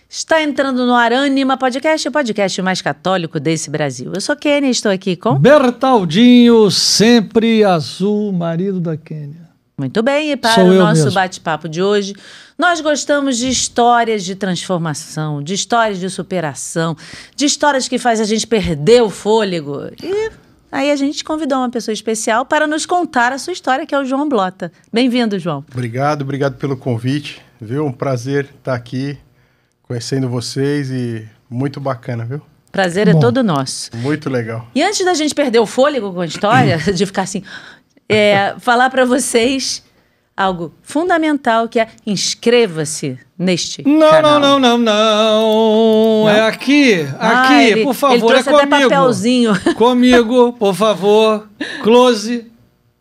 Está entrando no ar Ânima Podcast, o podcast mais católico desse Brasil. Eu sou Kênia, estou aqui com... Bertaldinho, sempre azul, marido da Kênia. Muito bem, e para o nosso bate-papo de hoje, nós gostamos de histórias de transformação, de histórias de superação, de histórias que fazem a gente perder o fôlego. E aí a gente convidou uma pessoa especial para nos contar a sua história, que é o João Blota. Bem-vindo, João. Obrigado pelo convite, viu? Um prazer estar aqui, conhecendo vocês e muito bacana, viu? Prazer é todo nosso. Muito legal. E antes da gente perder o fôlego com a história, de ficar assim... falar para vocês algo fundamental, que é inscreva-se neste canal. Não. É aqui, por favor, ele trouxe até papelzinho. Comigo, por favor, close.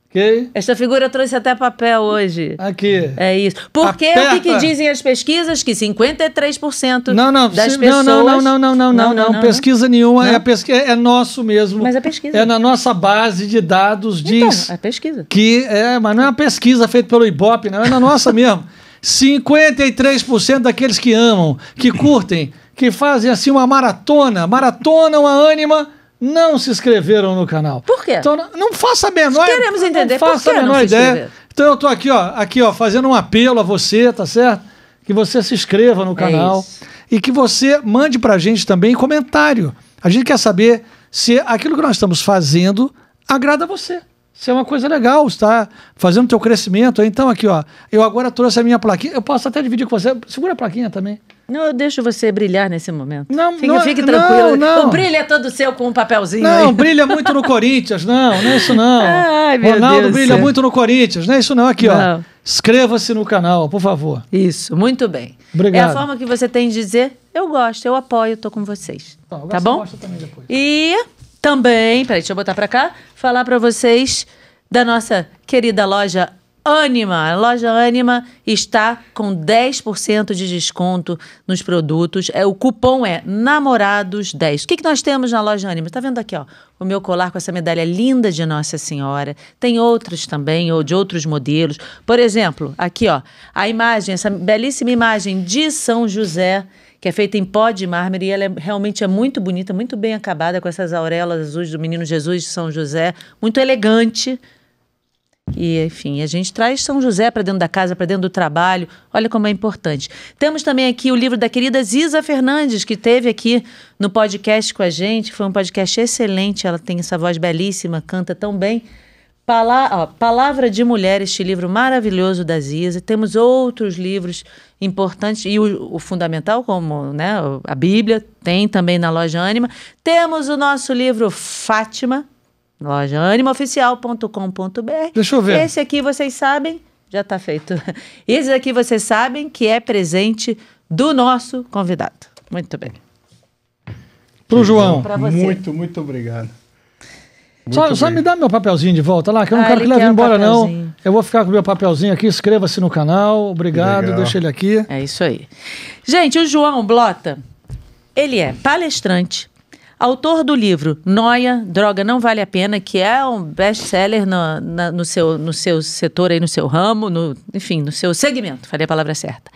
Okay. Esta figura trouxe até papel hoje. Aqui. É isso. Porque o que dizem as pesquisas? Que 53% das pessoas... Não, pesquisa nenhuma. Não? É nosso mesmo. Mas a pesquisa. É na nossa base de dados, diz... Então, é pesquisa. Mas não é uma pesquisa feita pelo Ibope, não. É na nossa mesmo. 53% daqueles que amam, que curtem, que fazem assim uma maratona, uma ânima... não se inscreveram no canal. Por quê? Então, não faça a menor... Queremos entender por que não se ideia. Então eu tô aqui, fazendo um apelo a você, tá certo? Que você se inscreva no canal e que você mande pra gente também comentário. A gente quer saber se aquilo que nós estamos fazendo agrada a você. Se é uma coisa legal, está fazendo o teu crescimento. Então aqui, eu agora trouxe a minha plaquinha. Eu posso até dividir com você. Segura a plaquinha também. Não, eu deixo você brilhar nesse momento. Fique tranquilo. O brilho é todo seu com um papelzinho. Não, brilha muito no Corinthians. Não é isso não. Ai, meu Ronaldo Deus brilha muito no Corinthians. Não é isso não. Aqui, não. Inscreva-se no canal, por favor. Isso, muito bem. Obrigado. É a forma que você tem de dizer, eu gosto, eu apoio, estou com vocês. Então, tá bom? Também depois. E também, peraí, deixa eu botar para cá, falar para vocês da nossa querida loja Ânima. A loja Ânima está com 10% de desconto nos produtos. O cupom é NAMORADOS10. O que nós temos na loja Ânima? Está vendo aqui, o meu colar com essa medalha linda de Nossa Senhora. Tem outros também, ou de outros modelos. Por exemplo, aqui, a imagem, essa belíssima imagem de São José, que é feita em pó de mármore, e ela realmente é muito bonita, muito bem acabada, com essas auréolas azuis do Menino Jesus de São José, muito elegante. E, enfim, a gente traz São José para dentro da casa, para dentro do trabalho. Olha como é importante. Temos também aqui o livro da querida Ziza Fernandes, que esteve aqui no podcast com a gente. Foi um podcast excelente. Ela tem essa voz belíssima, canta tão bem. Palavra de Mulher, este livro maravilhoso da Ziza. Temos outros livros importantes. E o fundamental, como a Bíblia, tem também na loja Ânima. Temos o nosso livro Fátima, lojaanimaoficial.com.br. Deixa eu ver. Esse aqui vocês sabem, já está feito. Esse aqui vocês sabem que é presente do nosso convidado. Muito bem. Pro João. Pra você. Muito obrigado. Só me dá meu papelzinho de volta lá, que eu não quero que leve embora, não. Eu vou ficar com o meu papelzinho aqui, inscreva-se no canal, obrigado, deixa ele aqui. É isso aí. Gente, o João Blota, ele é palestrante, autor do livro Nóia, Droga Não Vale a Pena, que é um best-seller no seu setor, aí, no seu ramo, enfim, no seu segmento, falei a palavra certa.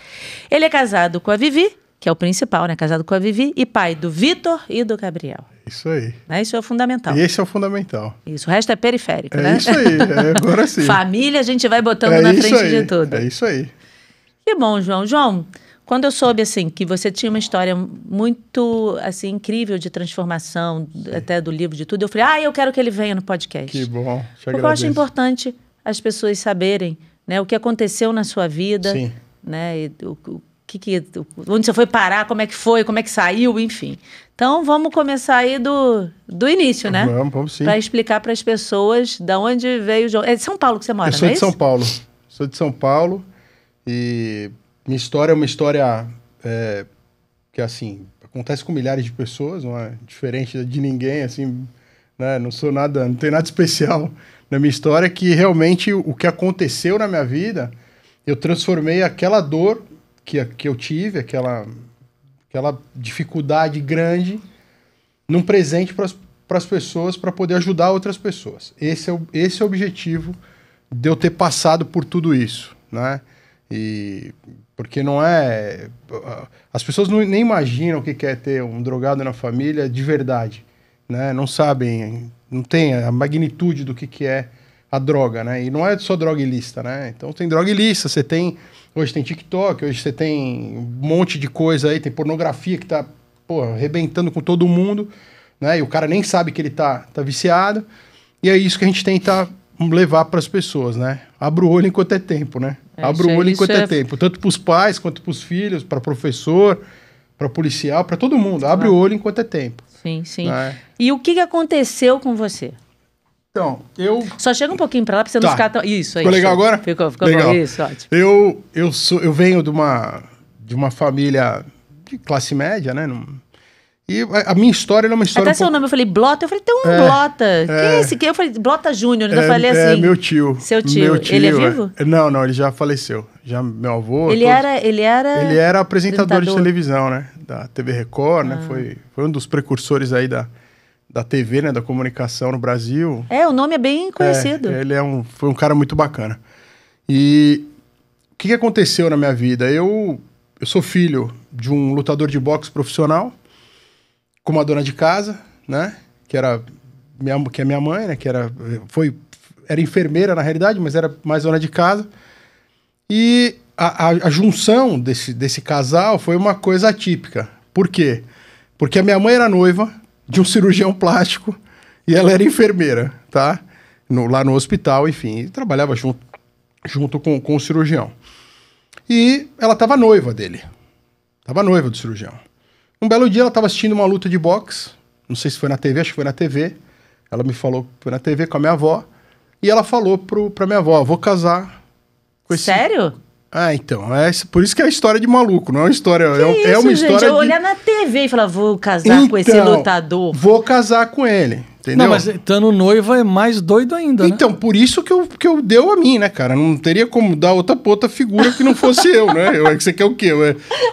Ele é casado com a Vivi, que é o principal, casado com a Vivi, e pai do Vitor e do Gabriel. Isso aí. Isso é o fundamental. Esse é o fundamental. Isso, o resto é periférico, Isso aí, agora sim. Família a gente vai botando na frente de tudo. É isso aí. Que bom, João. João, quando eu soube, que você tinha uma história muito, incrível de transformação, até do livro, de tudo, eu falei, eu quero que ele venha no podcast. Que bom, te Porque eu acho importante as pessoas saberem, o que aconteceu na sua vida, sim. E onde você foi parar, como é que foi, como é que saiu, enfim. Então, vamos começar aí do início, né? Vamos sim. Para explicar para as pessoas de onde veio o João. É de São Paulo que você mora, Eu sou de São Paulo. Sou de São Paulo e minha história é uma história que, acontece com milhares de pessoas, não é diferente de ninguém, não sou nada, não tem nada especial na minha história, que realmente o que aconteceu na minha vida, eu transformei aquela dor que eu tive, aquela dificuldade grande, num presente para as pessoas, para poder ajudar outras pessoas. Esse é o objetivo de eu ter passado por tudo isso, né? E Porque não é... As pessoas nem imaginam o que é ter um drogado na família de verdade, né? Não sabem, não tem a magnitude do que é a droga, né? E não é só droga ilícita, né? Então tem droga ilícita, você tem... Hoje tem TikTok, hoje você tem um monte de coisa aí, tem pornografia que tá, pô, arrebentando com todo mundo, né? E o cara nem sabe que ele tá viciado. E é isso que a gente tenta levar para as pessoas, né? Abra o olho enquanto é tempo, né? Abra o olho enquanto é tempo. Tanto para os pais, quanto para os filhos, para professor, para policial, para todo mundo. Abre o olho enquanto é tempo. Sim, sim. Né? E o que aconteceu com você? Então, eu... Só chega um pouquinho para lá para você não ficar tão... Isso aí. Ficou legal agora? Ficou legal. Bom. Isso, ótimo. Eu venho de uma família de classe média, né? E a minha história é uma história... Até seu nome, eu falei Blota, eu falei, tem um Blota. Quem é esse aqui? Eu falei, Blota Júnior, eu falei assim. É meu tio. Seu tio. Meu tio, ele é vivo? Não, ele já faleceu. Já meu avô... Ele era apresentador de televisão, né? Da TV Record, né? Foi um dos precursores aí da TV, né? Da comunicação no Brasil. O nome é bem conhecido. Ele foi um cara muito bacana. E o que aconteceu na minha vida? Eu sou filho de um lutador de boxe profissional, com uma dona de casa, né? Que é minha mãe, né? Que era enfermeira na realidade, mas era mais dona de casa. E a junção desse casal foi uma coisa atípica. Por quê? Porque a minha mãe era noiva de um cirurgião plástico e ela era enfermeira, tá? Lá no hospital, enfim, e trabalhava junto com o cirurgião. E ela estava noiva dele. Estava noiva do cirurgião. Um belo dia ela estava assistindo uma luta de boxe, não sei se foi na TV, acho que foi na TV. Ela me falou que foi na TV com a minha avó. E ela falou pra minha avó, vou casar com esse... Sério? Então, por isso que é a história de maluco, não é uma história... Que uma gente? história Eu olhar na TV e falar, vou casar com esse lutador. Vou casar com ele, entendeu? Não, mas estando noiva é mais doido ainda, né? Então, por isso que eu deu a mim, né, cara? Não teria como dar outra figura que não fosse eu, né? Você quer o quê?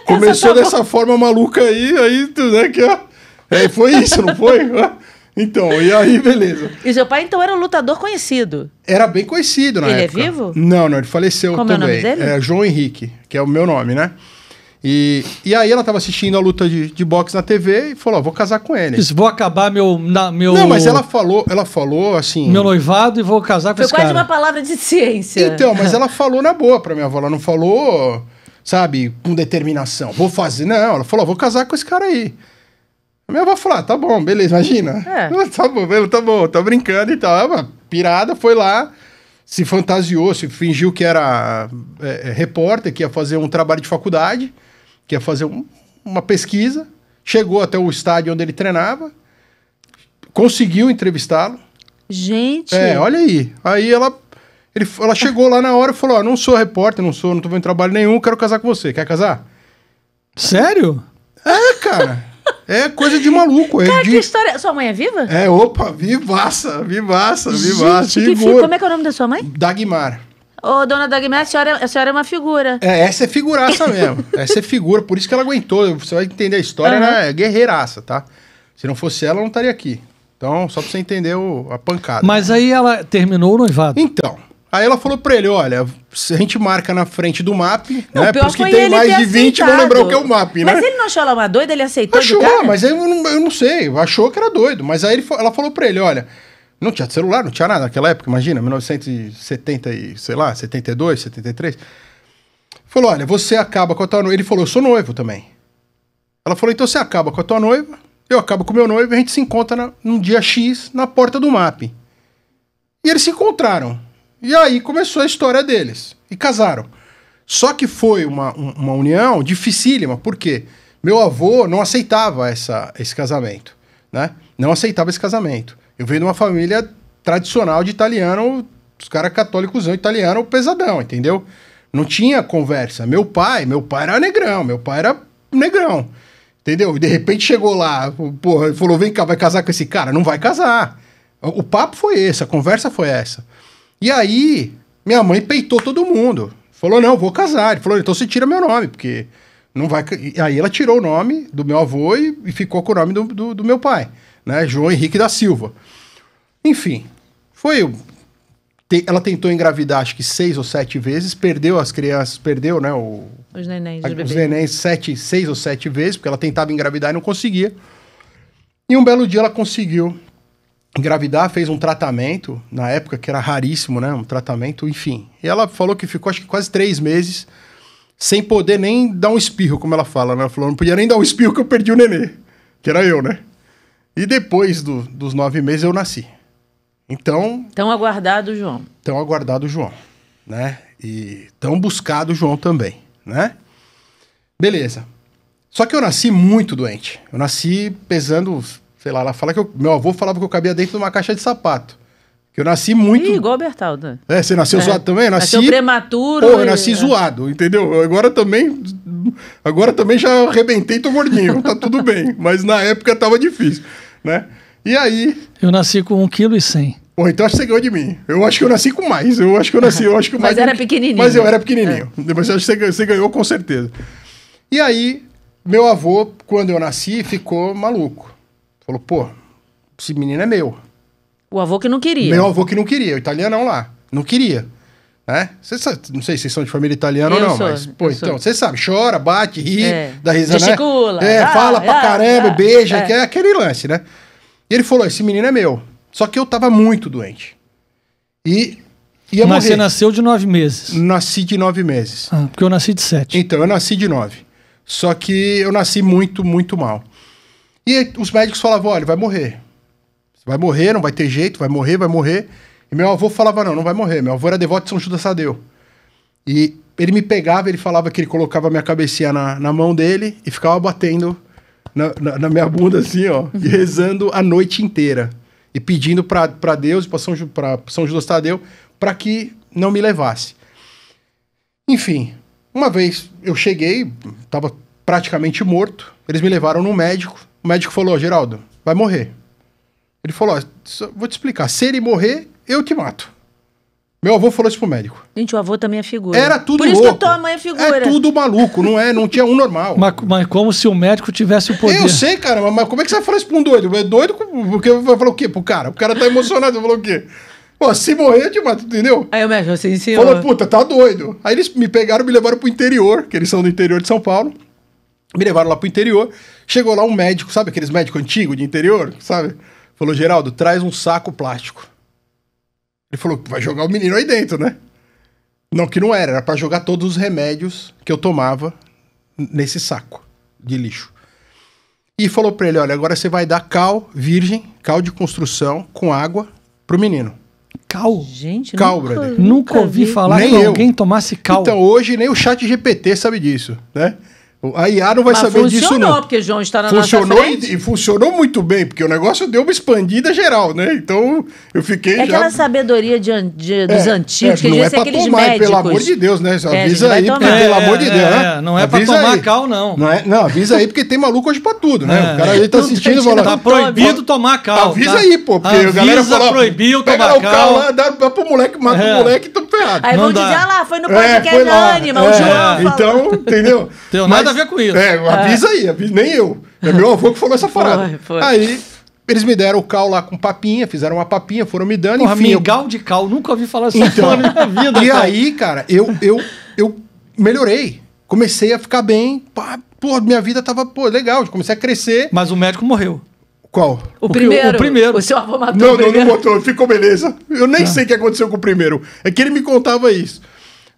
Começou dessa forma maluca aí, né, que ó... foi isso, não foi? Então, e aí, beleza. E seu pai, então, era um lutador conhecido? Era bem conhecido na época. Ele é vivo? Não, ele faleceu também. Como é o nome dele? João Henrique, que é o meu nome, né? E aí ela tava assistindo a luta de boxe na TV e falou, vou casar com ele. Isso, vou acabar meu... Não, mas ela falou assim... Meu noivado e vou casar com esse cara. Foi quase uma palavra de ciência. Então, mas ela falou na boa pra minha avó. Ela não falou, sabe, com determinação. Vou fazer. Não, ela falou, vou casar com esse cara aí. A minha avó falou, tá bom, beleza, imagina. Tá bom, tá brincando e tal. Ela, pirada, foi lá, se fantasiou, se fingiu que era repórter, que ia fazer um trabalho de faculdade, que ia fazer uma pesquisa, chegou até o estádio onde ele treinava, conseguiu entrevistá-lo. Gente! Olha aí. Aí ela chegou lá na hora e falou, não sou repórter, não tô vendo trabalho nenhum, quero casar com você. Quer casar? Sério? Cara... É coisa de maluco. Cara, que história... Sua mãe é viva? Opa, vivaça. Gente, como é que é o nome da sua mãe? Dagmar. Ô, dona Dagmar, a senhora é uma figura. Essa é figuraça mesmo. Essa é figura, por isso que ela aguentou. Você vai entender a história, né? É guerreiraça, tá? Se não fosse ela, não estaria aqui. Então, só pra você entender a pancada. Mas aí ela terminou o noivado. Então... Aí ela falou pra ele, olha, se a gente marca na frente do MAP, né? Porque que tem mais de 20 vão lembrar o que é o MAP, né? Mas ele não achou ela uma doida? Ele aceitou Achou, do cara? mas eu não sei. Achou que era doido. Mas aí ela falou pra ele, olha, não tinha celular, não tinha nada naquela época, imagina, 1970 e, sei lá, 72, 73. Falou, olha, você acaba com a tua noiva. Ele falou, eu sou noivo também. Ela falou, então você acaba com a tua noiva, eu acabo com o meu noivo e a gente se encontra num dia X na porta do MAP. E eles se encontraram. E aí começou a história deles. E casaram. Só que foi uma união dificílima. Por quê? Meu avô não aceitava esse casamento. Né? Não aceitava esse casamento. Eu venho de uma família tradicional de italiano, os caras católicos italiano pesadão, entendeu? Não tinha conversa. Meu pai era negrão. Entendeu? E de repente chegou lá, porra, falou, vem cá, vai casar com esse cara? Não vai casar. O papo foi esse, a conversa foi essa. E aí, minha mãe peitou todo mundo. Falou, não, vou casar. Ele falou, então você tira meu nome, porque não vai... E aí ela tirou o nome do meu avô e ficou com o nome do meu pai, né? João Henrique da Silva. Enfim, ela tentou engravidar, acho que 6 ou 7 vezes, perdeu as crianças, perdeu, né, Os nenéns, os bebês. Os nenéns 6 ou 7 vezes, porque ela tentava engravidar e não conseguia. E um belo dia ela conseguiu engravidar, fez um tratamento, na época que era raríssimo, né? Um tratamento, enfim. E ela falou que ficou, acho que quase 3 meses, sem poder nem dar um espirro, como ela fala, né? Ela falou, não podia nem dar um espirro que eu perdi o nenê, que era eu, né? E depois dos 9 meses eu nasci. Então... Tão aguardado o João. Tão aguardado o João, né? E tão buscado o João também, né? Beleza. Só que eu nasci muito doente. Eu nasci pesando, sei lá, ela fala que meu avô falava que eu cabia dentro de uma caixa de sapato. Que eu nasci muito... Igual o Bertaldo. Você nasceu zoado também? Eu nasci... Nasceu prematuro. Pô, eu nasci zoado, entendeu? Agora também já arrebentei, tô gordinho, tá tudo bem. Mas na época tava difícil, né? E aí... Eu nasci com 1,1 kg. Pô, então acho que você ganhou de mim. Eu acho que eu nasci com mais. Eu acho que mais. Mas era pequenininho. Mas eu era pequenininho. Mas eu acho que você ganhou com certeza. E aí, meu avô, quando eu nasci, ficou maluco. Falou, pô, esse menino é meu. O avô que não queria. Meu avô que não queria, o italianão lá. Não queria. Né? Não sei se vocês são de família italiana ou não, mas... Pô, então, você sabe, chora, bate, ri, dá risada, gesticula. Né? Fala pra caramba, beija, que é aquele lance, né? E ele falou, esse menino é meu. Só que eu tava muito doente. E ia morrer. Mas você nasceu de 9 meses? Nasci de 9 meses. Ah, porque eu nasci de 7. Então, eu nasci de 9. Só que eu nasci muito, muito mal. E aí, os médicos falavam, olha, vai morrer. Vai morrer, não vai ter jeito, vai morrer, vai morrer. E meu avô falava, não vai morrer. Meu avô era devoto de São Judas Tadeu. E ele me pegava, ele falava que ele colocava a minha cabecinha na mão dele e ficava batendo na minha bunda assim, ó. E rezando a noite inteira. E pedindo para Deus, para São Judas Tadeu, para que não me levasse. Enfim, uma vez eu cheguei, estava praticamente morto, eles me levaram no médico, o médico falou, Geraldo, vai morrer. Ele falou, vou te explicar, se ele morrer, eu te mato. Meu avô falou isso pro médico. Gente, o avô também é figura. Era tudo louco. louco. Por isso que a tua mãe é figura. É tudo maluco, não tinha um normal. Mas como se o médico tivesse o poder. Eu sei, cara, mas como é que você vai falar isso pra um doido? É doido porque vai falar o quê pro cara? O cara tá emocionado, vai falar o quê? Pô, se morrer, eu te mato, entendeu? Aí o médico assim, senhor. Falou, puta, tá doido. Aí eles me pegaram, me levaram pro interior, que eles são do interior de São Paulo. Me levaram lá pro interior. Chegou lá um médico, sabe aqueles médicos antigos de interior, sabe? Falou, Geraldo, traz um saco plástico. Ele falou, vai jogar o menino aí dentro, né? Não, que não era pra jogar todos os remédios que eu tomava nesse saco de lixo. E falou pra ele, olha, agora você vai dar cal virgem, cal de construção, com água, pro menino. Cal? Gente, cal, brother. Nunca ouvi falar nem que eu. Alguém tomasse cal. Então, hoje nem o chat GPT sabe disso, né? A IA não vai saber disso, não. Funcionou, porque o João está na funcionou nossa frente. E funcionou muito bem, porque o negócio deu uma expandida geral, né? Então, eu fiquei já... aquela sabedoria dos antigos, que devia ser aqueles tomar, médicos. Pelo amor de Deus, né? Avisa aí, porque, pelo amor de Deus, né? Não é pra tomar cal, não. Não, avisa aí, porque tem maluco hoje pra tudo, né? O cara aí tá assistindo e fala... Tá proibido tomar cal. Avisa aí, pô, porque a galera fala... proibiu tomar cal. Pega o cal lá, dá pro moleque, mata o moleque e tô ferrado. Aí vão dizer, lá, foi no podcast da Anima, o João então, entendeu? Tem nada a ver com isso. Avisa aí, nem eu. É meu avô que falou essa parada. Foi. Aí, eles me deram o cal lá com papinha, fizeram uma papinha, foram me dando, Porra, enfim. Mingau de cal, nunca ouvi falar assim na minha vida. E aí, cara, eu melhorei. Comecei a ficar bem. Pô, minha vida tava, legal. Comecei a crescer. Mas o médico morreu. Qual? O primeiro. O primeiro. O seu avô matou o primeiro. Não matou, ficou beleza. Eu nem sei o que aconteceu com o primeiro. É que ele me contava isso.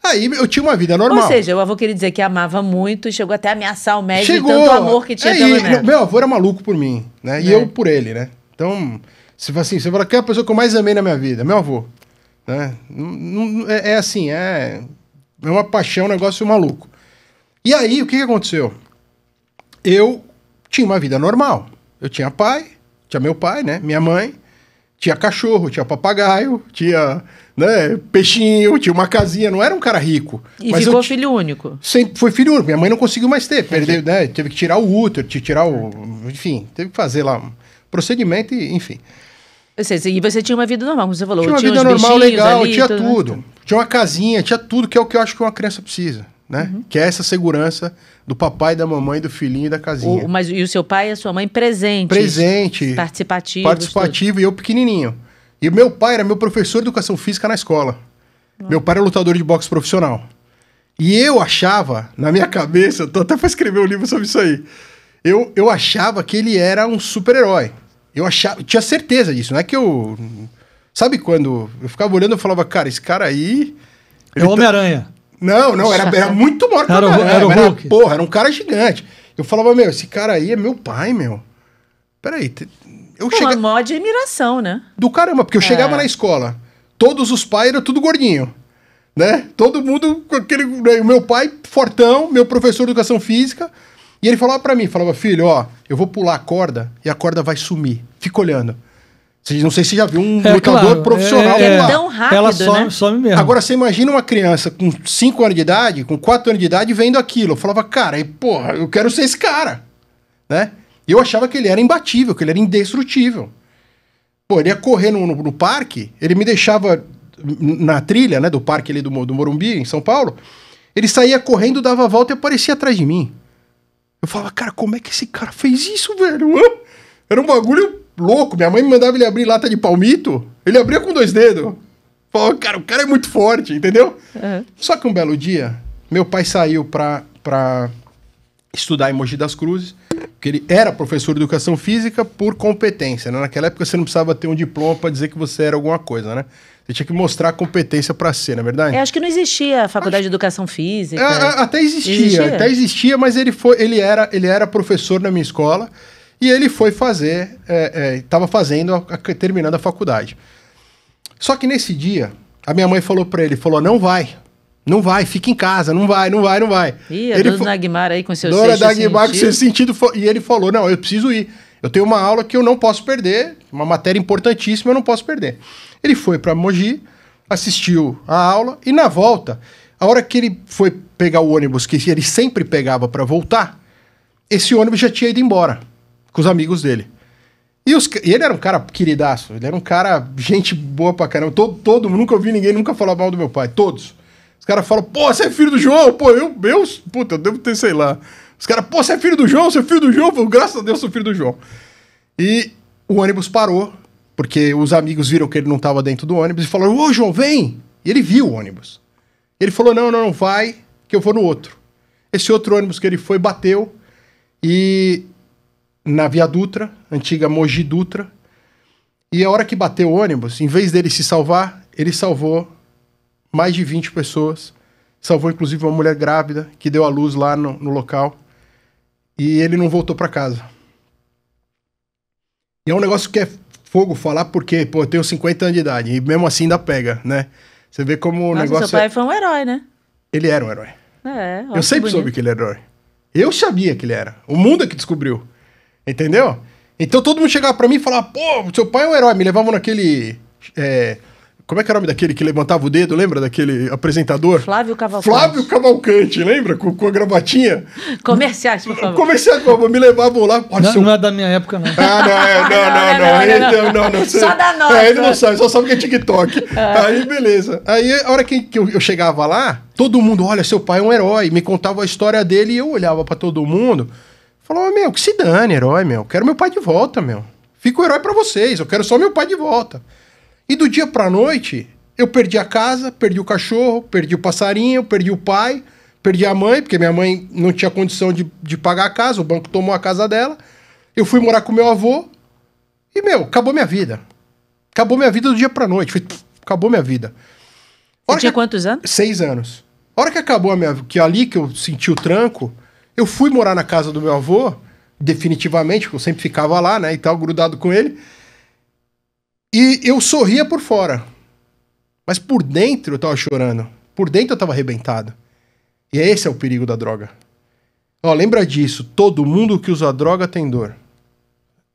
Aí eu tinha uma vida normal. Ou seja, o avô queria dizer que amava muito e chegou até a ameaçar o médico de tanto amor que tinha pelo neto. Meu avô era maluco por mim, né? E eu por ele, né? Então, você fala, quem é a pessoa que eu mais amei na minha vida? Meu avô. Né? É uma paixão, um negócio maluco. E aí, o que aconteceu? Eu tinha uma vida normal. Eu tinha pai, tinha meu pai, né? Minha mãe, tinha cachorro, tinha papagaio, tinha... né, peixinho, tinha uma casinha, não era um cara rico. E mas ficou filho único. Sempre foi filho único, minha mãe não conseguiu mais ter, perdeu, né, teve que tirar o útero, enfim, teve que fazer lá um procedimento, enfim. E você tinha uma vida normal, como você falou. Tinha uma vida normal, legal, tinha tudo. Né? Tinha uma casinha, tinha tudo, que é o que eu acho que uma criança precisa, né? Que é essa segurança do papai, da mamãe, do filhinho e da casinha. E o seu pai e a sua mãe presentes? Presente. Participativo e eu pequenininho. E meu pai era meu professor de educação física na escola. Meu pai era lutador de boxe profissional. E eu achava, na minha cabeça, eu tô até pra escrever um livro sobre isso aí, eu achava que ele era um super-herói. Eu tinha certeza disso, não é que eu... Sabe quando eu ficava olhando e falava, cara, esse cara aí... É o Homem-Aranha. Não, era muito maior que o Homem-Aranha. Era o Hulk. Porra, era um cara gigante. Eu falava, meu, esse cara aí é meu pai, meu. Peraí, Uma maior admiração, né? Do caramba, porque eu chegava na escola, todos os pais eram tudo gordinho, né? Todo mundo com aquele... O meu pai, fortão, meu professor de educação física, e ele falava pra mim, falava, filho, ó, eu vou pular a corda e a corda vai sumir. Fica olhando. Não sei se você já viu um lutador profissional pular. É tão rápido, ela né? some mesmo. Agora, você imagina uma criança com 5 anos de idade, com 4 anos de idade, vendo aquilo. Eu falava, cara, porra, eu quero ser esse cara, né? E eu achava que ele era imbatível, que ele era indestrutível. Pô, ele ia correr no parque, ele me deixava na trilha, né, do parque ali do Morumbi, em São Paulo, ele saía correndo, dava a volta e aparecia atrás de mim. Eu falava, cara, como é que esse cara fez isso, velho? Era um bagulho louco. Minha mãe me mandava ele abrir lata de palmito, ele abria com 2 dedos. Eu falava, cara, o cara é muito forte, entendeu? Uhum. Só que um belo dia, meu pai saiu pra estudar em Mogi das Cruzes, porque ele era professor de educação física por competência, né? Naquela época você não precisava ter um diploma para dizer que você era alguma coisa, né? Você tinha que mostrar a competência para ser, não é verdade? Acho que não existia a faculdade de educação física. Até existia, mas ele era professor na minha escola e ele foi fazer, estava terminando a faculdade. Só que nesse dia, a minha mãe falou para ele, não vai, fica em casa, não vai. Ih, a Dona Dagmar aí com seu sexto sentido. Dona Dagmar com seu sentido. E ele falou, não, eu preciso ir. Eu tenho uma aula que eu não posso perder, uma matéria importantíssima, eu não posso perder. Ele foi para Mogi, assistiu a aula, e na volta, a hora que ele foi pegar o ônibus, que ele sempre pegava para voltar, esse ônibus já tinha ido embora, com os amigos dele. E ele era um cara queridaço, ele era um cara, gente boa pra caramba. Todo nunca ouvi ninguém nunca falar mal do meu pai, todos. Os caras falam, pô, você é filho do João? Pô, puta, eu devo ter, sei lá. Os caras, pô, você é filho do João? Você é filho do João? Pô, graças a Deus, sou filho do João. E o ônibus parou, porque os amigos viram que ele não estava dentro do ônibus e falaram, ô, João, vem! E ele viu o ônibus. Ele falou, não vai, que eu vou no outro. Esse outro ônibus que ele foi, bateu, e na Via Dutra, antiga Mogi Dutra, e a hora que bateu o ônibus, em vez dele se salvar, ele salvou mais de 20 pessoas, salvou inclusive uma mulher grávida, que deu à luz lá no local, e ele não voltou para casa. E é um negócio que é fogo falar, porque, pô, eu tenho 50 anos de idade, e mesmo assim ainda pega, né? Você vê como o negócio... seu pai foi um herói, né? Ele era um herói. Eu sempre soube que ele era herói. Eu sabia que ele era. O mundo é que descobriu. Entendeu? Então todo mundo chegava pra mim e falava, pô, seu pai é um herói. Me levavam naquele... Como é que é o nome daquele que levantava o dedo, lembra? Daquele apresentador? Flávio Cavalcante. Flávio Cavalcante, lembra? Com a gravatinha. Comerciais, por favor. Comerciais, por favor. Me levavam lá. Não é da minha época, não. Não. Só da nossa. Ele não sabe, só sabe que é TikTok. Aí, beleza. Aí, a hora que eu chegava lá, todo mundo, olha, seu pai é um herói. Me contava a história dele e eu olhava pra todo mundo. Falava, meu, que se dane, herói, meu. Quero meu pai de volta, meu. Fica o herói pra vocês. Eu quero só meu pai de volta. E do dia pra noite, eu perdi a casa, perdi o cachorro, perdi o passarinho, perdi o pai, perdi a mãe, porque minha mãe não tinha condição de pagar a casa, o banco tomou a casa dela. Eu fui morar com meu avô e, meu, acabou minha vida. Acabou minha vida do dia pra noite. Acabou minha vida. Você tinha quantos anos? 6 anos. A hora que acabou a minha vida, que ali que eu senti o tranco, eu fui morar na casa do meu avô, definitivamente, porque eu sempre ficava lá, né, e tal, grudado com ele. E eu sorria por fora. Mas por dentro eu tava chorando. Por dentro eu tava arrebentado. E esse é o perigo da droga. Ó, lembra disso. Todo mundo que usa droga tem dor.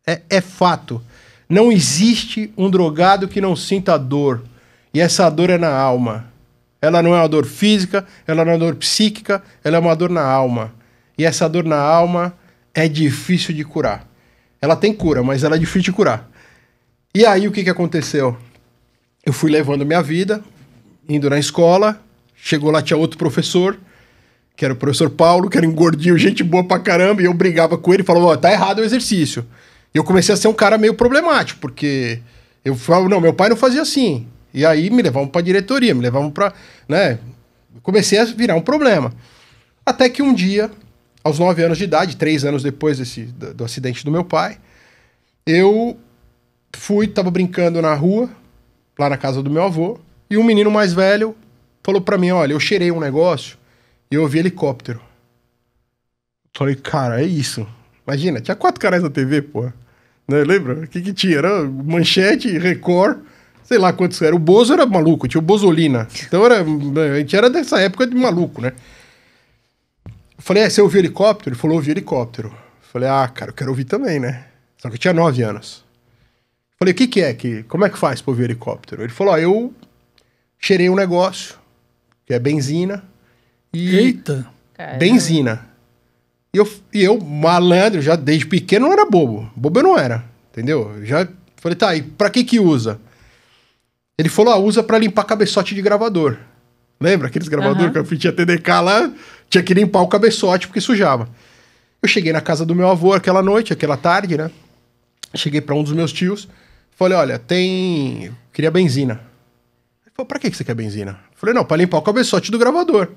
É fato. Não existe um drogado que não sinta dor. E essa dor é na alma. Ela não é uma dor física, ela não é uma dor psíquica, ela é uma dor na alma. E essa dor na alma é difícil de curar. Ela tem cura, mas ela é difícil de curar. E aí, o que aconteceu? Eu fui levando minha vida, indo na escola, chegou lá, tinha outro professor, que era o professor Paulo, que era um gordinho, gente boa pra caramba, e eu brigava com ele, falava, ó, tá errado o exercício. E eu comecei a ser um cara meio problemático, porque eu falava, não, meu pai não fazia assim. E aí me levavam pra diretoria, me levavam pra, né, comecei a virar um problema. Até que um dia, aos 9 anos de idade, 3 anos depois do acidente do meu pai, eu tava brincando na rua, lá na casa do meu avô, e um menino mais velho falou pra mim, olha, eu cheirei um negócio e eu ouvi helicóptero. Falei, cara, é isso. Imagina, tinha 4 canais na TV, pô. Né? Lembra? O que tinha? Era Manchete, Record, sei lá quantos era. O Bozo era maluco, tinha o Bozolina. Então a gente era dessa época de maluco, né? Eu falei, você ouviu helicóptero? Ele falou, ouvi helicóptero. Eu falei, cara, eu quero ouvir também, né? Só que eu tinha 9 anos. Eu falei, o que é? Como é que faz pra ouvir helicóptero? Ele falou, eu cheirei um negócio, que é benzina. Eita! Benzina. E eu, malandro, já desde pequeno, não era bobo. Bobo eu não era, entendeu? Eu já falei, tá, e pra que usa? Ele falou, usa pra limpar cabeçote de gravador. Lembra aqueles gravadores que a tinha TDK lá? Tinha que limpar o cabeçote porque sujava. Eu cheguei na casa do meu avô aquela noite, aquela tarde, né? Cheguei pra um dos meus tios. Falei, olha, queria benzina. Ele falou, pra que você quer benzina? Eu falei, não, pra limpar o cabeçote do gravador.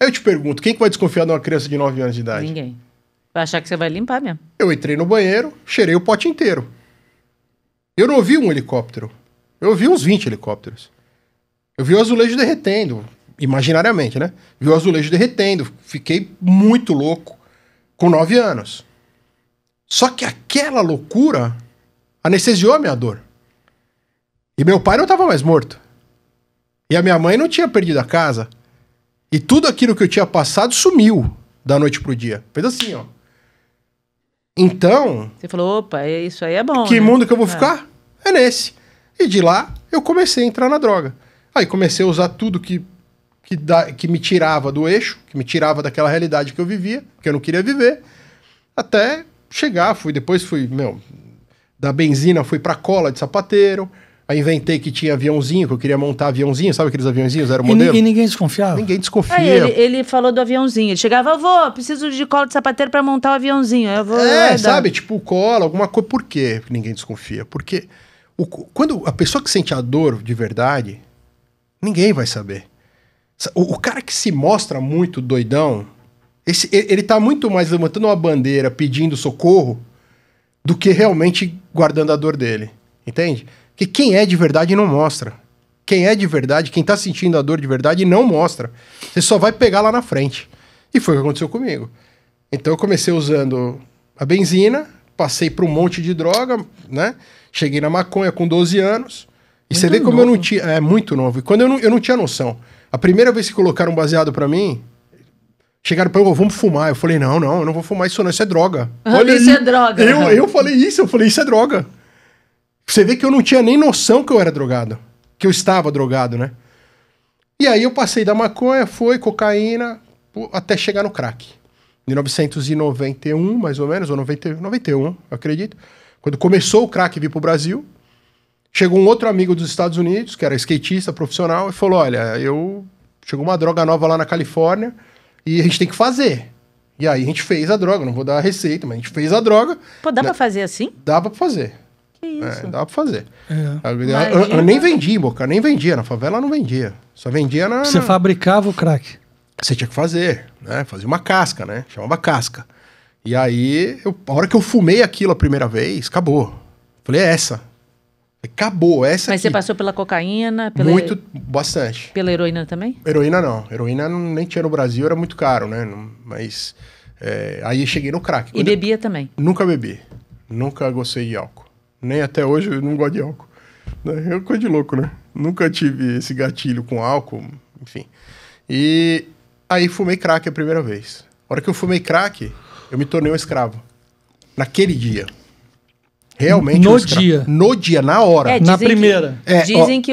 Aí eu te pergunto, quem que vai desconfiar de uma criança de 9 anos de idade? Ninguém. Vai achar que você vai limpar mesmo. Eu entrei no banheiro, cheirei o pote inteiro. Eu não ouvi um helicóptero. Eu ouvi uns 20 helicópteros. Eu vi o azulejo derretendo, imaginariamente, né? Vi o azulejo derretendo. Fiquei muito louco com 9 anos. Só que aquela loucura anestesiou a minha dor. E meu pai não estava mais morto. E a minha mãe não tinha perdido a casa. E tudo aquilo que eu tinha passado sumiu da noite pro dia. Fez assim, ó. Então... Você falou, opa, isso aí é bom, que né? mundo que eu vou ficar? É nesse. E de lá, eu comecei a entrar na droga. Aí comecei a usar tudo que me tirava do eixo, que me tirava daquela realidade que eu vivia, que eu não queria viver, até chegar, depois fui, da benzina fui pra cola de sapateiro. Aí inventei que tinha aviãozinho, que eu queria montar aviãozinho, sabe aqueles aviãozinhos, era o modelo? E ninguém desconfiava? Ninguém desconfia. Aí ele falou do aviãozinho. Ele chegava, avô, preciso de cola de sapateiro pra montar o aviãozinho. Eu vou sabe, tipo cola, alguma coisa. Por quê ninguém desconfia? Porque quando a pessoa que sente a dor de verdade, ninguém vai saber. O cara que se mostra muito doidão, ele tá muito mais levantando uma bandeira pedindo socorro do que realmente guardando a dor dele. Entende? Porque quem é de verdade não mostra. Quem é de verdade, quem tá sentindo a dor de verdade, não mostra. Você só vai pegar lá na frente. E foi o que aconteceu comigo. Então eu comecei usando a benzina, passei por um monte de droga, né? Cheguei na maconha com 12 anos. E você vê como eu não tinha... É muito novo. E quando eu não tinha noção. A primeira vez que colocaram um baseado pra mim, chegaram pra mim, vamos fumar. Eu falei, não, eu não vou fumar isso não, isso é droga. Olha, isso é droga. Eu falei, isso é droga. Você vê que eu não tinha nem noção que eu era drogado. Que eu estava drogado, né? E aí eu passei da maconha, cocaína, até chegar no crack. Em 1991, mais ou menos, ou 91, eu acredito. Quando começou o crack vir pro Brasil, chegou um outro amigo dos Estados Unidos, que era skatista profissional, e falou, olha, chegou uma droga nova lá na Califórnia e a gente tem que fazer. E aí a gente fez a droga, não vou dar a receita, mas a gente fez a droga. Pô, dá pra fazer assim? Dava pra fazer. Que isso? Dava pra fazer. É. Eu nem vendia, Boca, nem vendia. Na favela não vendia. Só vendia na... Você fabricava o crack? Você tinha que fazer, né? Fazia uma casca, né? Chamava casca. E aí, a hora que eu fumei aquilo a primeira vez, acabou. Falei, é essa. Acabou, essa Mas aqui. você passou pela cocaína? Bastante. Pela heroína também? Heroína não. Heroína nem tinha no Brasil, era muito caro, né? Mas aí eu cheguei no crack. E bebia também? Nunca bebi. Nunca gostei de álcool. Nem até hoje eu não gosto de álcool. É coisa de louco, né? Nunca tive esse gatilho com álcool, enfim. E aí fumei crack a primeira vez. A hora que eu fumei crack, eu me tornei um escravo. Naquele dia. Realmente No dia, na hora. Na primeira. Dizem que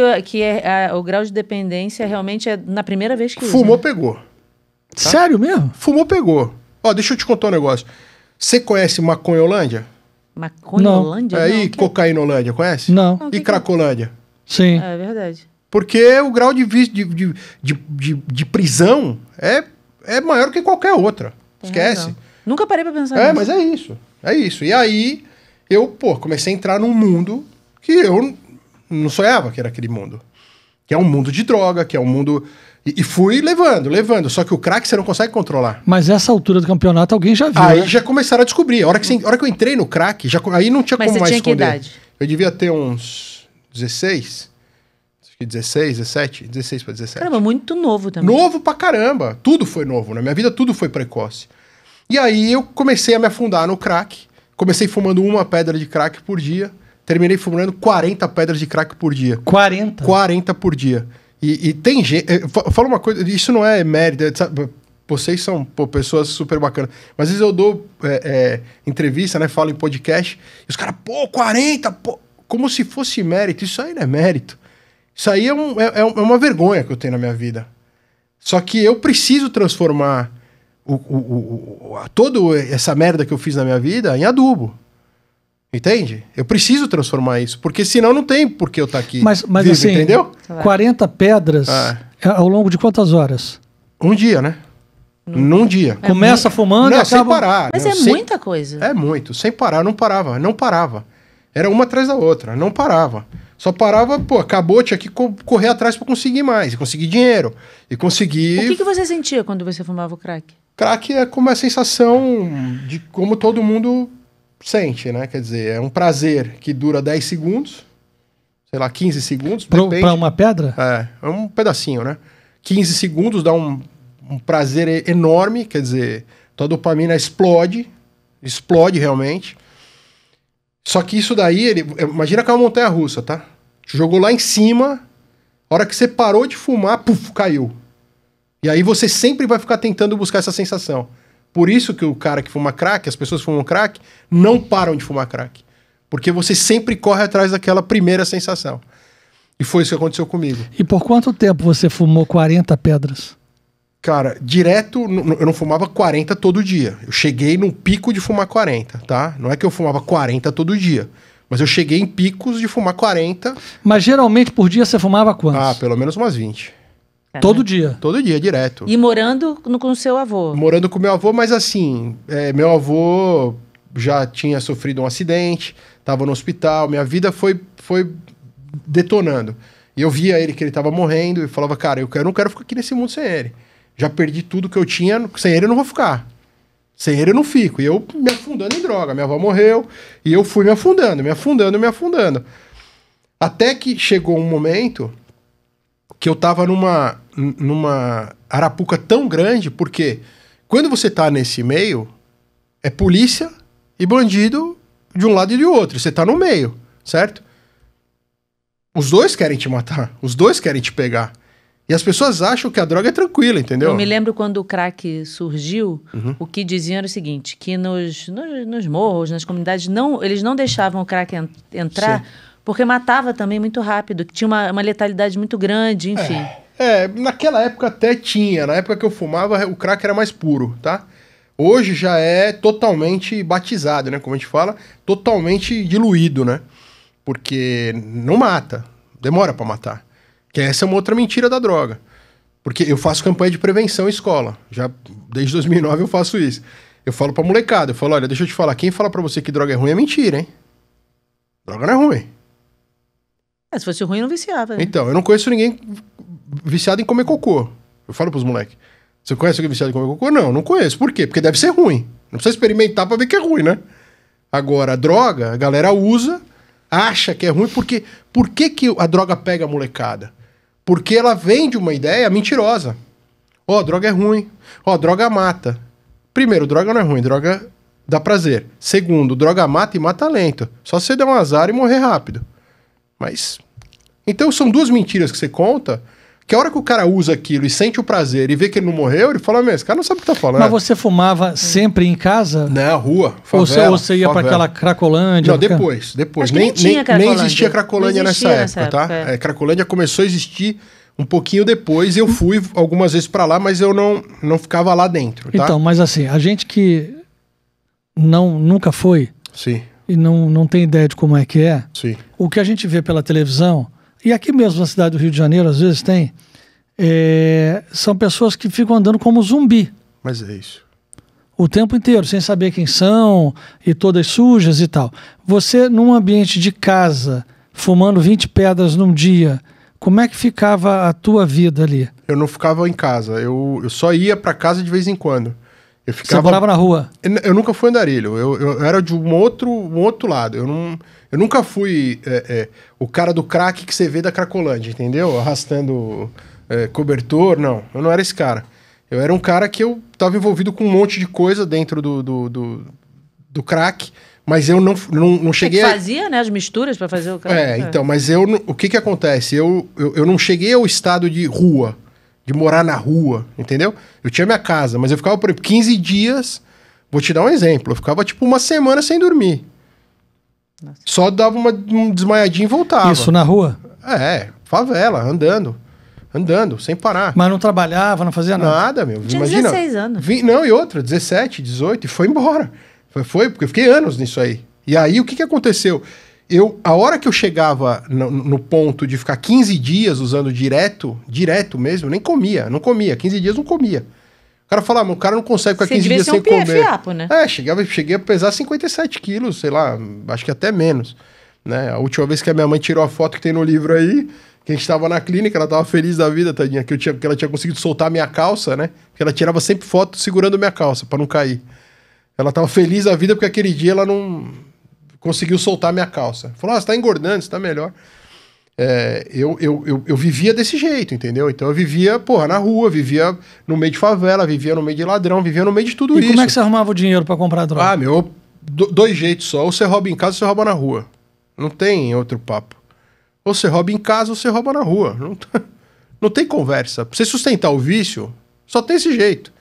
o grau de dependência realmente é na primeira vez que usa. Fumou, pegou. Tá? Sério mesmo? Fumou, pegou. Deixa eu te contar um negócio. Você conhece Maconholândia? Maconholândia? E Cocainolândia, conhece? Não. E Cracolândia? Sim. É verdade. Porque o grau de prisão é maior que qualquer outra. Esquece. Razão. Nunca parei pra pensar nisso. Mas é isso. É isso. E aí, eu, comecei a entrar num mundo que eu não sonhava que era aquele mundo. Que é um mundo de droga, que é um mundo E fui levando. Só que o crack você não consegue controlar. Mas essa altura do campeonato alguém já viu, Aí né? já começaram a descobrir. A hora que eu entrei no crack, aí não tinha Mas como você mais tinha que esconder. idade? Eu devia ter uns 16. Acho que 16, 17. 16 para 17. Caramba, muito novo também. Novo pra caramba. Tudo foi novo. Na minha vida tudo foi precoce. E aí eu comecei a me afundar no crack. Comecei fumando uma pedra de crack por dia. Terminei fumando 40 pedras de crack por dia. 40? 40 por dia. E tem gente... Fala uma coisa, isso não é mérito, sabe? Vocês são pessoas super bacanas. Mas às vezes eu dou entrevista, né? Falo em podcast. E os caras, 40, como se fosse mérito. Isso aí não é mérito. Isso aí é uma vergonha que eu tenho na minha vida. Só que eu preciso transformar toda essa merda que eu fiz na minha vida em adubo. Entende? Eu preciso transformar isso, porque senão não tem por que eu estar aqui mas vivo, assim, entendeu? 40 pedras ao longo de quantas horas? Um dia, né? Num dia. Começa fumando e Não, acaba... sem parar. Mas não, muita coisa. É muito. Sem parar, eu não parava. Era uma atrás da outra, não parava. Só parava, acabou, tinha que correr atrás para conseguir mais, e conseguir dinheiro, e conseguir... O que você sentia quando você fumava o crack? Crack é como a sensação de como todo mundo sente, né? Quer dizer, é um prazer que dura 10 segundos, sei lá, 15 segundos, depende. Pra uma pedra? É um pedacinho, né? 15 segundos dá um prazer enorme, quer dizer, tua dopamina explode realmente. Só que isso daí, imagina que é uma montanha-russa, tá? Te jogou lá em cima, a hora que você parou de fumar, puf, caiu. E aí você sempre vai ficar tentando buscar essa sensação. Por isso que o cara que fuma crack, as pessoas que fumam crack, não param de fumar crack. Porque você sempre corre atrás daquela primeira sensação. E foi isso que aconteceu comigo. E por quanto tempo você fumou 40 pedras? Cara, direto, eu não fumava 40 todo dia. Eu cheguei no pico de fumar 40, tá? Não é que eu fumava 40 todo dia. Mas eu cheguei em picos de fumar 40. Mas geralmente por dia você fumava quantos? Ah, pelo menos umas 20. Todo dia? Todo dia, direto. E morando com o seu avô? Morando com meu avô, mas assim, meu avô já tinha sofrido um acidente, tava no hospital, minha vida foi detonando. E eu via ele que ele tava morrendo e falava, cara, eu não quero ficar aqui nesse mundo sem ele. Já perdi tudo que eu tinha, sem ele eu não vou ficar. Sem ele eu não fico. E eu me afundando em droga. Minha avó morreu e eu fui me afundando. Até que chegou um momento que eu tava numa arapuca tão grande, porque quando você tá nesse meio, é polícia e bandido de um lado e de outro. Você tá no meio, certo? Os dois querem te matar. Os dois querem te pegar. E as pessoas acham que a droga é tranquila, entendeu? Eu me lembro quando o crack surgiu, o que diziam era o seguinte, que nos morros, nas comunidades, eles não deixavam o crack entrar, sim, porque matava também muito rápido, que tinha uma letalidade muito grande, enfim. Naquela época até tinha. Na época que eu fumava, o crack era mais puro, tá? Hoje já é totalmente batizado, né? Como a gente fala, totalmente diluído, né? Porque não mata, demora pra matar. Que essa é uma outra mentira da droga. Porque eu faço campanha de prevenção em escola. Já desde 2009 eu faço isso. Eu falo pra molecada, eu falo, olha, deixa eu te falar, quem fala pra você que droga é ruim é mentira, hein? Droga não é ruim. Se fosse ruim, não viciava. Né? Então, eu não conheço ninguém viciado em comer cocô. Eu falo pros moleques. Você conhece alguém viciado em comer cocô? Não conheço. Por quê? Porque deve ser ruim. Não precisa experimentar pra ver que é ruim, né? Agora, a droga, a galera usa, acha que é ruim, porque... Por que a droga pega a molecada? Porque ela vem de uma ideia mentirosa. Ó, droga é ruim. Ó, droga mata. Primeiro, droga não é ruim, droga dá prazer. Segundo, droga mata e mata lento. Só você der um azar e morrer rápido. Mas... Então são duas mentiras que você conta, que a hora que o cara usa aquilo e sente o prazer e vê que ele não morreu, ele fala, mas esse cara não sabe o que tá falando. Mas você fumava sempre em casa? Na rua, favela. Ou você ia para aquela Cracolândia? Não, depois. Nem existia Cracolândia nessa época, tá? Cracolândia começou a existir um pouquinho depois. Eu fui algumas vezes para lá, mas eu não ficava lá dentro, tá? Então, mas assim, a gente que nunca foi, sim, e não tem ideia de como é que é, sim, o que a gente vê pela televisão, e aqui mesmo na cidade do Rio de Janeiro, às vezes tem, são pessoas que ficam andando como zumbi. Mas é isso. O tempo inteiro, sem saber quem são, e todas sujas e tal. Você, num ambiente de casa, fumando 20 pedras num dia, como é que ficava a tua vida ali? eu não ficava em casa. Eu só ia pra casa de vez em quando. Você morava na rua? Eu nunca fui andarilho. Eu era de um outro lado. Eu nunca fui o cara do crack que você vê da Cracolândia, entendeu? Arrastando cobertor, não. Eu não era esse cara. Eu era um cara que eu tava envolvido com um monte de coisa dentro do crack, mas eu não cheguei... Você fazia, né, as misturas pra fazer o crack. Então, mas o que acontece? Eu não cheguei ao estado de rua, de morar na rua, entendeu? Eu tinha minha casa, mas eu ficava, por exemplo, 15 dias... Vou te dar um exemplo. Eu ficava, tipo, uma semana sem dormir. Nossa. Só dava um desmaiadinho e voltava. Isso na rua? Favela, andando, sem parar. Mas não trabalhava, não fazia nada? Nada, meu. Tinha Imagina, 16 anos. Não, e outra, 17, 18, e foi embora. Foi, porque eu fiquei anos nisso aí. E aí, o que aconteceu? A hora que eu chegava no ponto de ficar 15 dias usando direto mesmo, nem comia, não comia. 15 dias não comia. O cara falava, o cara não consegue ficar 15 dias sem comer. Fiapo, né? Cheguei a pesar 57 quilos, sei lá, acho que até menos. Né? A última vez que a minha mãe tirou a foto que tem no livro aí, que a gente tava na clínica, ela tava feliz da vida, tadinha, que ela tinha conseguido soltar a minha calça, né? Porque ela tirava sempre foto segurando minha calça, pra não cair. Ela tava feliz da vida porque aquele dia ela não conseguiu soltar a minha calça. Falou, você tá engordando, você tá melhor. Eu vivia desse jeito, entendeu? Então eu vivia, na rua, vivia no meio de favela, vivia no meio de ladrão, vivia no meio de tudo isso. E como é que você arrumava o dinheiro pra comprar droga? Dois jeitos só. Ou você rouba em casa ou você rouba na rua. Não tem outro papo. Ou você rouba em casa ou você rouba na rua. Não tem conversa. Pra você sustentar o vício, só tem esse jeito.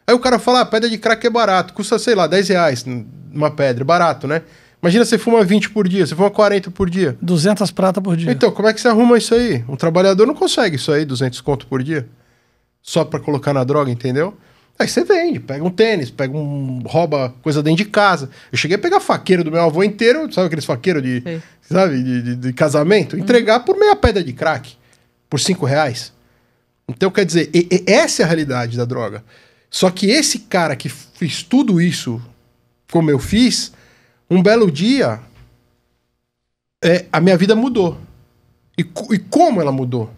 Aí o cara fala, pedra de crack é barato. Custa, sei lá, R$10 uma pedra. Barato, né? Imagina você fuma 20 por dia, você fuma 40 por dia. 200 prata por dia. Então, como é que você arruma isso aí? Um trabalhador não consegue isso aí, 200 conto por dia. Só pra colocar na droga, entendeu? Aí você vende, pega um tênis, rouba coisa dentro de casa. Eu cheguei a pegar faqueiro do meu avô inteiro, sabe aqueles faqueiros de casamento? Entregar por meia pedra de crack, por R$5. Então, quer dizer, essa é a realidade da droga. Só que esse cara que fez tudo isso como eu fiz... Um belo dia, a minha vida mudou. E como ela mudou?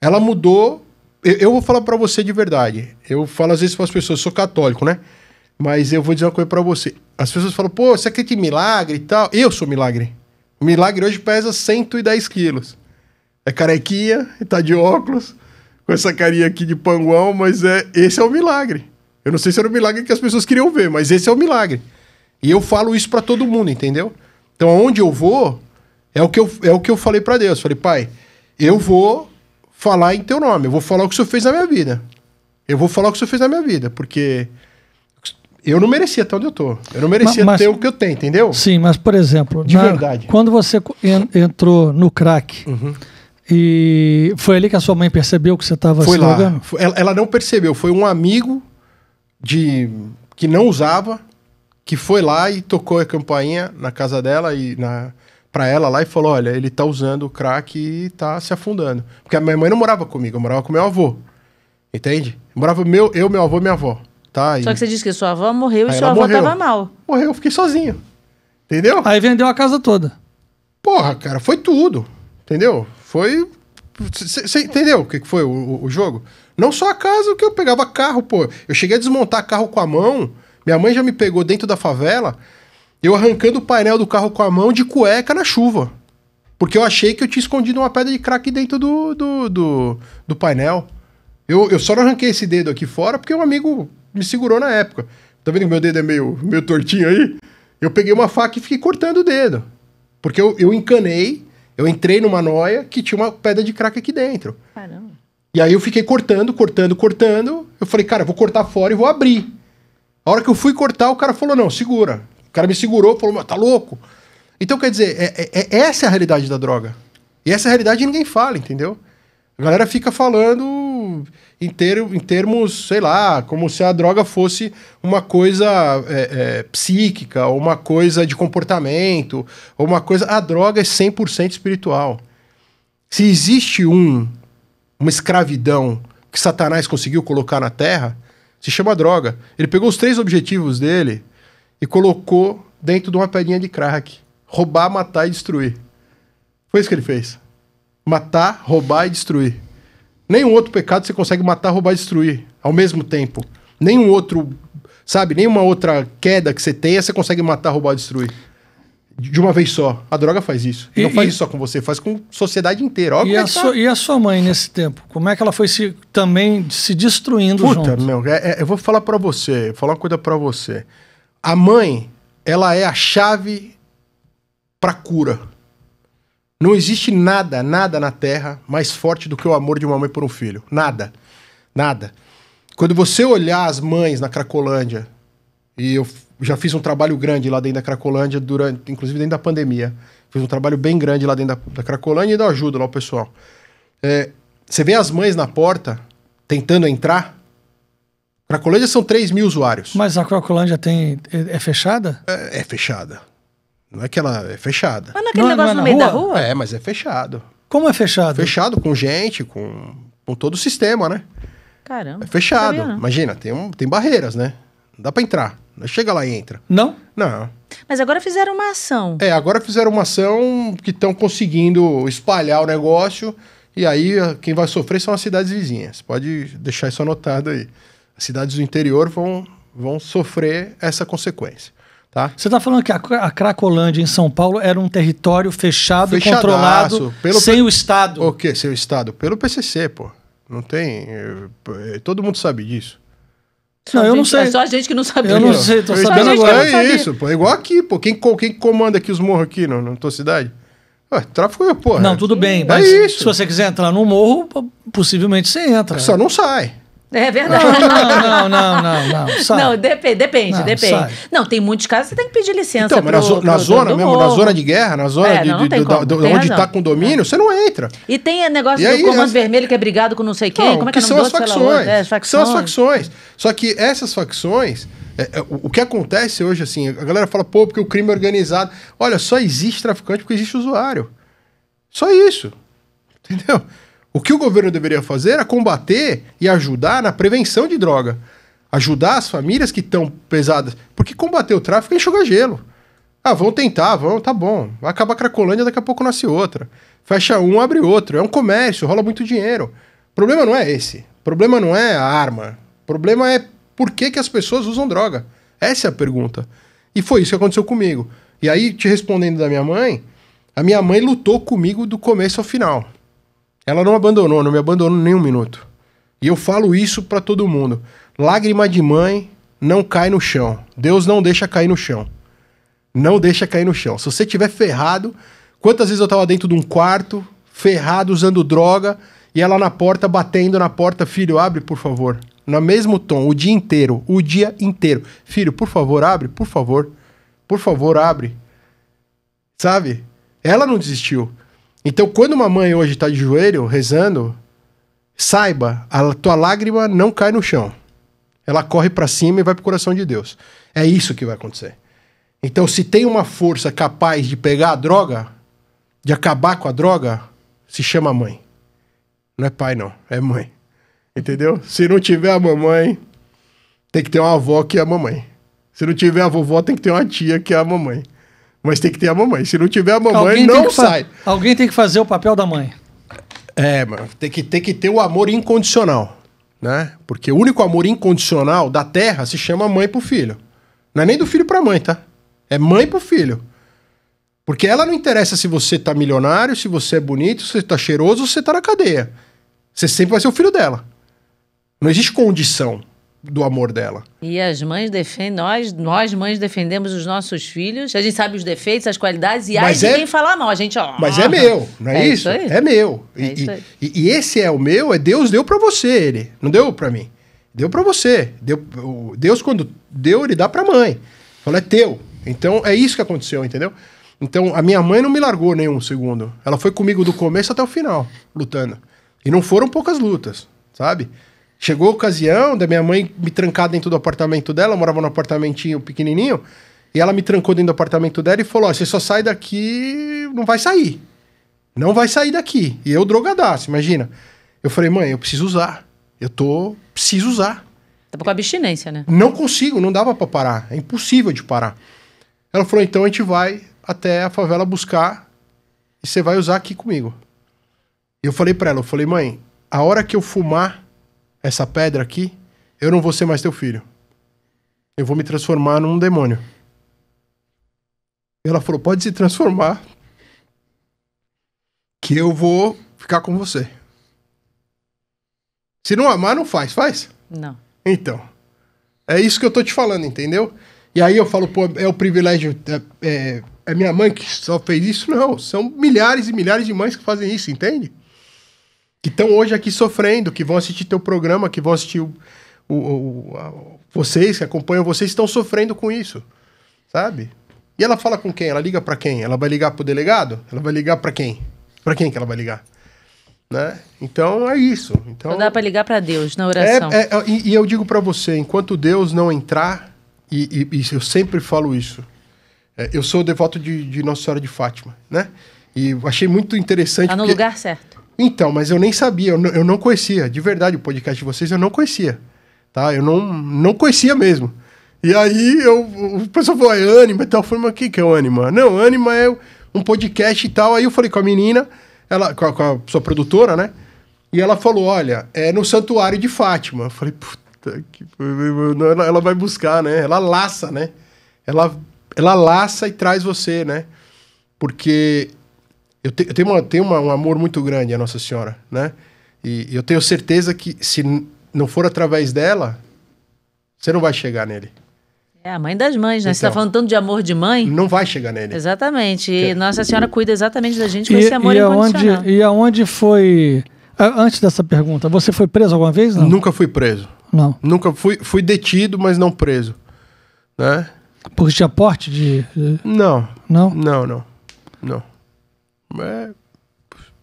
Ela mudou... Eu vou falar pra você de verdade. Eu falo às vezes para as pessoas, eu sou católico, né? Mas eu vou dizer uma coisa pra você. As pessoas falam, você acredita em milagre e tal? Eu sou milagre. O milagre hoje pesa 110 quilos. É carequinha, tá de óculos, com essa carinha aqui de panguão, mas esse é o milagre. Eu não sei se era o milagre que as pessoas queriam ver, mas esse é o milagre. E eu falo isso pra todo mundo, entendeu? Então, aonde eu vou, é o que eu falei pra Deus. Falei, pai, eu vou falar em teu nome. Eu vou falar o que o senhor fez na minha vida. Eu vou falar o que o senhor fez na minha vida. Porque eu não merecia estar onde eu tô. Eu não merecia ter o que eu tenho, entendeu? Sim, mas, por exemplo... De verdade. Quando você entrou no crack... E foi ali que a sua mãe percebeu que você estava se drogando? Ela não percebeu. Foi um amigo que não usava... que foi lá e tocou a campainha na casa dela e pra ela lá e falou, olha, ele tá usando o crack e tá se afundando. Porque a minha mãe não morava comigo, eu morava com meu avô. Entende? Morava meu avô e minha avó. Tá? Só que você disse que sua avó morreu e sua avó tava mal. Morreu, eu fiquei sozinho. Entendeu? Aí vendeu a casa toda. Porra, cara, foi tudo. Entendeu? Foi... Você entendeu o que foi o jogo? Não só a casa, que eu pegava carro, pô. Eu cheguei a desmontar carro com a mão... Minha mãe já me pegou dentro da favela, eu arrancando o painel do carro com a mão de cueca na chuva. Porque eu achei que eu tinha escondido uma pedra de crack dentro do painel. Eu só não arranquei esse dedo aqui fora porque um amigo me segurou na época. Tá vendo que meu dedo é meio tortinho aí? Eu peguei uma faca e fiquei cortando o dedo. Porque eu encanei, eu entrei numa noia que tinha uma pedra de crack aqui dentro. Caramba. E aí eu fiquei cortando. Eu falei, cara, eu vou cortar fora e vou abrir. A hora que eu fui cortar, o cara falou, não, segura. O cara me segurou, falou, tá louco? Então, quer dizer, essa é a realidade da droga. E essa realidade ninguém fala, entendeu? A galera fica falando em termos, sei lá, como se a droga fosse uma coisa psíquica, ou uma coisa de comportamento, ou uma coisa... A droga é 100% espiritual. Se existe uma escravidão que Satanás conseguiu colocar na Terra... Se chama droga. Ele pegou os 3 objetivos dele e colocou dentro de uma pedrinha de crack. Roubar, matar e destruir. Foi isso que ele fez. Matar, roubar e destruir. Nenhum outro pecado você consegue matar, roubar e destruir ao mesmo tempo. Nenhum outro, sabe, nenhuma outra queda que você tenha, você consegue matar, roubar e destruir. De uma vez só. A droga faz isso. Não faz isso só com você, faz com a sociedade inteira. Olha e a sua mãe nesse tempo? Como é que ela foi também se destruindo junto? Meu, eu vou falar pra você, falar uma coisa pra você. A mãe, ela é a chave pra cura. Não existe nada na Terra mais forte do que o amor de uma mãe por um filho. Nada. Quando você olhar as mães na Cracolândia, e eu já fiz um trabalho grande lá dentro da Cracolândia, inclusive dentro da pandemia. Fiz um trabalho bem grande lá dentro da Cracolândia e ainda ajudo lá o pessoal. Você vê as mães na porta, tentando entrar. Cracolândia são 3 mil usuários. Mas a Cracolândia é fechada? É fechada. Não é que ela é fechada. Mas não é aquele negócio no meio da rua? É, mas é fechado. Como é fechado? Fechado com gente, com todo o sistema, né? Caramba. É fechado. Imagina, tem barreiras, né? Não dá pra entrar. Não chega lá e entra. Não? Não. Mas agora fizeram uma ação. Agora fizeram uma ação que estão conseguindo espalhar o negócio e aí quem vai sofrer são as cidades vizinhas. Pode deixar isso anotado aí. As cidades do interior vão sofrer essa consequência. Tá? Você está falando que a Cracolândia em São Paulo era um território fechado e controlado sem o Estado. O quê? Sem o Estado? Pelo PCC, pô. Não tem... todo mundo sabe disso. Não, eu não sei. É só a gente que não sabia. Eu não sei, tô sabendo agora. É isso, pô. É igual aqui, pô. Quem comanda aqui os morros aqui na tua cidade? Tráfico, porra. Não, tudo bem. Mas se você quiser entrar no morro, possivelmente você entra. Só não sai. É verdade. Não. Sai. Não, depende. Sai. Não, tem muitos casos que você tem que pedir licença. Então, mas na zona mesmo, na zona de guerra, na zona onde tá com domínio, você não entra. E tem negócio do Comando Vermelho que é brigado com não sei quem. Como é que são as facções? São as facções. Só que essas facções, o que acontece hoje, assim, a galera fala, pô, porque o crime é organizado. Olha, só existe traficante porque existe usuário. Só isso. Entendeu? O que o governo deveria fazer era combater e ajudar na prevenção de droga. Ajudar as famílias que estão pesadas. Porque combater o tráfico é enxugar gelo. Vão tentar, tá bom. Vai acabar a Cracolândia, daqui a pouco nasce outra. Fecha um, abre outro. É um comércio, rola muito dinheiro. O problema não é esse. O problema não é a arma. O problema é por que as pessoas usam droga. Essa é a pergunta. E foi isso que aconteceu comigo. E aí, te respondendo da minha mãe, a minha mãe lutou comigo do começo ao final. Ela não me abandonou nem um minuto. E eu falo isso pra todo mundo. Lágrima de mãe não cai no chão. Deus não deixa cair no chão. Não deixa cair no chão. Se você tiver ferrado... Quantas vezes eu tava dentro de um quarto, ferrado, usando droga, e ela na porta, batendo na porta, filho, abre, por favor. No mesmo tom, o dia inteiro. Filho, por favor, abre, por favor. Por favor, abre. Sabe? Ela não desistiu. Então, quando uma mãe hoje está de joelho, rezando, saiba, a tua lágrima não cai no chão. Ela corre para cima e vai pro coração de Deus. É isso que vai acontecer. Então, se tem uma força capaz de pegar a droga, de acabar com a droga, se chama mãe. Não é pai, não. É mãe. Entendeu? Se não tiver a mamãe, tem que ter uma avó que é a mamãe. Se não tiver a vovó, tem que ter uma tia que é a mamãe. Mas tem que ter a mamãe. Se não tiver a mamãe, não sai. Alguém tem que fazer o papel da mãe. Mano. Tem que ter o amor incondicional. Né? Porque o único amor incondicional da terra se chama mãe pro filho. Não é nem do filho pra mãe, tá? É mãe pro filho. Porque ela não interessa se você tá milionário, se você é bonito, se você tá cheiroso ou se você tá na cadeia. Você sempre vai ser o filho dela. Não existe condição do amor dela. E as mães defendem, nós mães defendemos os nossos filhos, a gente sabe os defeitos, as qualidades, e aí ninguém fala mal, a gente, ó. Mas é meu, não é isso? É meu. E esse é o meu, Deus deu pra você, ele. Não deu pra mim. Deu pra você. Deus, quando deu, ele dá pra mãe. Falou, é teu. Então, é isso que aconteceu, entendeu? Então, a minha mãe não me largou nenhum segundo. Ela foi comigo do começo até o final, lutando. E não foram poucas lutas, sabe? Chegou a ocasião da minha mãe me trancar dentro do apartamento dela, eu morava num apartamentinho pequenininho, e ela me trancou dentro do apartamento dela e falou, você só sai daqui, não vai sair. Não vai sair daqui. E eu drogadaço, imagina. Eu falei, mãe, eu preciso usar. Preciso usar. Tava com abstinência, né? Não consigo, não dava pra parar. É impossível de parar. Ela falou, então a gente vai até a favela buscar e você vai usar aqui comigo. E eu falei pra ela, mãe, a hora que eu fumar essa pedra aqui, eu não vou ser mais teu filho. Eu vou me transformar num demônio. E ela falou, pode se transformar, que eu vou ficar com você. Se não amar, não faz. Faz? Não. Então, é isso que eu tô te falando, entendeu? E aí eu falo, pô, é o privilégio, é minha mãe que só fez isso? Não, são milhares e milhares de mães que fazem isso, entende? Que estão hoje aqui sofrendo, que vão assistir teu programa, que vão assistir vocês, que acompanham vocês, estão sofrendo com isso, sabe? E ela fala com quem? Ela liga pra quem? Ela vai ligar pro delegado? Ela vai ligar pra quem? Pra quem que ela vai ligar? Né? Então, é isso. Então, Só dá pra ligar pra Deus na oração. E eu digo pra você, enquanto Deus não entrar, e eu sempre falo isso, eu sou devoto de Nossa Senhora de Fátima, né? E eu achei muito interessante... Tá no lugar certo. Então, mas eu nem sabia, eu não conhecia, de verdade, o podcast de vocês eu não conhecia, tá? Eu não conhecia mesmo. E aí, o pessoal falou, é Ânima e tal. Eu falei, mas o que é o Ânima? Não, Ânima é um podcast e tal. Aí eu falei com a menina, com a sua produtora, né? E ela falou, olha, é no Santuário de Fátima. Eu falei, puta, ela vai buscar, né? Ela laça, né? Ela laça e traz você, né? Porque eu tenho um amor muito grande à Nossa Senhora, né? E eu tenho certeza que se não for através dela, você não vai chegar nele. É a mãe das mães, né? Então, você tá falando tanto de amor de mãe. Não vai chegar nele. Exatamente. E Nossa Senhora cuida exatamente da gente com esse amor incondicional. E aonde foi... Antes dessa pergunta, você foi preso alguma vez? Não? Nunca fui preso. Não. Nunca fui detido, mas não preso. Né? Porque tinha porte de... Não. Não? Não.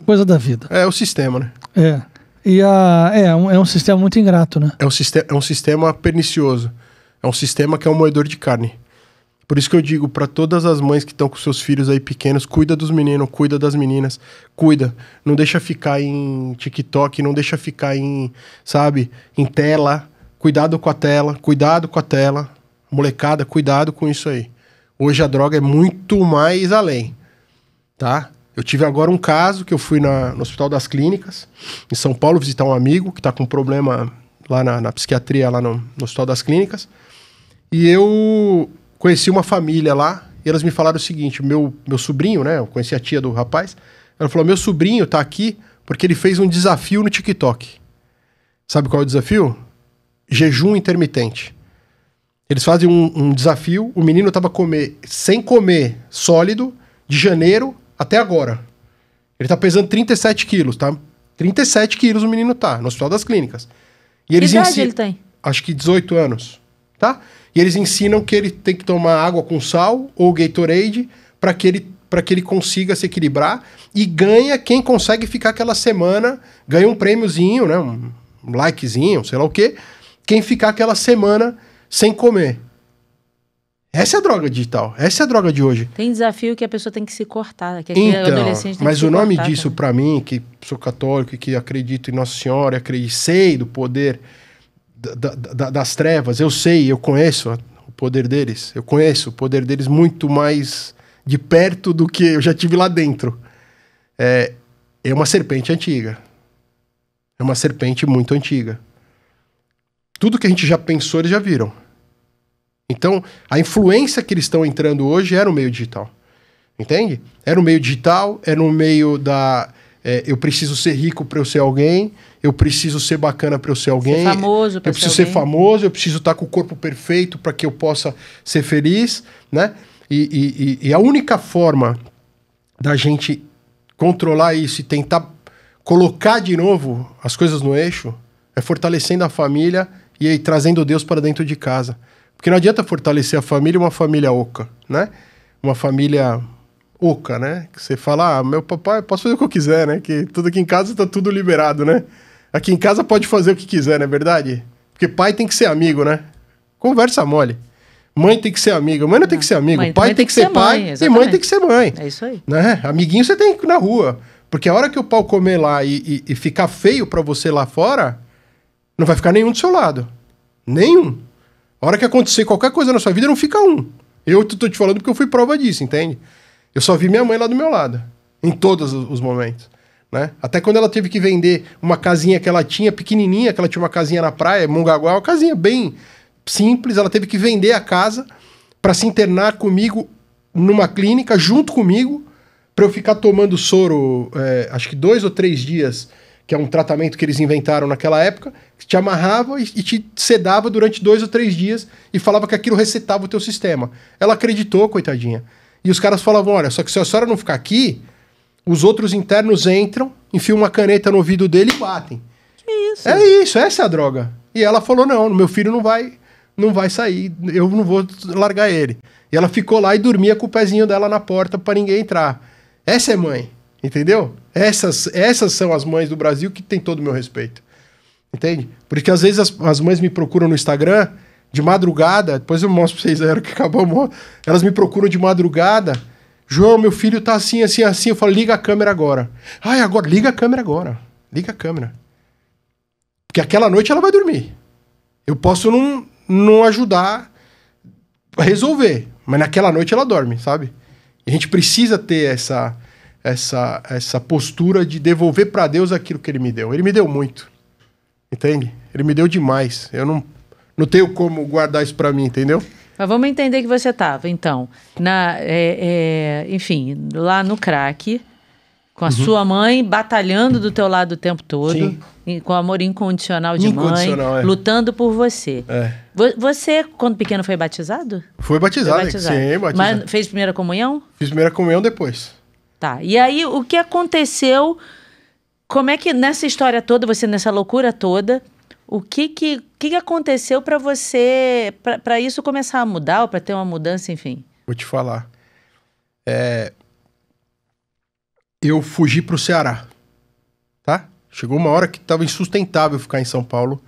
Coisa da vida. É o sistema, né? É um sistema muito ingrato, né? É um sistema pernicioso. É um sistema que é um moedor de carne. Por isso que eu digo para todas as mães que estão com seus filhos aí pequenos, cuida dos meninos, cuida das meninas, cuida. Não deixa ficar em TikTok, não deixa ficar em tela. Cuidado com a tela. Molecada, cuidado com isso aí. Hoje a droga é muito mais além, tá? Eu tive agora um caso que eu fui no Hospital das Clínicas, em São Paulo, visitar um amigo que está com problema lá na psiquiatria, lá no Hospital das Clínicas. E eu conheci uma família lá, e elas me falaram o seguinte, meu sobrinho, né, eu conheci a tia do rapaz, ela falou, meu sobrinho tá aqui porque ele fez um desafio no TikTok. Sabe qual é o desafio? Jejum intermitente. Eles fazem um desafio, o menino tava sem comer sólido, de janeiro até agora. Ele tá pesando 37 quilos, tá? 37 quilos o menino tá, no Hospital das Clínicas. E eles que idade ele tem? Acho que 18 anos, tá? E eles ensinam que ele tem que tomar água com sal ou Gatorade para que ele consiga se equilibrar e ganha quem consegue ficar aquela semana, ganha um prêmiozinho, né? Um likezinho, sei lá o quê. Quem ficar aquela semana sem comer. Essa é a droga digital. Essa é a droga de hoje. Tem desafio que a pessoa tem que se cortar. Que então, adolescente tem mas que se o nome cortar disso também. para mim, que sou católico e que acredito em Nossa Senhora, sei do poder das trevas, eu conheço o poder deles. Eu conheço o poder deles muito mais de perto do que eu já tive lá dentro. É uma serpente antiga. É uma serpente muito antiga. Tudo que a gente já pensou, eles já viram. Então, a influência que eles estão entrando hoje é no meio digital. Entende? É no meio digital, é no meio da... eu preciso ser rico para eu ser alguém, eu preciso ser bacana para eu ser alguém. Ser famoso para eu preciso ser famoso, eu preciso estar com o corpo perfeito para que eu possa ser feliz, né? E a única forma da gente controlar isso e tentar colocar de novo as coisas no eixo é fortalecendo a família e aí trazendo Deus para dentro de casa. Porque não adianta fortalecer a família uma família oca, né? Uma família oca, né? Que você fala, meu papai, posso fazer o que eu quiser, né? Que tudo aqui em casa tá tudo liberado, né? Aqui em casa pode fazer o que quiser, não é verdade? Porque pai tem que ser amigo, né? Conversa mole. Mãe tem que ser amiga, mãe não tem que ser amigo, pai tem que ser pai e mãe tem que ser mãe. É isso aí. Né? Amiguinho você tem que ir na rua. Porque a hora que o pau comer lá e ficar feio pra você lá fora, não vai ficar nenhum do seu lado. Nenhum. A hora que acontecer qualquer coisa na sua vida, não fica um. Eu tô te falando porque eu fui prova disso, entende? Eu só vi minha mãe lá do meu lado. Em todos os momentos. né? Até quando ela teve que vender uma casinha que ela tinha, pequenininha, que ela tinha uma casinha na praia, Mongaguá, uma casinha bem simples, ela teve que vender a casa para se internar comigo numa clínica, junto comigo, para eu ficar tomando soro, acho que 2 ou 3 dias, que é um tratamento que eles inventaram naquela época, que te amarrava e te sedava durante 2 ou 3 dias e falava que aquilo resetava o teu sistema. Ela acreditou, coitadinha. E os caras falavam, olha, só que se a senhora não ficar aqui, os outros internos entram, enfiam uma caneta no ouvido dele e batem. Que isso? É isso, essa é a droga. E ela falou, não, meu filho não vai sair, eu não vou largar ele. E ela ficou lá e dormia com o pezinho dela na porta para ninguém entrar. Essa é mãe, entendeu? Essas são as mães do Brasil que tem todo o meu respeito. Entende? Porque às vezes as mães me procuram no Instagram de madrugada, depois eu mostro pra vocês a hora que acabou, elas me procuram de madrugada, João, meu filho tá assim, assim, assim, eu falo, liga a câmera agora. Ai, agora, liga a câmera agora. Liga a câmera. Porque aquela noite ela vai dormir. Eu posso não ajudar a resolver, mas naquela noite ela dorme, sabe? E a gente precisa ter essa postura de devolver para Deus aquilo que Ele me deu. Ele me deu muito, entende? Ele me deu demais. Eu não tenho como guardar isso para mim, entendeu? Mas vamos entender que você estava, então, enfim, lá no crack, com a sua mãe batalhando do teu lado o tempo todo, com amor incondicional de mãe, lutando por você. Você, quando pequeno, foi batizado? Foi batizado. Sim, batizado. Mas fez primeira comunhão? Fiz primeira comunhão depois. Tá, e aí o que aconteceu, como é que nessa história toda, você nessa loucura toda, o que aconteceu para você, para isso começar a mudar, ou para ter uma mudança, enfim? Vou te falar. Eu fugi pro Ceará, tá? Chegou uma hora que estava insustentável ficar em São Paulo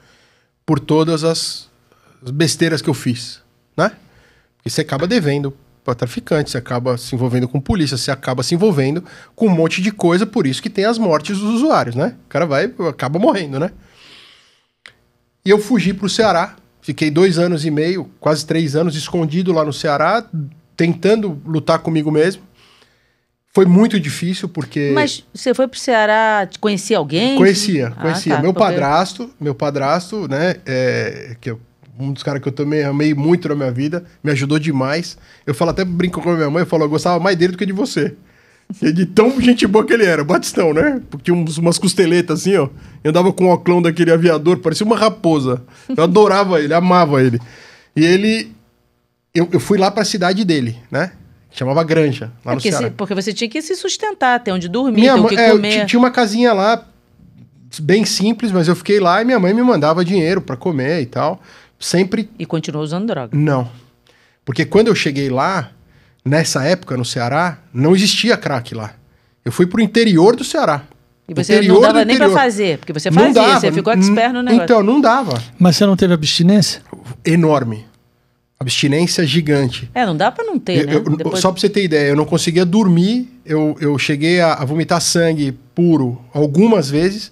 por todas as besteiras que eu fiz, né? Porque você acaba devendo para traficante, você acaba se envolvendo com polícia, você acaba se envolvendo com um monte de coisa, por isso que tem as mortes dos usuários, né? O cara acaba morrendo, né? E eu fugi pro Ceará, fiquei 2 anos e meio, quase 3 anos, escondido lá no Ceará, tentando lutar comigo mesmo. Foi muito difícil, porque... Mas você foi pro Ceará, conhecia alguém? Conhecia. Tá, meu padrasto, né, que é um dos caras que eu também amei muito na minha vida, me ajudou demais. Eu falo, até brinco com a minha mãe, eu falo, eu gostava mais dele do que de você. E de tão gente boa que ele era, Batistão, né? Porque tinha umas costeletas assim, ó. Eu andava com o óculos daquele aviador, parecia uma raposa. Eu adorava ele, amava ele. E ele... Eu fui lá pra cidade dele, né? Chamava Granja, lá no Ceará. Porque você tinha que se sustentar, ter onde dormir, ter o que comer. Tinha uma casinha lá, bem simples, mas eu fiquei lá e minha mãe me mandava dinheiro pra comer e tal. Sempre... E continuou usando droga? Não. Porque quando eu cheguei lá, nessa época no Ceará, não existia crack lá. Eu fui pro interior do Ceará. E você não dava nem pra fazer, porque você fazia, você ficou expert no negócio. Então, não dava. Mas você não teve abstinência? Enorme. Abstinência gigante. Não dá pra não ter, né? Só pra você ter ideia, eu não conseguia dormir, eu cheguei a vomitar sangue puro algumas vezes,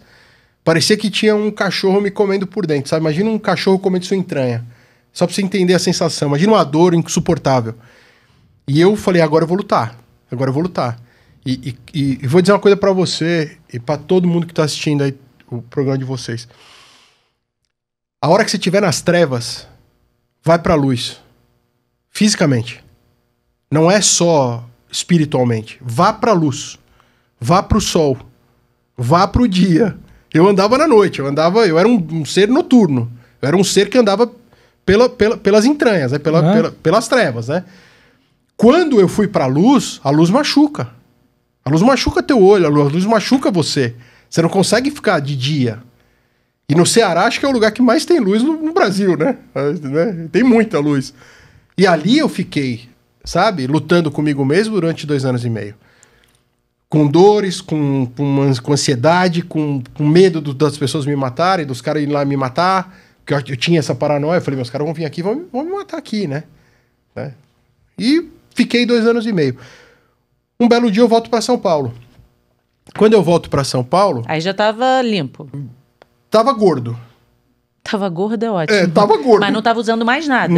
parecia que tinha um cachorro me comendo por dentro, sabe? Imagina um cachorro comendo sua entranha. Só pra você entender a sensação. Imagina uma dor insuportável. E eu falei, agora eu vou lutar. E vou dizer uma coisa pra você e pra todo mundo que tá assistindo aí o programa de vocês. A hora que você estiver nas trevas, vai pra luz. Fisicamente. Não é só espiritualmente. Vá pra luz. Vá pro sol. Vá pro dia. Eu andava na noite. Eu era um ser noturno. Eu era um ser que andava pelas entranhas, né? Pelas trevas, né? Quando eu fui pra luz, a luz machuca. A luz machuca teu olho, a luz machuca você. Você não consegue ficar de dia. E no Ceará, acho que é o lugar que mais tem luz no Brasil, né? Tem muita luz. E ali eu fiquei, sabe? Lutando comigo mesmo durante 2 anos e meio. Com dores, com ansiedade, com medo das pessoas me matarem, dos caras irem lá me matar. Porque eu tinha essa paranoia. Eu falei, meus caras vão vir aqui, vão me matar aqui, né? E fiquei 2 anos e meio. Um belo dia eu volto para São Paulo. Quando eu volto para São Paulo... Aí já tava limpo. Tava gordo. Tava gordo é ótimo. Tava gordo. Mas não tava usando mais nada.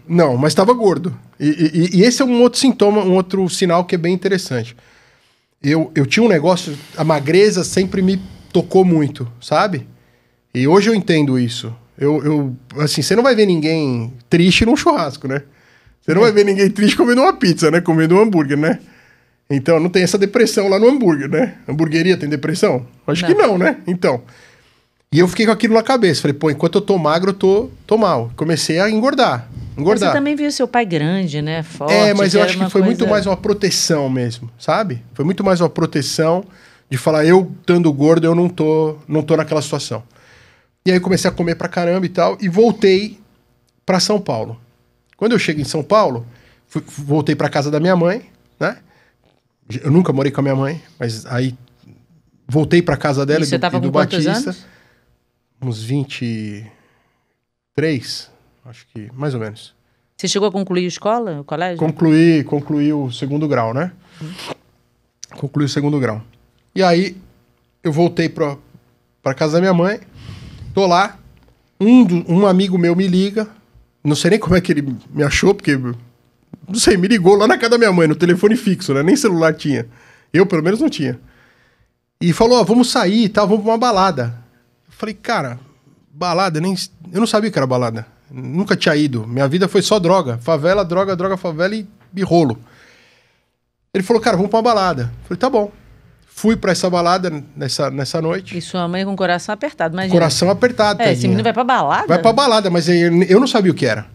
Não, mas tava gordo. E esse é um outro sintoma, um outro sinal que é bem interessante. eu tinha um negócio... A magreza sempre me tocou muito, sabe? E hoje eu entendo isso. Assim, você não vai ver ninguém triste num churrasco, né? Você não vai ver ninguém triste comendo uma pizza, né? Comendo um hambúrguer, né? Então, não tem essa depressão lá no hambúrguer, né? Hamburgueria tem depressão? Acho que não, né? Então... E eu fiquei com aquilo na cabeça. Falei, pô, enquanto eu tô magro, eu tô mal. Comecei a engordar. Mas você também viu seu pai grande, né? Forte. Mas eu acho que foi muito mais uma proteção mesmo, sabe? Foi muito mais uma proteção de falar, eu estando gordo, eu não tô naquela situação. E aí eu comecei a comer pra caramba e tal, e voltei pra São Paulo. Quando eu chego em São Paulo, voltei pra casa da minha mãe, né? Eu nunca morei com a minha mãe, mas aí voltei pra casa dela e do Batista. Anos? Uns 23, acho que, mais ou menos. Você chegou a concluir a escola, o colégio? Concluí o segundo grau, né? Concluí o segundo grau. E aí, eu voltei pra casa da minha mãe, tô lá, um amigo meu me liga, não sei nem como é que ele me achou, porque, não sei, me ligou lá na casa da minha mãe, no telefone fixo, né? Nem celular tinha. Eu, pelo menos, não tinha. E falou, ó, vamos sair e tal, vamos pra uma balada. Falei, cara, balada, eu não sabia que era balada. Nunca tinha ido. Minha vida foi só droga. Favela, droga, droga, favela e rolo. Ele falou, cara, vamos pra uma balada. Falei, tá bom. Fui pra essa balada nessa noite. E sua mãe com o coração apertado, imagina. Coração apertado. Esse menino vai pra balada? Vai pra balada, mas eu não sabia o que era.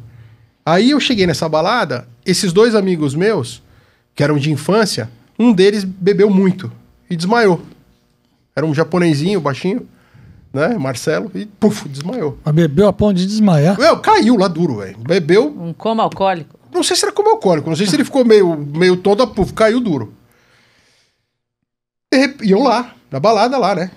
Aí eu cheguei nessa balada, esses dois amigos meus, que eram de infância, um deles bebeu muito e desmaiou. Era um japonesinho, baixinho. Né, Marcelo, e puf, desmaiou. Mas bebeu a ponto de desmaiar? Caiu lá duro, velho. Bebeu... Um coma alcoólico? Não sei se era coma alcoólico, não sei se ele ficou meio tonto, puf, caiu duro. E eu lá, na balada lá, né?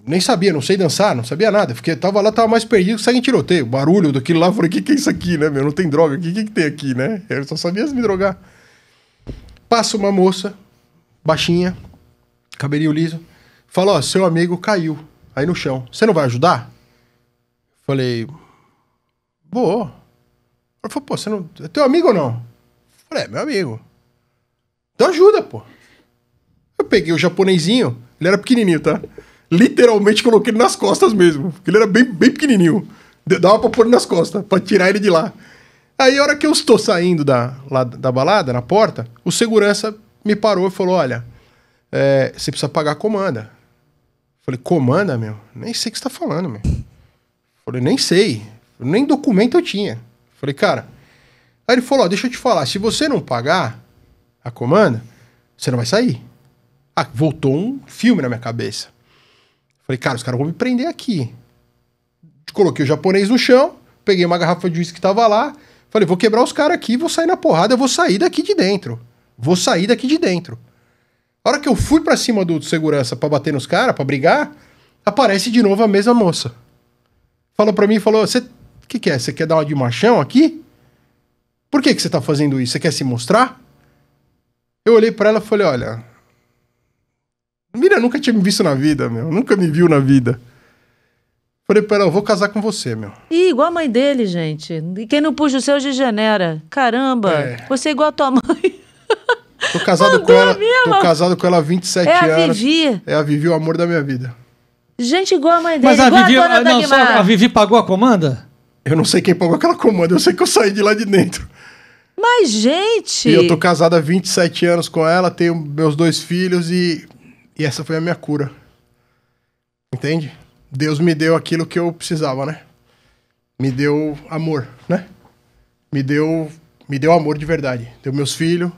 Nem sabia, não sei dançar, não sabia nada. Tava mais perdido que segue em tiroteio. Barulho daquilo lá, eu falei, o que é isso aqui, né, meu? Não tem droga, o que tem aqui, né? Eu só sabia me drogar. Passa uma moça, baixinha, cabelinho liso, fala, ó, seu amigo caiu. Aí no chão. Você não vai ajudar? Falei, vou. Ela falou, pô, você não... É teu amigo ou não? Falei, é meu amigo. Então ajuda, pô. Eu peguei o japonesinho, ele era pequenininho, tá? Literalmente coloquei ele nas costas mesmo. Porque ele era bem, bem pequenininho. Dava pra pôr nas costas, pra tirar ele de lá. Aí a hora que eu estou saindo lá da balada, na porta, o segurança me parou e falou, olha, você precisa pagar a comanda. Falei, comanda, meu? Nem sei o que você tá falando, meu. Falei, nem sei. Nem documento eu tinha. Falei, cara... Aí ele falou, ó, deixa eu te falar. Se você não pagar a comanda, você não vai sair. Ah, voltou um filme na minha cabeça. Falei, cara, os caras vão me prender aqui. Coloquei o japonês no chão, peguei uma garrafa de uísque que tava lá, falei, vou quebrar os caras aqui, vou sair na porrada, eu vou sair daqui de dentro. Vou sair daqui de dentro. A hora que eu fui pra cima do segurança pra bater nos caras, pra brigar, aparece de novo a mesma moça. Falou pra mim, falou, o que é? Você quer dar uma de machão aqui? Por que você tá fazendo isso? Você quer se mostrar? Eu olhei pra ela e falei, olha... A menina nunca tinha me visto na vida, meu. Nunca me viu na vida. Falei pra ela, eu vou casar com você, meu. Ih, igual a mãe dele, gente. E quem não puxa o seu degenera. Caramba, você é igual a tua mãe. Tô casado com ela há 27 anos. É a Vivi. É a Vivi, o amor da minha vida. Gente, igual a mãe dele, mas a Vivi, a Vivi pagou a comanda? Eu não sei quem pagou aquela comanda, eu sei que eu saí de lá de dentro. Mas, gente... E eu tô casado há 27 anos com ela, tenho meus 2 filhos e essa foi a minha cura. Entende? Deus me deu aquilo que eu precisava, né? Me deu amor, né? Me deu amor de verdade. Deu meus filhos,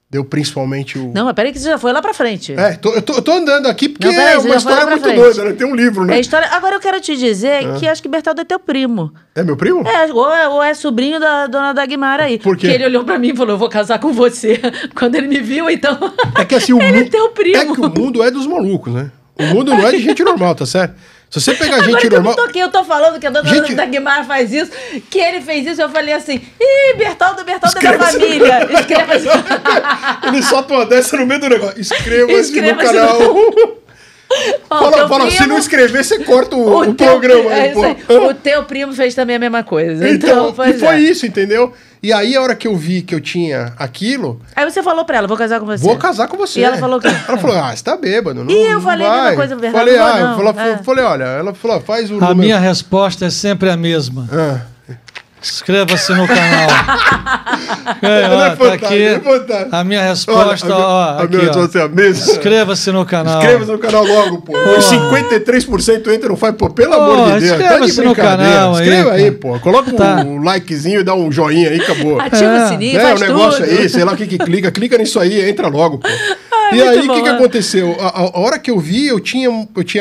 deu principalmente o... Não, mas peraí que você já foi lá pra frente. Eu tô andando aqui porque é uma história muito doida, né? Tem um livro, né? Agora eu quero te dizer que acho que Bertaldo é teu primo. É meu primo? Ou é sobrinho da dona Dagmar aí. Por quê? Porque ele olhou pra mim e falou, eu vou casar com você. Quando ele me viu, então... É que assim, ele é teu primo. É que o mundo é dos malucos, né? O mundo não é de gente normal, tá certo? Se você pegar gente normal... Eu tô falando que a dona Dagmar faz isso, que ele fez isso, eu falei assim, ih, Bertaldo é da família. Escreva-se. Ele solta uma dessa no meio do negócio. Inscreva-se no canal. Fala, se não escrever, você corta o programa. O teu primo fez também a mesma coisa. Então foi isso, entendeu? E aí, a hora que eu vi que eu tinha aquilo... Aí você falou pra ela, vou casar com você. Vou casar com você. E ela falou o quê? Ela falou, você tá bêbado. Não, e eu falei a mesma coisa, verdade. Falei, olha, ela falou, faz o número. Minha resposta é sempre a mesma. Inscreva-se no canal. Tá aqui a minha resposta. Inscreva-se no canal. Inscreva-se no canal logo, pô. Os 53% entra não faz, pô. Pelo amor de Deus. Inscreva-se no canal. Inscreva aí, pô. Coloca um likezinho e dá um joinha aí, acabou. Ativa o sininho, faz tudo. O negócio aí, sei lá o que clica. Clica nisso aí, entra logo, pô. E aí, o que aconteceu? A hora que eu vi, eu tinha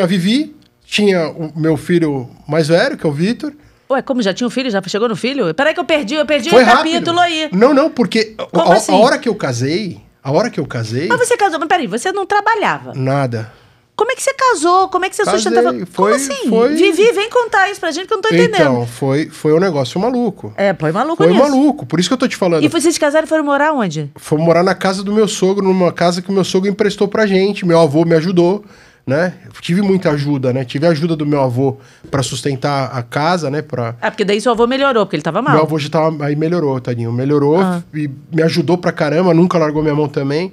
a Vivi, tinha o meu filho mais velho, que é o Vitor. Ué, como já tinha um filho? Já chegou no filho? Peraí que eu perdi Foi o capítulo aí. Não, porque a hora que eu casei... Mas você casou, mas peraí, você não trabalhava? Nada. Como é que você casou? Como é que você sustentava? Como assim? Vivi, vem contar isso pra gente que eu não tô entendendo. Então, foi um negócio maluco. Foi maluco Foi maluco, por isso que eu tô te falando. E vocês casaram e foram morar onde? Fomos morar na casa do meu sogro, numa casa que o meu sogro emprestou pra gente. Meu avô me ajudou. Né? Tive muita ajuda, né? Tive a ajuda do meu avô para sustentar a casa, né? Porque daí seu avô melhorou, porque ele tava mal. Meu avô já tava... Aí melhorou, tadinho. Melhorou e me ajudou pra caramba, nunca largou minha mão também.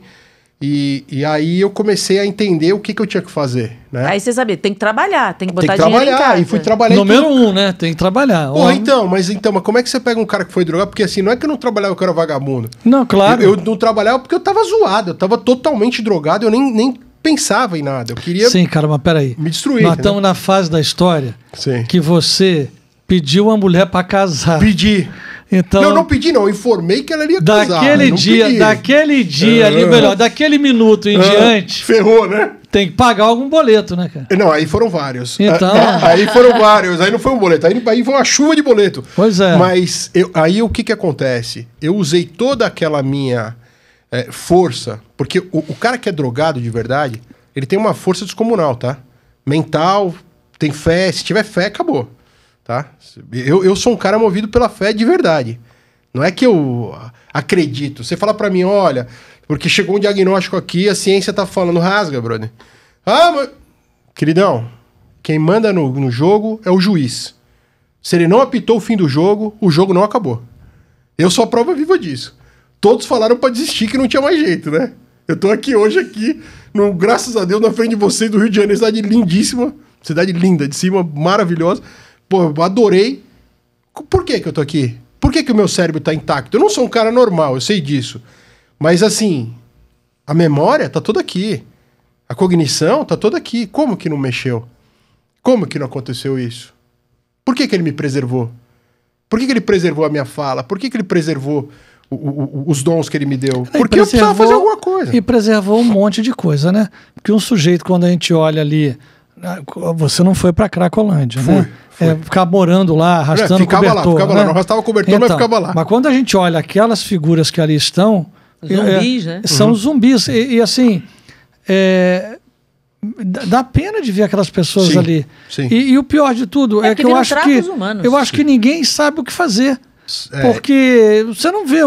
E aí eu comecei a entender o que eu tinha que fazer, né? Aí você sabia, tem que trabalhar, tem que botar dinheiro em casa. E fui trabalhar. Número 1, né? Tem que trabalhar. Pô, mas como é que você pega um cara que foi drogado? Porque assim, não é que eu não trabalhava, que eu era vagabundo. Não, claro. Eu não trabalhava porque eu tava zoado, eu tava totalmente drogado, eu nem pensava em nada. Eu queria. Sim, cara, mas peraí. Me destruir. Nós estamos na fase da história que você pediu uma mulher para casar. Pedi. Então, não pedi, não. Eu informei que ela iria casar. Daquele dia ali, melhor, daquele minuto em diante. Ferrou, né? Tem que pagar algum boleto, né, cara? Não, aí foram vários. Então. Aí foram vários. Aí não foi um boleto. Aí foi uma chuva de boleto. Pois é. Mas aí o que acontece? Eu usei toda aquela minha força. Porque o cara que é drogado de verdade, ele tem uma força descomunal, tá? Mental, tem fé. Se tiver fé, acabou. Tá? Eu sou um cara movido pela fé de verdade. Não é que eu acredito. Você fala pra mim, olha, porque chegou um diagnóstico aqui, a ciência tá falando, rasga, brother. Mas... Queridão, quem manda no jogo é o juiz. Se ele não apitou o fim do jogo, o jogo não acabou. Eu sou a prova viva disso. Todos falaram pra desistir que não tinha mais jeito, né? Eu tô aqui hoje, graças a Deus, na frente de vocês do Rio de Janeiro, cidade lindíssima, cidade linda, de cima, maravilhosa. Pô, eu adorei. Por que eu tô aqui? Por que o meu cérebro tá intacto? Eu não sou um cara normal, eu sei disso. Mas assim, a memória tá toda aqui. A cognição tá toda aqui. Como que não mexeu? Como que não aconteceu isso? Por que ele me preservou? Por que ele preservou a minha fala? Por que ele preservou os dons que ele me deu? Porque eu precisava fazer alguma coisa. E preservou um monte de coisa, né? Porque um sujeito, quando a gente olha ali... Você não foi pra Cracolândia, né? Fui. Ficar morando lá, arrastando cobertor. Ficava lá. Não arrastava cobertor, mas ficava lá. Mas quando a gente olha aquelas figuras que ali estão... Zumbis, né? São zumbis. E assim... dá pena de ver aquelas pessoas ali. Sim. E o pior de tudo é que eu acho que... Eu acho que ninguém sabe o que fazer. Porque você não vê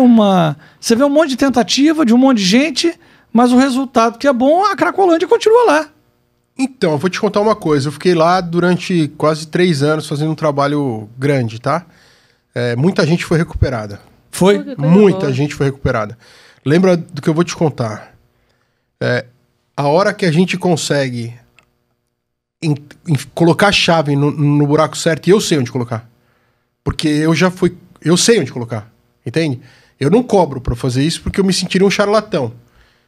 você vê um monte de tentativa de um monte de gente, mas o resultado que é bom, a Cracolândia continua lá. Então, eu vou te contar uma coisa. Eu fiquei lá durante quase 3 anos fazendo um trabalho grande, tá? Muita gente foi recuperada. Foi? Muita gente foi recuperada. Lembra do que eu vou te contar. A hora que a gente consegue colocar a chave no buraco certo, e eu sei onde colocar. Porque eu sei onde colocar, entende? Eu não cobro pra fazer isso porque eu me sentiria um charlatão.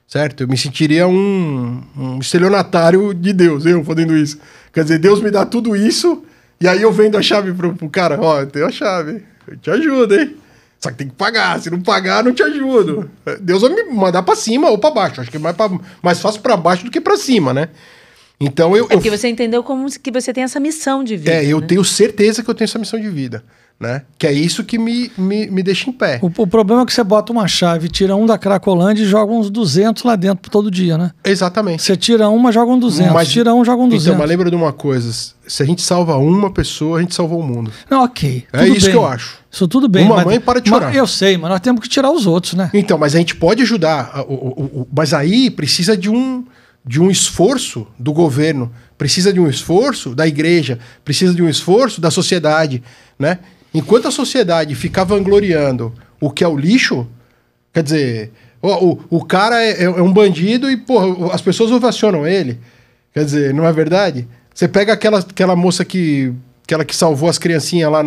Certo? Eu me sentiria um estelionatário de Deus, eu fazendo isso. Quer dizer, Deus me dá tudo isso, e aí eu vendo a chave pro cara, eu tenho a chave, eu te ajudo, hein? Só que tem que pagar, se não pagar, não te ajudo. Deus vai me mandar pra cima ou pra baixo, acho que é mais fácil pra baixo do que pra cima, né? Então porque você entendeu como que você tem essa missão de vida. Eu tenho certeza que eu tenho essa missão de vida. Né? Que é isso que me deixa em pé. O problema é que você bota uma chave, tira um da Cracolândia e joga uns 200 lá dentro todo dia, né? Exatamente. Você tira uma, joga um 200. Tira um, joga um 200. Então, mas lembra de uma coisa. Se a gente salva uma pessoa, a gente salvou o mundo. Não, ok. É isso que eu acho. Isso tudo bem. Uma mãe para de chorar. Eu sei, mas nós temos que tirar os outros, né? Então, mas a gente pode ajudar. Mas aí precisa de um esforço do governo. Precisa de um esforço da igreja. Precisa de um esforço da sociedade, né? Enquanto a sociedade fica vangloriando o que é o lixo. Quer dizer, o cara é um bandido e, porra, as pessoas ovacionam ele. Quer dizer, não é verdade? Você pega aquela moça que salvou as criancinhas lá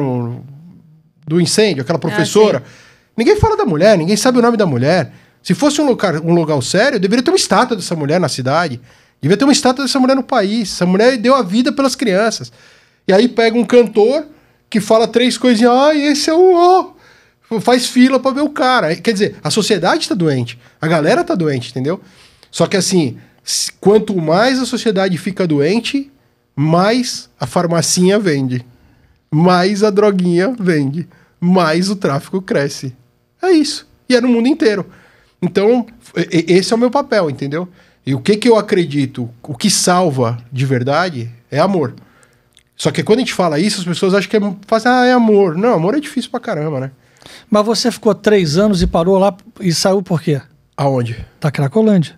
do incêndio, aquela professora. Ninguém fala da mulher, ninguém sabe o nome da mulher. Se fosse um lugar sério, deveria ter uma estátua dessa mulher na cidade. Devia ter uma estátua dessa mulher no país. Essa mulher deu a vida pelas crianças. E aí pega um cantor que fala 3 coisinhas. Esse é o... Faz fila pra ver o cara. Quer dizer, a sociedade tá doente. A galera tá doente, entendeu? Só que assim, quanto mais a sociedade fica doente, mais a farmacinha vende. Mais a droguinha vende. Mais o tráfico cresce. É isso. E é no mundo inteiro. Então, esse é o meu papel, entendeu? E o que eu acredito, o que salva de verdade é amor. Só que quando a gente fala isso, as pessoas acham que é amor. Não, amor é difícil pra caramba, né? Mas você ficou 3 anos e parou lá e saiu por quê? Aonde? Da Cracolândia.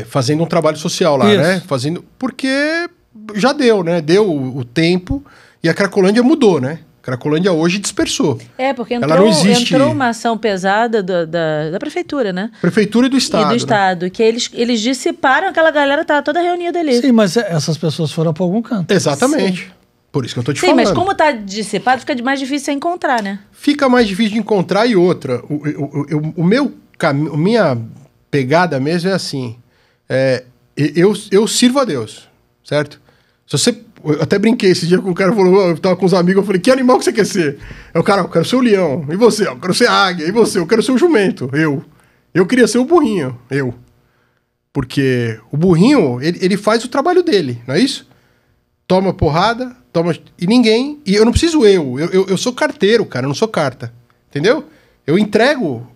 Fazendo um trabalho social lá, isso. Né? Porque já deu, né? Deu o tempo e a Cracolândia mudou, né? Cracolândia hoje dispersou. Porque ela não existe. Entrou uma ação pesada da prefeitura, né? Prefeitura e do Estado. E do Estado, né? Que eles dissiparam, aquela galera tá toda reunida ali. Sim, mas essas pessoas foram para algum canto. Exatamente. Sim. Por isso que eu tô te falando. Sim, mas como tá dissipado, fica mais difícil você encontrar, né? Fica mais difícil de encontrar e outra. O meu caminho, minha pegada mesmo é assim. Eu sirvo a Deus, certo? Se você... Eu até brinquei esse dia com o cara, falou, eu tava com os amigos, eu falei, que animal que você quer ser? Aí o cara, eu quero ser o leão. E você? Eu quero ser a águia. E você? Eu quero ser o jumento. Eu queria ser o burrinho. Porque o burrinho, ele faz o trabalho dele, não é isso? Toma porrada, e ninguém... E eu não preciso eu sou carteiro, cara, eu não sou carta. Entendeu? Eu entrego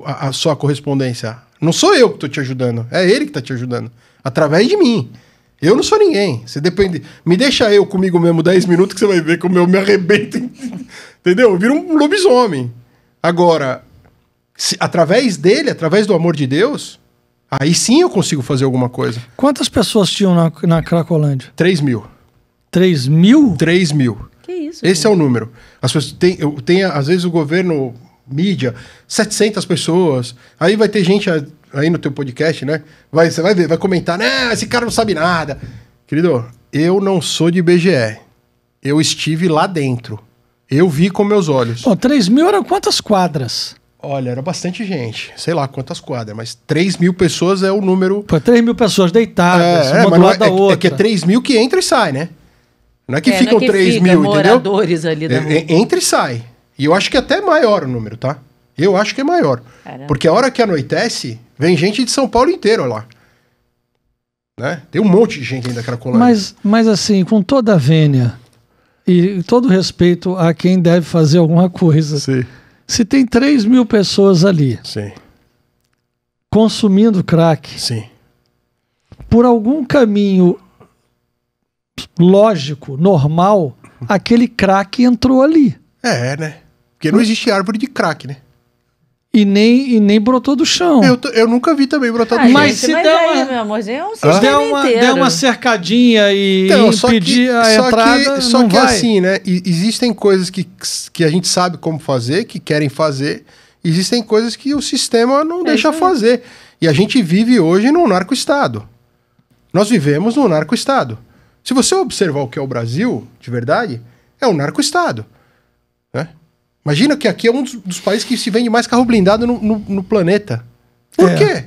a sua correspondência. Não sou eu que tô te ajudando, é ele que tá te ajudando. Através de mim. Eu não sou ninguém. Você depende... Me deixa eu comigo mesmo 10 minutos que você vai ver como eu me arrebento. Entendeu? Eu viro um lobisomem. Agora, através dele, através do amor de Deus, aí sim eu consigo fazer alguma coisa. Quantas pessoas tinham na Cracolândia? 3 mil. 3 mil? 3 mil. Que isso? Esse é o número. As pessoas tem às vezes o governo, mídia, 700 pessoas. Aí vai ter gente... Aí no teu podcast, né? Você vai ver, vai comentar, né? Esse cara não sabe nada. Querido, eu não sou de IBGE. Eu estive lá dentro. Eu vi com meus olhos. Pô, 3 mil eram quantas quadras? Olha, era bastante gente. Sei lá quantas quadras, mas 3 mil pessoas é o número... Pô, 3 mil pessoas deitadas, uma do lado da outra. É que é 3 mil que entra e sai, né? Não é que ficam 3 mil, moradores ali da rua. Entra e sai. E eu acho que é até maior o número, tá? Eu acho que é maior. Caramba. Porque a hora que anoitece, vem gente de São Paulo inteiro lá. Né? Tem um monte de gente ainda da Cracolândia. Mas assim, com toda a vênia e todo respeito a quem deve fazer alguma coisa. Sim. Se tem 3 mil pessoas ali sim, consumindo crack, sim, por algum caminho lógico, normal, aquele crack entrou ali. Né? Porque não existe árvore de crack, né? E nem brotou do chão. Eu nunca vi também brotar do chão. Mas se der aí, meu amorzinho, é um sistema der uma cercadinha e impedir a entrada, só não que vai. assim, né? Existem coisas que a gente sabe como fazer, que querem fazer. Existem coisas que o sistema não deixa fazer. E a gente vive hoje num narco-estado. Nós vivemos num narco-estado. Se você observar o que é o Brasil, de verdade, é um narco-estado. Né? Imagina que aqui é um dos países que se vende mais carro blindado no planeta. Por quê?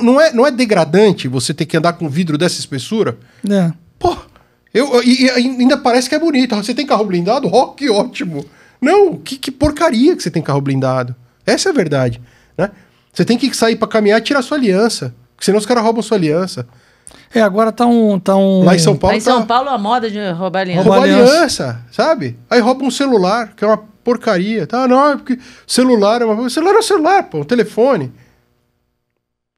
Não é degradante você ter que andar com vidro dessa espessura? Pô, e ainda parece que é bonito. Você tem carro blindado? Que ótimo. Não, que porcaria que você tem carro blindado. Essa é a verdade. Né? Você tem que sair pra caminhar e tirar sua aliança. Senão os caras roubam sua aliança. Agora tá um... Lá em São Paulo. Lá em São Paulo a moda de roubar aliança. Roubar aliança, sabe? Aí rouba um celular, que é uma porcaria. Tá? Não, é porque celular é uma... Celular é um celular, pô, um telefone.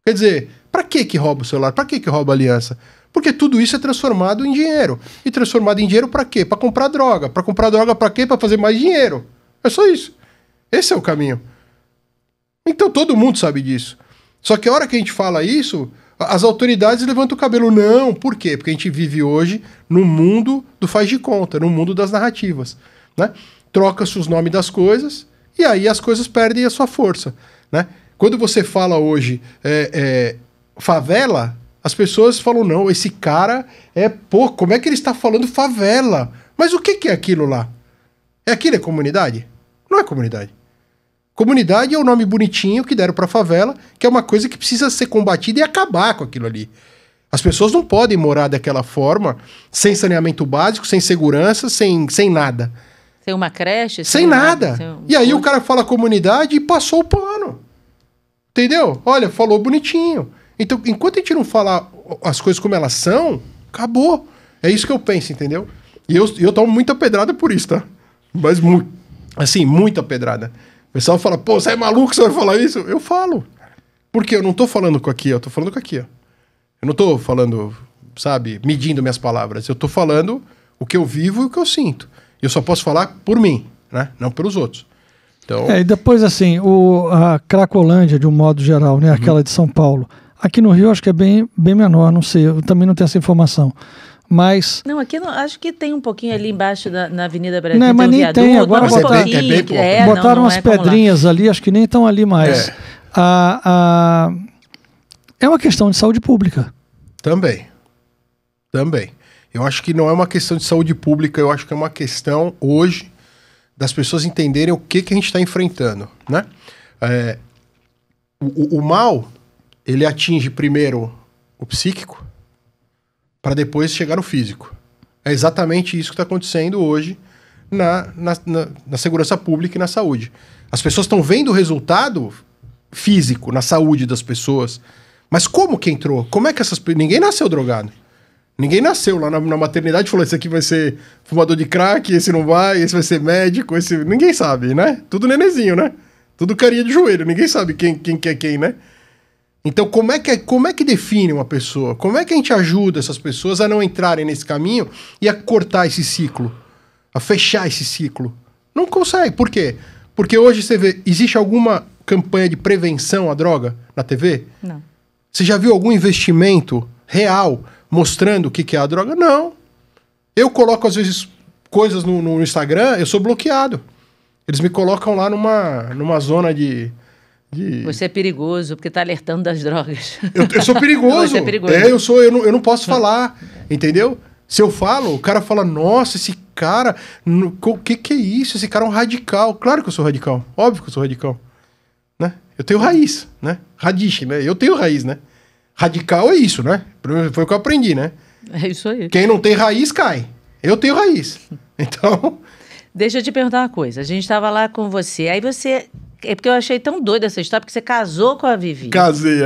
Quer dizer, pra que rouba o celular? Pra que rouba a aliança? Porque tudo isso é transformado em dinheiro. E transformado em dinheiro pra quê? Pra comprar droga. Pra comprar droga pra quê? Pra fazer mais dinheiro. É só isso. Esse é o caminho. Então todo mundo sabe disso. Só que a hora que a gente fala isso... As autoridades levantam o cabelo. Não, por quê? Porque a gente vive hoje no mundo do faz de conta, no mundo das narrativas. Né? troca-se os nomes das coisas, e aí as coisas perdem a sua força, né? Quando você fala hoje favela, as pessoas falam, não, esse cara pô, como é que ele está falando favela? Mas o que é aquilo lá? Aquilo é comunidade? Não é comunidade. Comunidade é o nome bonitinho que deram pra favela, que é uma coisa que precisa ser combatida e acabar com aquilo ali. As pessoas não podem morar daquela forma, sem saneamento básico, sem segurança, sem nada. Sem uma creche? Sem nada. E aí o cara fala comunidade e passou o pano. Entendeu? Olha, falou bonitinho. Então, enquanto a gente não falar as coisas como elas são, acabou. É isso que eu penso, entendeu? E eu tomo muita pedrada por isso, tá? Mas, assim, muita pedrada. O pessoal fala, pô, você é maluco, você vai falar isso? Eu falo. Porque eu não tô falando com aqui, eu tô falando com aqui, ó. Eu não tô falando, sabe, medindo minhas palavras. Eu tô falando o que eu vivo e o que eu sinto. E eu só posso falar por mim, né? Não pelos outros. Então... e depois, assim, a Cracolândia, de um modo geral, né? Aquela de São Paulo. Aqui no Rio, acho que é bem menor, não sei. Eu também não tenho essa informação. Mas... Não, aqui acho que tem um pouquinho ali embaixo na Avenida Brasil. Não, mas nem viaduto, tem. Agora botaram umas pedrinhas ali, acho que nem estão ali mais. É uma questão de saúde pública. Também. Eu acho que não é uma questão de saúde pública, eu acho que é uma questão, hoje, das pessoas entenderem o que a gente está enfrentando, né? O mal, ele atinge primeiro o psíquico, para depois chegar no físico. É exatamente isso que está acontecendo hoje na segurança pública e na saúde. As pessoas estão vendo o resultado físico na saúde das pessoas. Mas como que entrou? Como é que ninguém nasceu drogado. Ninguém nasceu lá na maternidade e falou, esse aqui vai ser fumador de crack, esse não vai, esse vai ser médico, esse... Ninguém sabe, né? Tudo nenenzinho, né? Tudo carinha de joelho. Ninguém sabe quem que é quem, né? Então, como é que define uma pessoa? Como é que a gente ajuda essas pessoas a não entrarem nesse caminho e a cortar esse ciclo? A fechar esse ciclo? Não consegue. Por quê? Porque hoje você vê, existe alguma campanha de prevenção à droga na TV? Não. Você já viu algum investimento real mostrando o que é a droga? Não. Eu coloco, às vezes, coisas no Instagram, eu sou bloqueado. Eles me colocam lá numa zona de... Você é perigoso, porque está alertando das drogas. Eu sou perigoso. Você é perigoso. Eu não posso falar, entendeu? Se eu falo, o cara fala, nossa, esse cara, o que é isso? Esse cara é um radical. Claro que eu sou radical. Óbvio que eu sou radical. Né? Eu tenho raiz, né? Radiche, né? Eu tenho raiz, né? Radical é isso, né? Foi o que eu aprendi, né? É isso aí. Quem não tem raiz, cai. Eu tenho raiz. Então... Deixa eu te perguntar uma coisa. A gente estava lá com você, aí você... É porque eu achei tão doida essa história, porque você casou com a Vivi. Casei,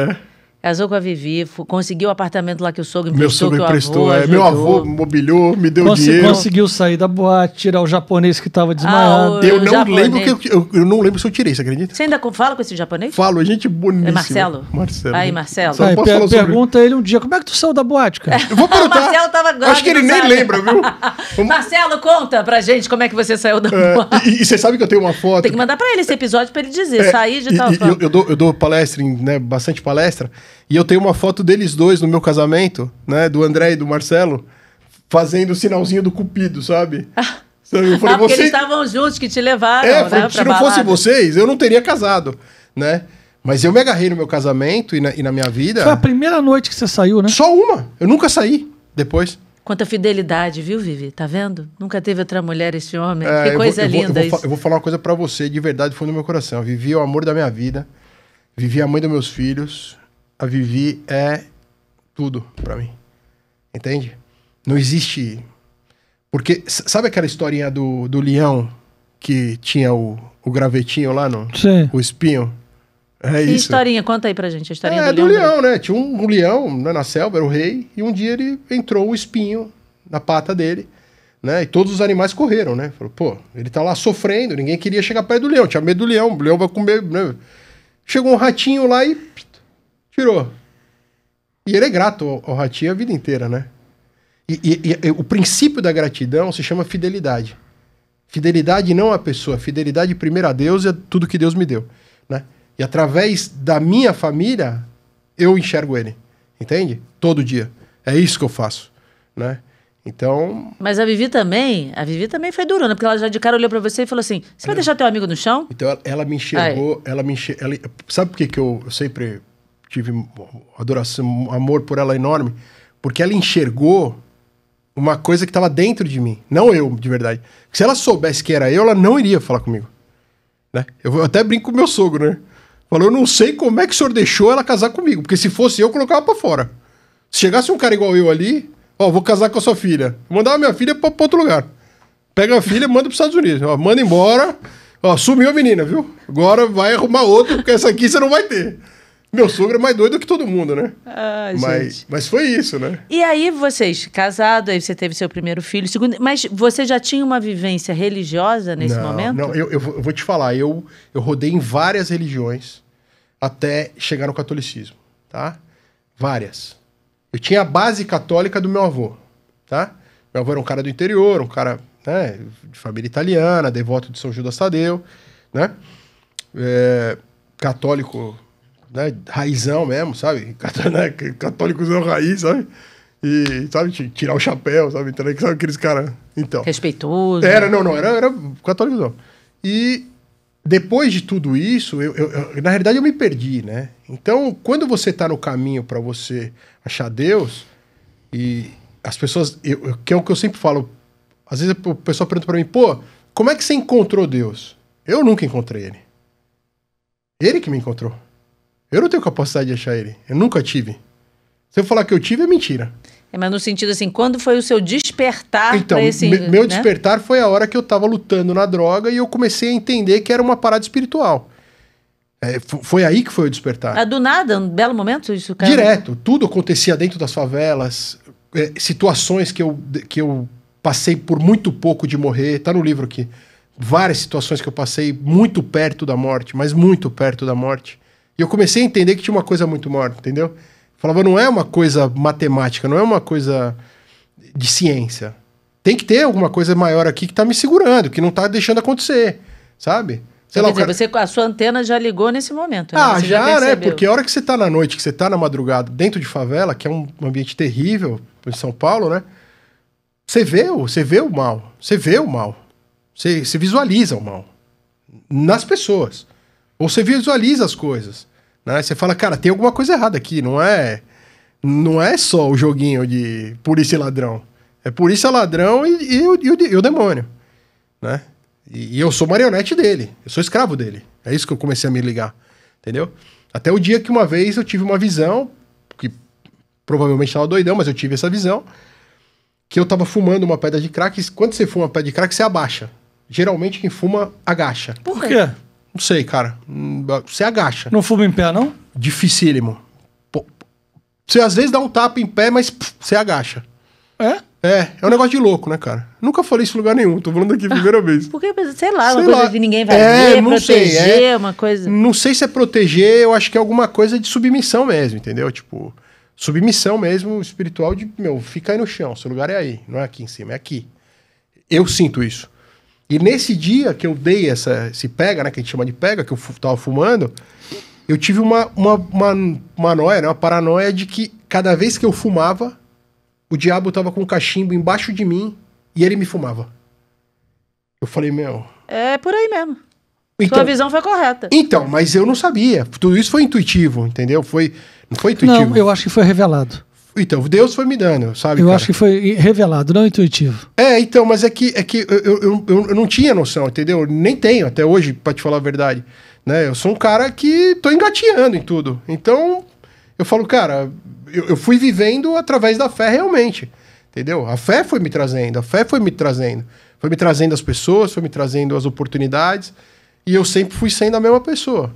Casou com a Vivi, conseguiu o apartamento lá que o sogro emprestou. Meu sogro emprestou, meu avô mobiliou, me deu dinheiro. Conseguiu sair da boate, tirar o japonês que estava desmaiado. Eu não lembro se eu tirei, você acredita? Você ainda fala com esse japonês? Falo, gente boníssima. É Marcelo? Marcelo. Aí, Marcelo. Pergunta ele um dia, como é que tu saiu da boate, cara? Eu vou perguntar. O Marcelo tava acho que ele nem lembra, viu? Marcelo, conta pra gente como é que você saiu da boate. E você sabe que eu tenho uma foto... Tem que mandar pra ele esse episódio pra ele dizer, sair de tal forma. Eu dou palestra, bastante palestra, e eu tenho uma foto deles dois no meu casamento, né? Do André e do Marcelo, fazendo o sinalzinho do cupido, sabe? Eu falei, porque eles estavam juntos, que te levaram, né? Se não fosse vocês, eu não teria casado, né? Mas eu me agarrei no meu casamento e na minha vida... Foi a primeira noite que você saiu, né? Só uma. Eu nunca saí depois. Quanta fidelidade, viu, Vivi? Tá vendo? Nunca teve outra mulher esse homem. Que coisa linda isso. Eu vou falar uma coisa pra você, de verdade, fundo do meu coração. Eu vivi o amor da minha vida, vivi a mãe dos meus filhos... A Vivi é tudo pra mim. Entende? Não existe... Porque, sabe aquela historinha do leão que tinha o gravetinho lá no... Sim. O espinho? É que isso. historinha? Conta aí pra gente a historinha do leão, né? Tinha um leão, né, na selva, era o rei, e um dia ele entrou o espinho na pata dele, né? E todos os animais correram, né? Falou, pô, ele tá lá sofrendo, ninguém queria chegar perto do leão, tinha medo do leão, o leão vai comer... Né? Chegou um ratinho lá e... tirou. E ele é grato ao ratinho a vida inteira, né? E o princípio da gratidão se chama fidelidade. Fidelidade não à pessoa, fidelidade primeiro a Deus e a tudo que Deus me deu, né? E através da minha família, eu enxergo ele. Entende? Todo dia. É isso que eu faço, né? Então... Mas a Vivi também foi durona, porque ela já de cara olhou pra você e falou assim, você vai deixar teu amigo no chão? Então ela me enxergou, sabe por que eu sempre tive adoração, amor por ela enorme? Porque ela enxergou uma coisa que estava dentro de mim, não eu, de verdade. Se ela soubesse que era eu, ela não iria falar comigo. Né? Eu até brinco com o meu sogro, né? Falou, eu não sei como é que o senhor deixou ela casar comigo, porque se fosse eu colocava pra fora. Se chegasse um cara igual eu ali, ó, vou casar com a sua filha. Vou mandar a minha filha pra outro lugar. Pega a filha e manda pros Estados Unidos. Ó, manda embora. Ó, sumiu a menina, viu? Agora vai arrumar outra, porque essa aqui você não vai ter. Meu sogro é mais doido que todo mundo, né? Ah, gente. Mas foi isso, né? E aí vocês, casados, aí você teve seu primeiro filho, segundo... Mas você já tinha uma vivência religiosa nesse momento? Não, eu vou te falar. Eu rodei em várias religiões até chegar no catolicismo, tá? Várias. Eu tinha a base católica do meu avô, tá? Meu avô era um cara do interior, um cara, né, de família italiana, devoto de São Judas Tadeu, né? Católico, né, raizão mesmo, sabe? Católicozão raiz, sabe? E, sabe, tirar o chapéu, sabe? Então, sabe aqueles caras... Então. Respeitoso. Era católicozão. E depois de tudo isso, na realidade eu me perdi, né? Então, quando você tá no caminho para você achar Deus, e as pessoas... que é o que eu sempre falo, às vezes o pessoal pergunta para mim, pô, como é que você encontrou Deus? Eu nunca encontrei ele. Ele que me encontrou. Eu não tenho capacidade de achar ele. Eu nunca tive. Se eu falar que eu tive, é mentira. Mas no sentido assim, quando foi o seu despertar? Então, meu despertar foi a hora que eu tava lutando na droga e eu comecei a entender que era uma parada espiritual. Foi aí que foi o despertar. Do nada, um belo momento? Isso, cara? Direto. Tudo acontecia dentro das favelas. Situações que eu passei por muito pouco de morrer. Tá no livro aqui. Várias situações que eu passei muito perto da morte, mas muito perto da morte. E eu comecei a entender que tinha uma coisa muito maior, entendeu? Falava, não é uma coisa matemática, não é uma coisa de ciência. Tem que ter alguma coisa maior aqui que tá me segurando, que não tá deixando acontecer, sabe? Sei lá, quer dizer, a sua antena já ligou nesse momento, né? Você já né? Porque a hora que você tá na noite, que você tá na madrugada, dentro de favela, que é um ambiente terrível, em São Paulo, né? Você vê o mal. Você vê o mal. Você visualiza o mal. Nas pessoas. Ou você visualiza as coisas. Né? Você fala, cara, tem alguma coisa errada aqui. Não é só o joguinho de polícia e ladrão. É polícia, ladrão e o demônio. Né? E eu sou marionete dele. Eu sou escravo dele. É isso que eu comecei a me ligar. Entendeu? Até o dia que uma vez eu tive uma visão, que provavelmente estava doidão, mas eu tive essa visão, que eu tava fumando uma pedra de crack. E quando você fuma uma pedra de crack, você abaixa. Geralmente quem fuma, agacha. Por quê? Não sei, cara. Você agacha. Não fuma em pé, não? Dificílimo. Você às vezes dá um tapa em pé, mas você agacha. É um negócio de louco, né, cara? Nunca falei isso em lugar nenhum. Tô falando aqui a primeira vez. Porque, sei lá, uma coisa que ninguém vai ver, não proteger, uma coisa... Não sei se é proteger, eu acho que é alguma coisa de submissão mesmo, entendeu? Tipo, submissão mesmo espiritual de, fica aí no chão. Seu lugar é aí, não é aqui em cima, é aqui. Eu sinto isso. E nesse dia que eu dei esse pega, né, que a gente chama de pega, que eu tava fumando, eu tive uma noia, né, uma paranoia de que cada vez que eu fumava, o diabo tava com um cachimbo embaixo de mim e ele me fumava. Eu falei, É por aí mesmo. Então, sua visão foi correta. Então, mas eu não sabia. Tudo isso foi intuitivo, entendeu? Não foi intuitivo. Não, eu acho que foi revelado. Então, Deus foi me dando, sabe? Eu acho que foi revelado, não intuitivo. Então, mas é que eu não tinha noção, entendeu? Nem tenho até hoje, pra te falar a verdade. Né? Eu sou um cara que tô engatinhando em tudo. Então, eu falo, cara, eu fui vivendo através da fé realmente. Entendeu? A fé foi me trazendo, Foi me trazendo as pessoas, foi me trazendo as oportunidades. E eu sempre fui sendo a mesma pessoa.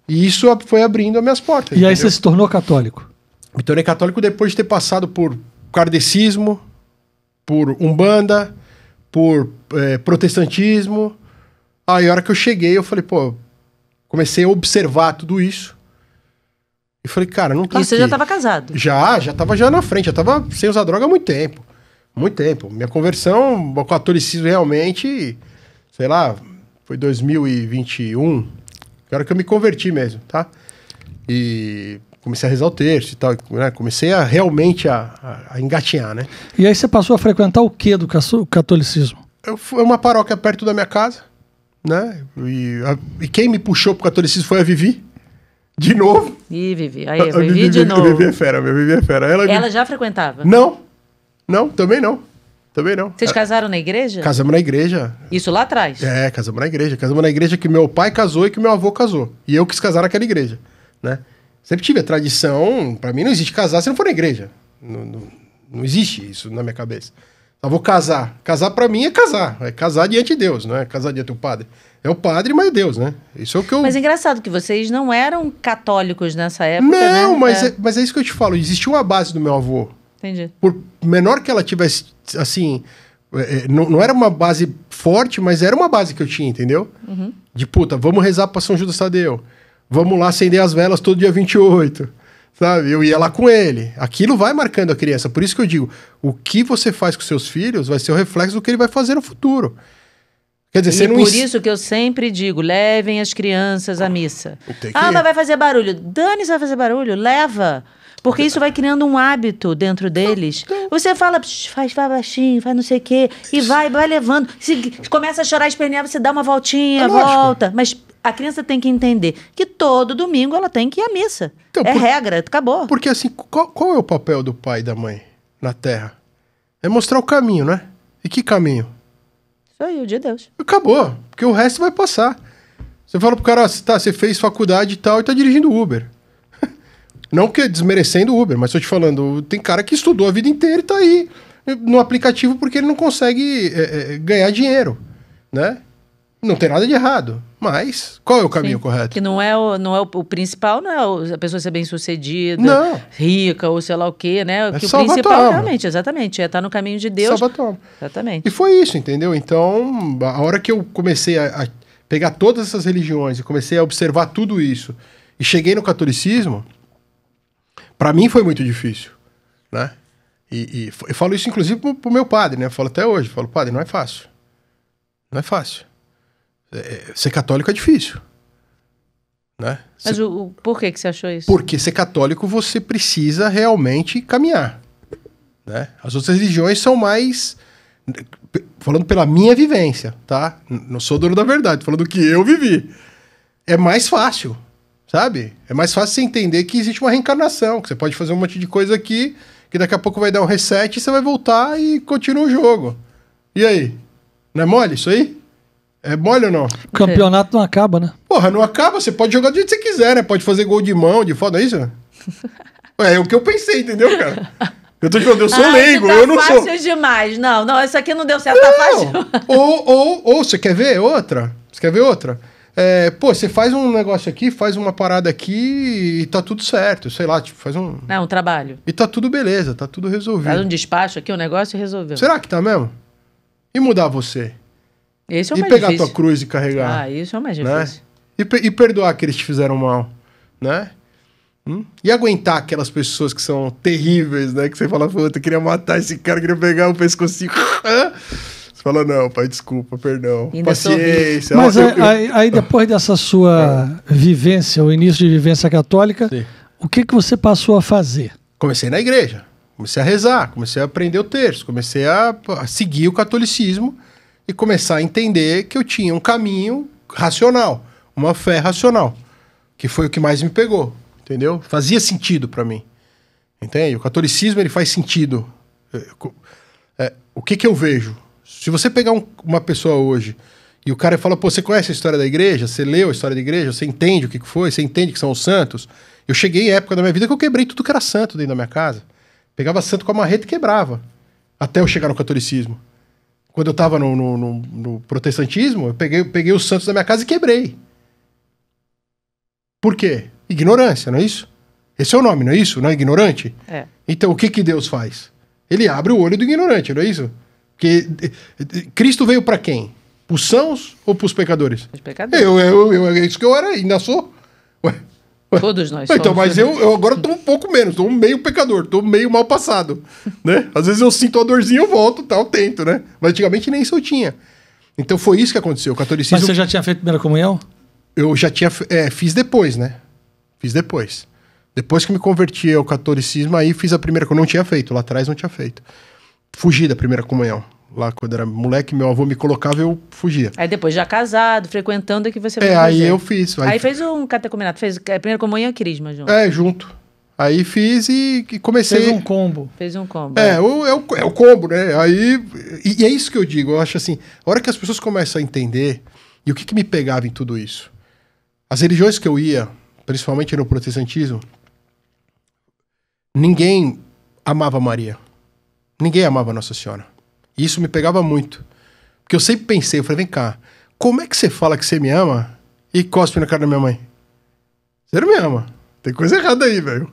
E isso foi abrindo as minhas portas. E entendeu? Aí você se tornou católico? Me tornei católico depois de ter passado por kardecismo, por umbanda, por protestantismo. Aí a hora que eu cheguei, eu falei, comecei a observar tudo isso. E falei, cara, não tá aqui. E você já estava casado? Já tava na frente, já tava sem usar droga há muito tempo. Muito tempo. Minha conversão ao catolicismo realmente, sei lá, foi 2021. Que hora que eu me converti mesmo, tá? E comecei a rezar o terço e tal, né? Comecei a realmente a engatinhar, né? E aí você passou a frequentar o que do catolicismo? Foi uma paróquia perto da minha casa, né? E quem me puxou pro catolicismo foi a Vivi, de novo. Ih, Vivi. Aí, Vivi de novo. Vivi é fera, minha Vivi é fera. Ela já frequentava? Não, também não. Também não. Vocês casaram na igreja? Casamos na igreja. Isso lá atrás? Casamos na igreja. Casamos na igreja que meu pai casou e que meu avô casou. E eu quis casar naquela igreja, né? Sempre tive a tradição, pra mim não existe casar se não for na igreja. Não existe isso na minha cabeça. Eu vou casar. Casar pra mim é casar diante de Deus, não é casar diante do padre. É o padre, mas é Deus, né? Isso é o que eu... Mas é engraçado que vocês não eram católicos nessa época, não, né? Mas é isso que eu te falo. Existiu uma base do meu avô. Entendi. Por menor que ela tivesse, assim... Não era uma base forte, mas era uma base que eu tinha, entendeu? Uhum. De puta, vamos rezar pra São Judas Tadeu. Vamos lá acender as velas todo dia 28. Sabe? Eu ia lá com ele. Aquilo vai marcando a criança. Por isso que eu digo, o que você faz com seus filhos vai ser o reflexo do que ele vai fazer no futuro. Quer dizer, você não... Por isso que eu sempre digo, levem as crianças à missa. Mas vai fazer barulho. Dane-se, vai fazer barulho. Leva. Porque isso vai criando um hábito dentro deles. Você fala, faz baixinho, faz não sei o quê, e vai levando. Se começa a chorar, espernear, você dá uma voltinha, volta. Mas a criança tem que entender que todo domingo ela tem que ir à missa. Então, regra, acabou. Porque assim, qual é o papel do pai e da mãe na Terra? É mostrar o caminho, né? E que caminho? Isso aí, o de Deus. Acabou, porque o resto vai passar. Você fala pro cara, você fez faculdade e tal, e tá dirigindo Uber. Não que desmerecendo o Uber, mas tô te falando, tem cara que estudou a vida inteira e tá aí no aplicativo porque ele não consegue ganhar dinheiro, né? Não tem nada de errado, mas qual é o caminho correto? Que não é o principal, não é a pessoa ser bem-sucedida, rica ou sei lá o quê, né? Que o principal realmente, exatamente, é estar no caminho de Deus. Exatamente. E foi isso, entendeu? Então, a hora que eu comecei a pegar todas essas religiões e comecei a observar tudo isso e cheguei no catolicismo, pra mim foi muito difícil, né? E eu falo isso inclusive pro meu padre, né? Eu falo até hoje, padre, não é fácil. Não é fácil. Ser católico é difícil, né? Mas por que você achou isso? Porque ser católico você precisa realmente caminhar, né? As outras religiões são mais... Falando pela minha vivência, tá? Não sou dono da verdade, tô falando do que eu vivi. É mais fácil. Sabe? É mais fácil você entender que existe uma reencarnação, que você pode fazer um monte de coisa aqui, que daqui a pouco vai dar um reset e você vai voltar e continua o jogo. E aí? Não é mole isso aí? É mole ou não? O campeonato não acaba, né? Porra, não acaba. Você pode jogar do jeito que você quiser, né? Pode fazer gol de mão, de foda, é isso? É o que eu pensei, entendeu, cara? Eu tô te falando, eu sou leigo, eu não sou... fácil demais. Não, isso aqui não deu certo, tá fácil. Ou você quer ver outra? Você quer ver outra? Você faz um negócio aqui, faz uma parada aqui e tá tudo certo. Sei lá, tipo, faz um... um trabalho. E tá tudo beleza, tá tudo resolvido. Faz um despacho aqui, um negócio e resolveu. Será que tá mesmo? E mudar você? Esse é o mais difícil. difícil. Tua cruz e carregar. Isso é o mais né? difícil. E perdoar que eles te fizeram mal, né? E aguentar aquelas pessoas que são terríveis, né? Que você fala, puta, queria matar esse cara, queria pegar o pescocinho... Você fala, não, pai, desculpa, perdão, ainda paciência. Mas aí depois dessa sua vivência, o início de vivência católica, sim, o que você passou a fazer? Comecei na igreja, comecei a rezar, comecei a aprender o terço, comecei a seguir o catolicismo e começar a entender que eu tinha um caminho racional, uma fé racional, que foi o que mais me pegou, entendeu? Fazia sentido para mim, entende? O catolicismo, ele faz sentido. O que eu vejo? Se você pegar uma pessoa hoje e o cara fala, pô, você conhece a história da igreja? Você leu a história da igreja? Você entende o que foi? Você entende que são os santos? Eu cheguei em época da minha vida que eu quebrei tudo que era santo dentro da minha casa. Pegava santo com a marreta e quebrava. Até eu chegar no catolicismo. Quando eu tava no protestantismo, eu peguei os santos da minha casa e quebrei. Por quê? Ignorância, não é isso? Esse é o nome, não é isso? Não é ignorante? É. Então, o que Deus faz? Ele abre o olho do ignorante, não é isso? Porque Cristo veio para quem? Pros sãos ou pros pecadores? Os pecadores. É isso que eu era, ainda sou. Ué. Todos nós então, somos. Mas eu agora tô um pouco menos, tô meio pecador, tô meio mal passado, né? Às vezes eu sinto a dorzinha, eu volto, tal, tento, né? Mas antigamente nem isso eu tinha. Então foi isso que aconteceu. O catolicismo... Mas você já tinha feito primeira comunhão? Eu já tinha... fiz depois, né? Fiz depois. Depois que me converti ao catolicismo, aí fiz a primeira, que eu não tinha feito, lá atrás não tinha feito. Fugi da primeira comunhão. Lá quando era moleque, meu avô me colocava, eu fugia. Aí depois, já casado, frequentando, é que você foi aí fazer. eu fiz. Aí fez um catecumenato, fez a primeira comunhão e crisma junto. Junto. Aí fiz e comecei... Fez um combo. Fez um combo. É o combo, né? Aí, e é isso que eu digo, eu acho assim, a hora que as pessoas começam a entender, e o que me pegava em tudo isso? As religiões que eu ia, principalmente no protestantismo, ninguém amava Maria. Ninguém amava Nossa Senhora. E isso me pegava muito. Porque eu sempre pensei, eu falei, vem cá, como é que você fala que você me ama e cospe na cara da minha mãe? Você não me ama. Tem coisa errada aí, velho.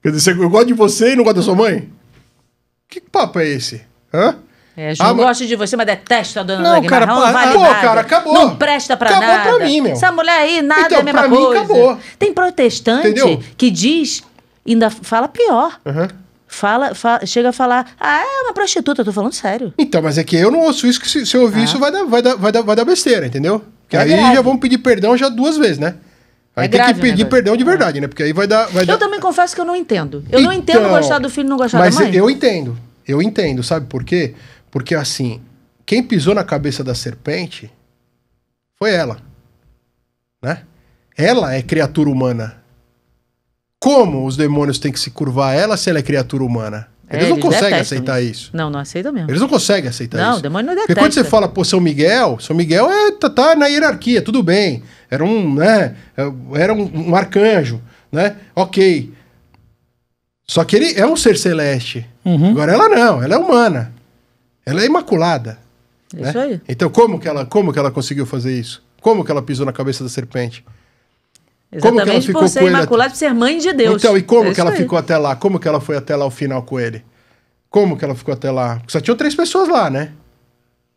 Quer dizer, eu gosto de você e não gosto da sua mãe? Que papo é esse? Hã? João gosta de você, mas detesta a dona Dagmar. Cara, não vale pô, nada. cara, acabou. Não presta pra acabou nada. Pra mim, meu. Essa mulher aí, nada então, é a mesma pra coisa. Mim, acabou. Tem protestante Entendeu? que diz, ainda fala pior. Chega a falar, é uma prostituta, eu tô falando sério. Então, mas é que eu não ouço isso, que se eu ouvir isso vai dar besteira, entendeu? Porque aí grave. já vão pedir perdão já 2 vezes, né? Aí tem que pedir perdão de verdade, né? Porque aí vai dar... Eu também confesso que eu não entendo. Eu não entendo gostar do filho e não gostar da mãe. Mas eu entendo, sabe por quê? Porque assim, quem pisou na cabeça da serpente foi ela, né? Ela é criatura humana. Como os demônios têm que se curvar a ela se ela é criatura humana? Eles não conseguem aceitar isso. Não aceitam mesmo. Eles não conseguem aceitar isso. Não, o demônio não detesta. Porque quando você fala, pô, São Miguel tá na hierarquia, tudo bem. Era um arcanjo, né? Ok. Só que ele é um ser celeste. Agora ela não, ela é humana. Ela é imaculada. Isso aí. Então como que ela conseguiu fazer isso? Como que ela pisou na cabeça da serpente? Exatamente por ser imaculada, por ser mãe de Deus. Então, e como que ela ficou até lá? Como que ela foi até lá ao final com ele? Como que ela ficou até lá? Só tinham 3 pessoas lá, né?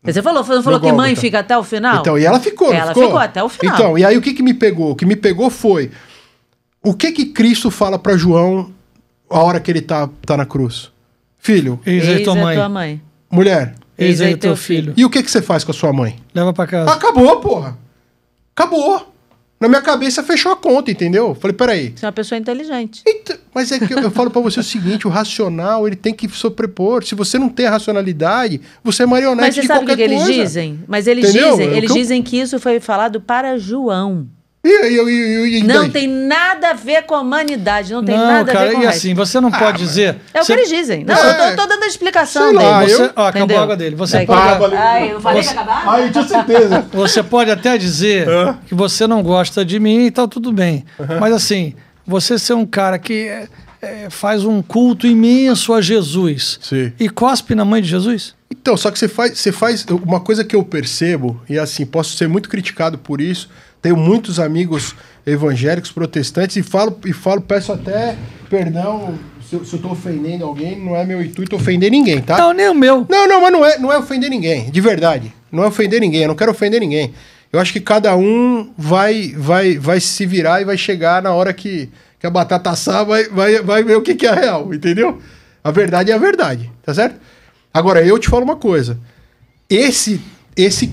Você falou que mãe fica até o final? Então, e ela ficou, Ela ficou até o final. Então, e aí o que me pegou? O que me pegou foi... O que Cristo fala pra João a hora que ele tá na cruz? Filho, eis aí tua mãe. Mulher, eis aí teu filho. E o que você faz com a sua mãe? Leva pra casa. Acabou, porra. Acabou. Na minha cabeça fechou a conta, entendeu? Falei, peraí. Você é uma pessoa inteligente. Então, mas é que eu falo pra você o seguinte, o racional, ele tem que sobrepor. Se você não tem a racionalidade, você é marionete de qualquer coisa. Mas você sabe o que eles dizem? Mas eles dizem que isso foi falado para João. Não tem nada a ver com a humanidade, não tem nada a ver com o resto. E assim, você não pode dizer... É o que eles dizem. Não, eu tô dando a explicação dele. Acabou a água dele. Você pode... eu falei que acabar? Ai, tinha certeza. Você pode até dizer que você não gosta de mim e tal, tudo bem. Mas assim, você ser um cara que faz um culto imenso a Jesus e cospe na mãe de Jesus? Então, só que você faz uma coisa que eu percebo, e assim, posso ser muito criticado por isso. Tenho muitos amigos evangélicos, protestantes, e peço até perdão se eu tô ofendendo alguém, não é meu intuito ofender ninguém, tá? Não, nem o meu. Não, mas não é ofender ninguém, de verdade. Não é ofender ninguém, eu não quero ofender ninguém. Eu acho que cada um vai se virar e vai chegar na hora que a batata assar, vai ver o que é a real, entendeu? A verdade é a verdade, tá certo? Agora, eu te falo uma coisa. Esse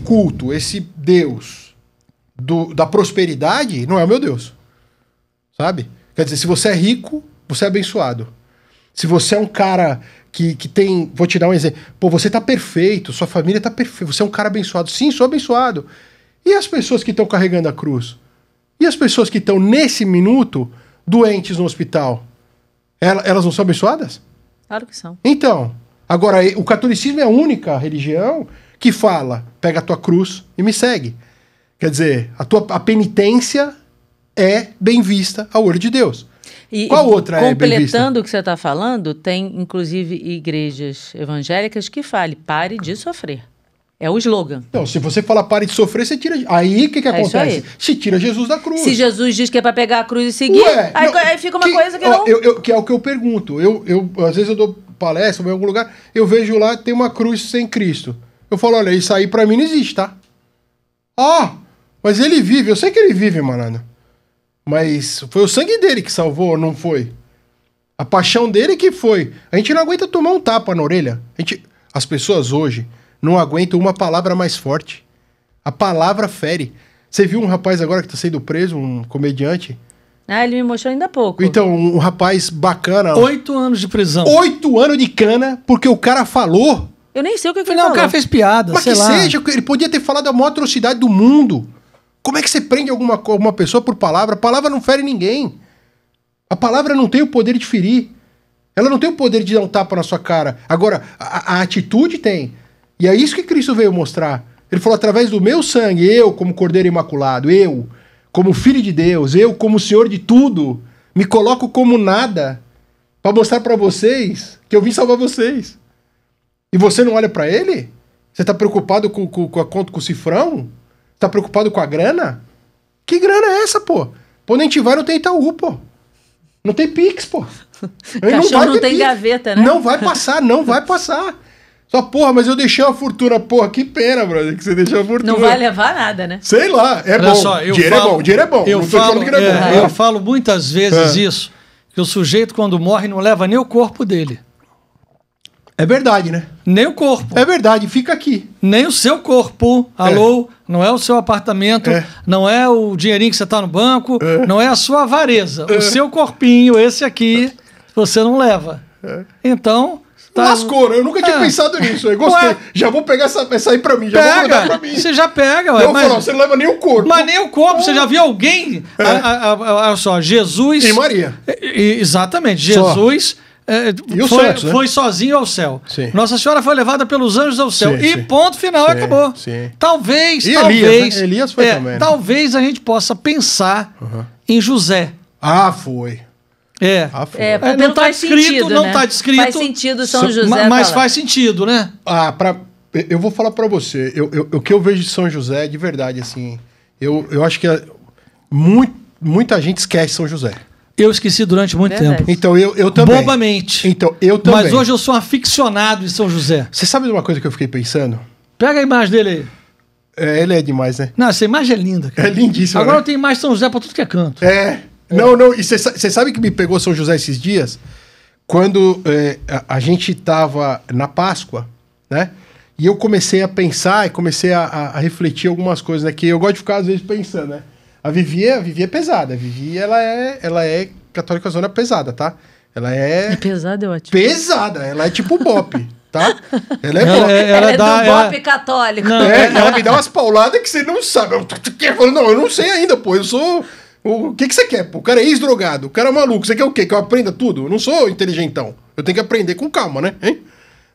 culto, esse Deus da prosperidade, não é o meu Deus. Sabe? Quer dizer, se você é rico, você é abençoado. Se você é um cara que tem... Vou te dar um exemplo. Pô, você tá perfeito, sua família tá perfeita, você é um cara abençoado. Sim, sou abençoado. E as pessoas que estão carregando a cruz? E as pessoas que estão, nesse minuto, doentes no hospital? Elas não são abençoadas? Claro que são. Então... Agora, o catolicismo é a única religião que fala, pega a tua cruz e me segue. Quer dizer, a penitência é bem vista ao olho de Deus. Qual outra é bem vista? Completando o que você está falando, tem inclusive igrejas evangélicas que falam, pare de sofrer. É o slogan. Então, se você fala pare de sofrer, você tira... Aí, o que acontece? Se tira Jesus da cruz. Se Jesus diz que é para pegar a cruz e seguir, aí fica uma coisa que não... Que é o que eu pergunto. Às vezes eu dou palestra, vou em algum lugar, eu vejo lá, tem uma cruz sem Cristo. Eu falo, olha, isso aí pra mim não existe, tá? Mas ele vive. Eu sei que ele vive, malandro. Mas foi o sangue dele que salvou, não foi? A paixão dele que foi. A gente não aguenta tomar um tapa na orelha. As pessoas hoje não aguentam uma palavra mais forte. A palavra fere. Você viu um rapaz agora que tá sendo preso, um comediante? Ah, ele me mostrou ainda há pouco. Então, um rapaz bacana. 8 anos de prisão. 8 anos de cana, porque o cara falou. Eu nem sei o que ele Não, falou. o cara fez piada, Mas sei que lá. seja, ele podia ter falado a maior atrocidade do mundo. Como é que você prende alguma pessoa por palavra? A palavra não fere ninguém. A palavra não tem o poder de ferir. Ela não tem o poder de dar um tapa na sua cara. Agora, a atitude tem. E é isso que Cristo veio mostrar. Ele falou, através do meu sangue, eu como Cordeiro Imaculado, eu como Filho de Deus, eu como Senhor de tudo, me coloco como nada para mostrar para vocês que eu vim salvar vocês. E você não olha para ele? Você tá preocupado com a conta com o cifrão? Tá preocupado com a grana? Que grana é essa, pô? Pô, nem te vai, não tem Itaú, pô. Não tem Pix, pô. Cachorro não tem gaveta, né? Não vai passar, não vai passar. Só, porra, mas eu deixei uma fortuna. Porra, que pena, brother, que você deixou a fortuna. Não vai levar nada, né? Sei lá, é Olha bom. só, Dinheiro é bom, dinheiro é bom. Eu Não tô falando que não é bom. eu falo muitas vezes isso, que o sujeito quando morre não leva nem o corpo dele. É verdade, né? Nem o corpo. É verdade, fica aqui. Nem o seu corpo. Alô? Não é o seu apartamento, não é o dinheirinho que você tá no banco, não é a sua avareza. O seu corpinho, esse aqui, você não leva. Então... Tá. Lascou, né? Eu nunca tinha pensado nisso. Eu gostei. Ué. Já vou pegar essa aí pra mim. Já vou mandar pra mim. Você já pega. Não, mas... você não leva nem o corpo. Mas nem o corpo. Você já viu alguém... Olha só, Jesus... E Maria. Exatamente. Jesus... foi sozinho ao céu. Sim. Nossa Senhora foi levada pelos anjos ao céu. Sim, e sim. ponto final, Sim, acabou. sim. Talvez... E Elias, né? Elias foi também, né? Talvez a gente possa pensar em José. Ah, foi. Pelo não está faz descrito, sentido, não né? está descrito. Faz sentido São José. Mas faz sentido, né? Eu vou falar pra você. O que eu vejo de São José, de verdade, assim... Eu acho que muita gente esquece São José. Eu esqueci durante muito tempo. Então, eu também. Bobamente. Então, eu também. Mas hoje eu sou um aficionado em São José. Você sabe de uma coisa que eu fiquei pensando? Pega a imagem dele aí. Ele é demais, né? Não, essa imagem é linda, cara. É lindíssima. Agora né? eu tenho mais São José pra tudo que é canto. Não, e você sabe que me pegou São José esses dias? Quando a gente tava na Páscoa, né? E eu comecei a pensar e comecei a refletir algumas coisas, né? Que eu gosto de ficar, às vezes, pensando, né? A Vivi é pesada. A Vivi, ela é católica zona pesada, tá? Ela é... É pesada, é ótimo. Pesada. Ela é tipo Bop, tá? Ela é Ela- Bop. Ela é dá- do ela- Bop católico. Não, Ela me dá umas pauladas que você não sabe. Eu falo, não, eu não sei ainda, pô. Eu sou... O que você quer, pô? O cara é ex-drogado, o cara é maluco. Você quer o quê? Que eu aprenda tudo? Eu não sou inteligentão. Eu tenho que aprender com calma, né? Hein?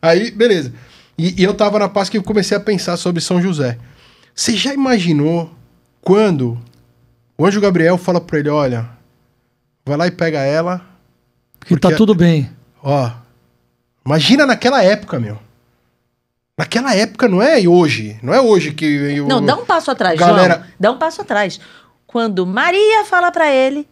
Aí, beleza. E eu tava na Páscoa e eu comecei a pensar sobre São José. Você já imaginou quando o anjo Gabriel fala pra ele, olha, vai lá e pega ela... que tá tudo bem. Ó, imagina naquela época, meu. Naquela época não é hoje. Não é hoje que... Não, dá um passo atrás, galera... João. Dá um passo atrás. Quando Maria fala pra ele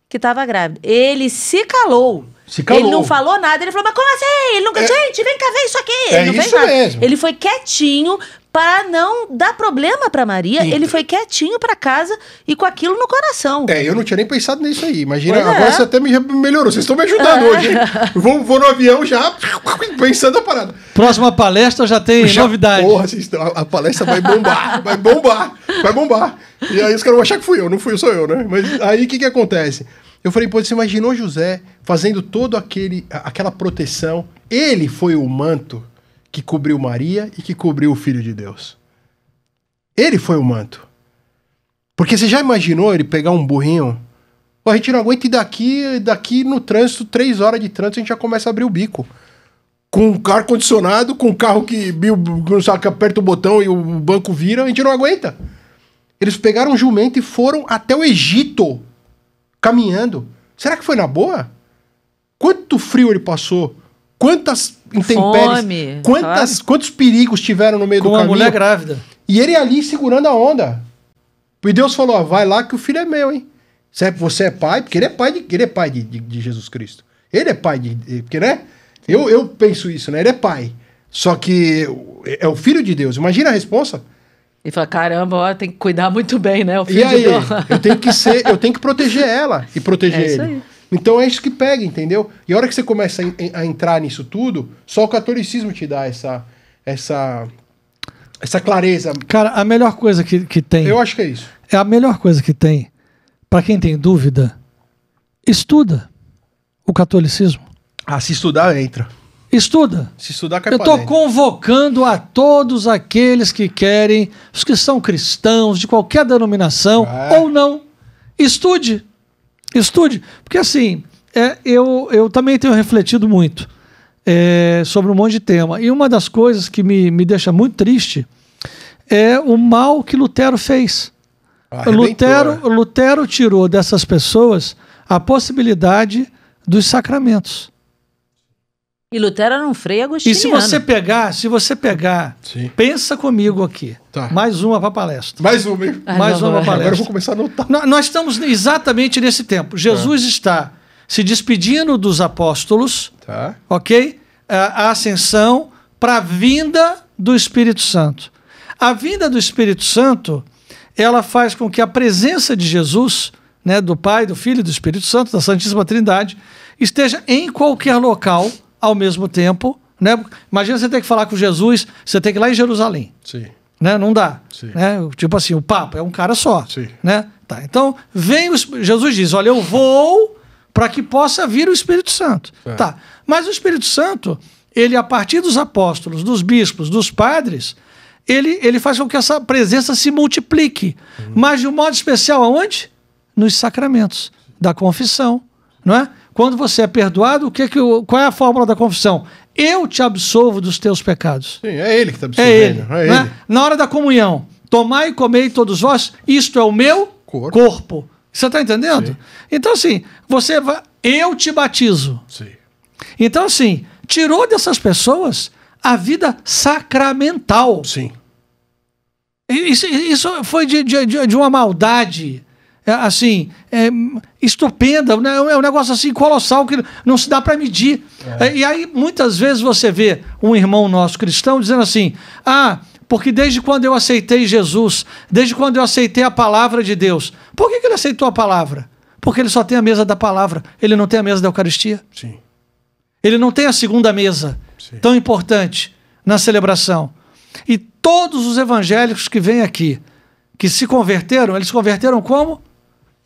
que tava grávida, ele se calou. Se calou. Ele não falou nada. Ele falou, mas como assim? Ele nunca... Gente, vem cá ver isso aqui. É Ele não fez isso nada. mesmo. Ele foi quietinho para não dar problema pra Maria. Então. Ele foi quietinho pra casa e com aquilo no coração. Eu não tinha nem pensado nisso aí. Imagina, Pois é. agora você até me melhorou. Vocês estão me ajudando hoje, hein? Vou no avião já pensando a parada. Próxima palestra já tem novidade. Porra, a palestra vai bombar, vai bombar. E aí os caras vão achar que fui eu, não fui eu, sou eu, né? Mas aí o que acontece? Eu falei, pô, você imaginou José fazendo toda aquela proteção? Ele foi o manto que cobriu Maria e que cobriu o Filho de Deus. Ele foi o manto. Porque você já imaginou ele pegar um burrinho? Pô, a gente não aguenta ir daqui no trânsito, 3 horas de trânsito, a gente já começa a abrir o bico. Com um ar-condicionado, com um carro que aperta o botão e o banco vira, a gente não aguenta. Eles pegaram um jumento e foram até o Egito, caminhando. Será que foi na boa? Quanto frio ele passou? Quantas intempéries? Fome, Quantos perigos tiveram no meio do Com uma caminho? mulher grávida. E ele ali segurando a onda. E Deus falou, ó, vai lá que o filho é meu, hein? Você é pai, porque ele é pai de Jesus Cristo. Ele é pai porque, né? Eu penso isso, né? Ele é pai. Só que é o filho de Deus. Imagina a responsa. Ele fala, caramba, ó, tem que cuidar muito bem, né? O filho E aí, de Deus. eu tenho que proteger ela e proteger isso ele. aí. Então é isso que pega, entendeu? E a hora que você começa a entrar nisso tudo, só o catolicismo te dá essa clareza. Cara, a melhor coisa que tem... Eu acho que é isso. É a melhor coisa que tem, pra quem tem dúvida, estuda o catolicismo. Ah, se estudar, entra. Estuda. Se estudar, cai Eu pra estou dentro. convocando a todos aqueles que querem, os que são cristãos, de qualquer denominação ou não, estude. Estude. Porque assim, eu também tenho refletido muito sobre um monte de tema. E uma das coisas que me deixa muito triste é o mal que Lutero fez. Lutero tirou dessas pessoas a possibilidade dos sacramentos. E Lutero era um frei agostiniano. E se você pegar, Sim. pensa comigo aqui. Tá. Mais uma para palestra. Mais uma, hein? Mais uma palestra. Agora eu vou começar a anotar. Nós estamos exatamente nesse tempo. Jesus está se despedindo dos apóstolos, Tá. ok? A ascensão para a vinda do Espírito Santo. A vinda do Espírito Santo, ela faz com que a presença de Jesus, né, do Pai, do Filho e do Espírito Santo, da Santíssima Trindade, esteja em qualquer local ao mesmo tempo, né? Imagina você ter que falar com Jesus, você tem que ir lá em Jerusalém, Sim. né? Não dá, Sim. né? Tipo assim, o Papa é um cara só, Sim. né? Tá, então Jesus diz, olha, eu vou para que possa vir o Espírito Santo. Tá, mas o Espírito Santo, ele a partir dos apóstolos, dos bispos, dos padres, ele faz com que essa presença se multiplique, mas de um modo especial aonde? Nos sacramentos da confissão, não é? Quando você é perdoado, qual é a fórmula da confissão? Eu te absolvo dos teus pecados. Sim, é ele que está É absorvendo. ele. Né? Na hora da comunhão, tomai e comei todos vós, isto é o meu corpo. Você está entendendo? Sim. Então, assim, eu te batizo. Sim. Então, assim, tirou dessas pessoas a vida sacramental. Sim. Isso foi de uma maldade, estupenda, né? É um negócio assim colossal que não se dá para medir. E aí, muitas vezes, você vê um irmão nosso cristão dizendo assim, porque desde quando eu aceitei Jesus, desde quando eu aceitei a palavra de Deus. Por que ele aceitou a palavra? Porque ele só tem a mesa da palavra, ele não tem a mesa da Eucaristia. Sim. Ele não tem a segunda mesa, tão importante na celebração. E todos os evangélicos que vêm aqui, que se converteram, eles se converteram como?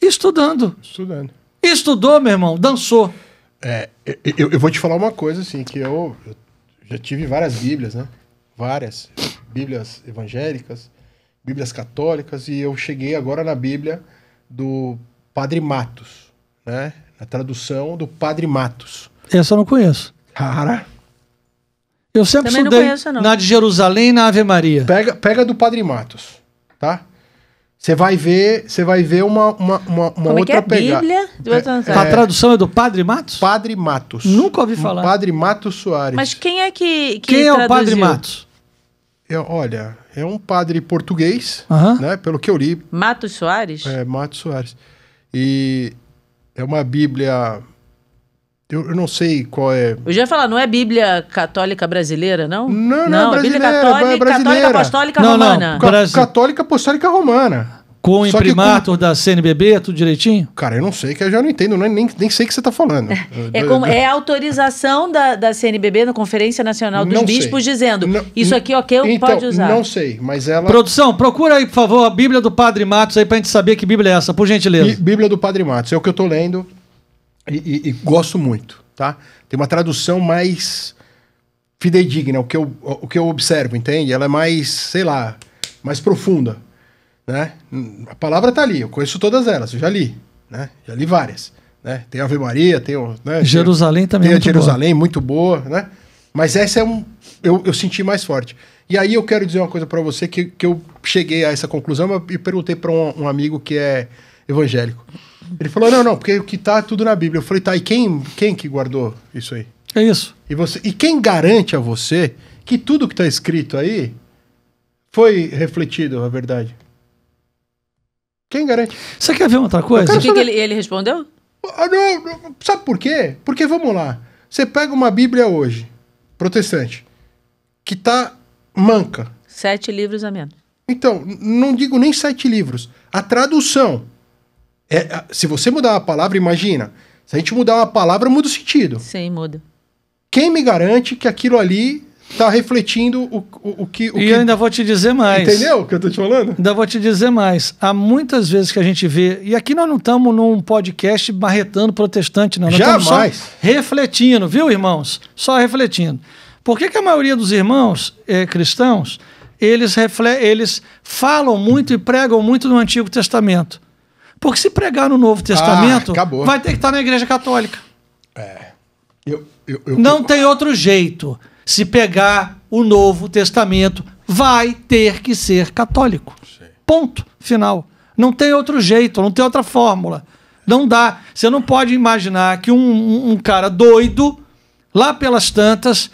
Estudando. Estudando. Estudou, meu irmão, dançou. Eu vou te falar uma coisa, assim, que eu já tive várias Bíblias, né? Várias Bíblias evangélicas, Bíblias católicas, e eu cheguei agora na Bíblia do Padre Matos, né? Na tradução do Padre Matos. Essa eu não conheço. Cara, eu sempre Também não estudei conheço, não. na de Jerusalém e na Ave Maria. pega do Padre Matos, tá? Você vai ver uma Como outra é pegada. Bíblia? A tradução é do Padre Matos? Padre Matos. Nunca ouvi falar. Padre Matos Soares. Mas quem é que Quem é o Padre traduziu? Matos? Olha, é um padre português, Aham. né? Pelo que eu li, Matos Soares? Matos Soares. E é uma Bíblia... Eu não sei qual é... Eu já ia falar, não é Bíblia católica brasileira, não? Não, é Bíblia brasileira, católica, brasileira. católica apostólica Não, romana. Católica Apostólica Romana. Com o Só que imprimatur da CNBB, tudo direitinho? Cara, eu não sei, que eu já não entendo, nem sei o que você tá falando. É a autorização da CNBB, na Conferência Nacional dos Não Bispos, sei. dizendo Não- isso aqui, ok, então, pode usar. Não sei, mas ela... Produção, procura aí, por favor, a Bíblia do Padre Matos aí pra gente saber que Bíblia é essa, por gentileza. Bíblia do Padre Matos, é o que eu tô lendo e gosto muito, tá? Tem uma tradução mais fidedigna, o que eu observo, entende? Ela é mais, sei lá, mais profunda, né? A palavra tá ali, eu conheço todas elas, eu já li, né? Já li várias, né? Tem Ave Maria, tem... Né? Jerusalém também tem é a muito Jerusalém, muito boa, né? Mas essa é eu senti mais forte. E aí eu quero dizer uma coisa para você que eu cheguei a essa conclusão e perguntei para um amigo que é evangélico. Ele falou, não, porque o que tá tudo na Bíblia. Eu falei, tá, e quem que guardou isso aí? É isso. E quem garante a você que tudo que tá escrito aí foi refletido a verdade? Quem garante? Você quer ver outra coisa? O que ele respondeu? Não, sabe por quê? Porque, vamos lá, você pega uma Bíblia hoje, protestante, que tá manca. 7 livros a menos. Então, não digo nem 7 livros. A tradução. Se você mudar uma palavra, imagina. Se a gente mudar uma palavra, muda o sentido. Sim, muda. Quem me garante que aquilo ali tá refletindo o que... E eu ainda vou te dizer mais. Entendeu o que eu tô te falando? Ainda vou te dizer mais. Há muitas vezes que a gente vê... E aqui nós não estamos num podcast marretando protestante, não. Nós estamos só refletindo, viu, irmãos? Só refletindo. Por que a maioria dos irmãos cristãos, eles falam muito e pregam muito no Antigo Testamento? Porque se pregar no Novo Testamento, vai ter que estar na Igreja Católica. Não tem outro jeito. Se pegar o Novo Testamento, vai ter que ser católico. Sim. Ponto final. Não tem outro jeito, não tem outra fórmula. Não dá. Você não pode imaginar que um cara doido, lá pelas tantas,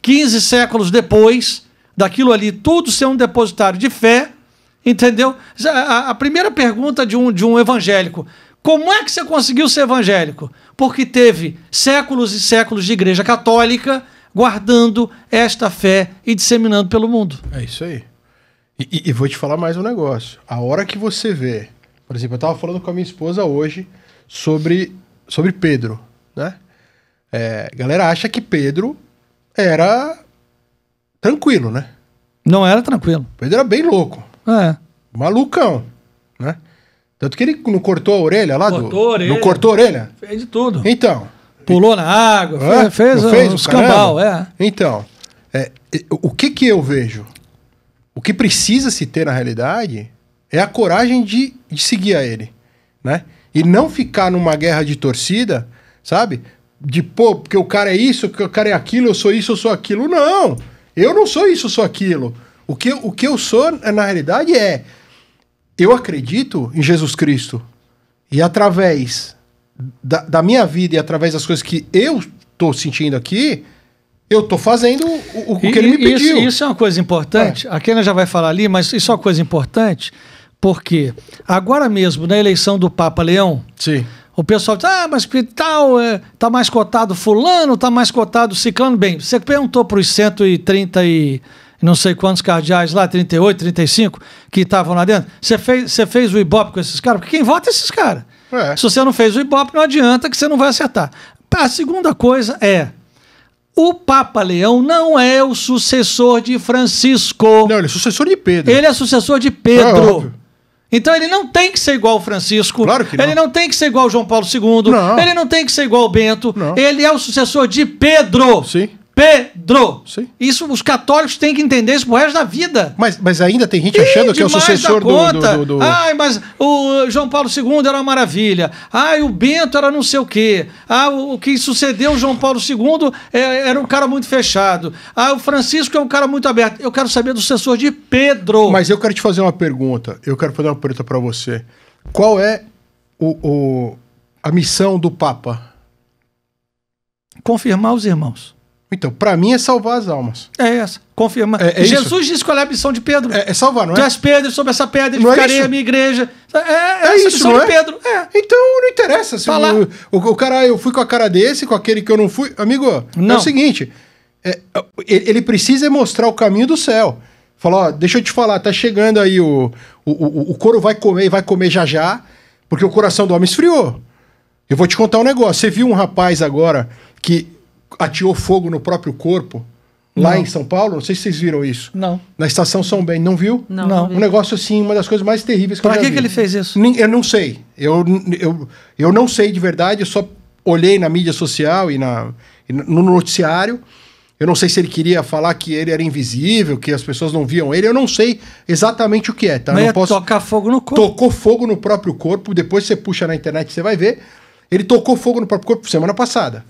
15 séculos depois, daquilo ali, tudo ser um depositário de fé, entendeu? A primeira pergunta de um evangélico: como é que você conseguiu ser evangélico? Porque teve séculos e séculos de igreja católica guardando esta fé e disseminando pelo mundo. É isso aí. E vou te falar mais um negócio. A hora que você vê... Por exemplo, eu estava falando com a minha esposa hoje sobre Pedro, né? A galera acha que Pedro era tranquilo, né? Não era tranquilo. Pedro era bem louco. Malucão, né? Tanto que ele não cortou a orelha lá a orelha. Não cortou a orelha? Fez de tudo. Então... Pulou na água, fez os cambal. Então, o que eu vejo? O que precisa se ter na realidade é a coragem de seguir a ele, né? E não ficar numa guerra de torcida, sabe? De, porque o cara é isso, porque o cara é aquilo, eu sou isso, eu sou aquilo. Não! Eu não sou isso, eu sou aquilo. O que eu sou, na realidade, eu acredito em Jesus Cristo. E através da minha vida e através das coisas que eu tô sentindo aqui, eu tô fazendo o que ele me pediu. Isso é uma coisa importante. A Kênia já vai falar ali, mas isso é uma coisa importante, porque agora mesmo, na eleição do Papa Leão, sim, o pessoal diz, mas que tal, tá mais cotado fulano, tá mais cotado ciclano. Bem, você perguntou para os 130 e não sei quantos cardeais lá, 38, 35, que estavam lá dentro, você fez o Ibope com esses caras? Porque quem vota é esses caras. Se você não fez o Ibope, não adianta que você não vai acertar. A segunda coisa o Papa Leão não é o sucessor de Francisco. Não, ele é sucessor de Pedro. Ele é sucessor de Pedro. Então ele não tem que ser igual ao Francisco. Claro que não. Ele não tem que ser igual ao João Paulo II. Não. Ele não tem que ser igual ao Bento. Não. Ele é o sucessor de Pedro. Sim. Pedro. Sim. Isso os católicos têm que entender isso pro resto da vida. Mas ainda tem gente achando que é o sucessor do... Mas o João Paulo II era uma maravilha. O Bento era não sei o quê. O que sucedeu o João Paulo II era um cara muito fechado. O Francisco é um cara muito aberto. Eu quero saber do sucessor de Pedro. Mas eu quero te fazer uma pergunta. Eu quero fazer uma pergunta para você. Qual é a missão do Papa? Confirmar os irmãos. Então, para mim é salvar as almas. É essa, confirmar. Jesus disse qual é a missão de Pedro. É salvar, não é? Tu és Pedro, sobre essa pedra edificarei a minha igreja. É isso, missão não de Pedro. Então não interessa. Se o cara, eu fui com a cara desse, com aquele que eu não fui. Amigo, não. É o seguinte, ele precisa mostrar o caminho do céu. Falar, deixa eu te falar, tá chegando aí o couro vai comer e vai comer já, porque o coração do homem esfriou. Eu vou te contar um negócio. Você viu um rapaz agora que ateou fogo no próprio corpo lá em São Paulo? Não sei se vocês viram isso. Não. Na estação São Bento. Não viu? Não. Um negócio assim, uma das coisas mais terríveis que eu já vi. Pra que ele fez isso? Eu não sei. Eu não sei de verdade. Eu só olhei na mídia social e no noticiário. Eu não sei se ele queria falar que ele era invisível, que as pessoas não viam ele. Eu não sei exatamente o que é, tá? Mas não posso... tocar fogo no corpo. Tocou fogo no próprio corpo. Depois você puxa na internet, você vai ver. Ele tocou fogo no próprio corpo semana passada.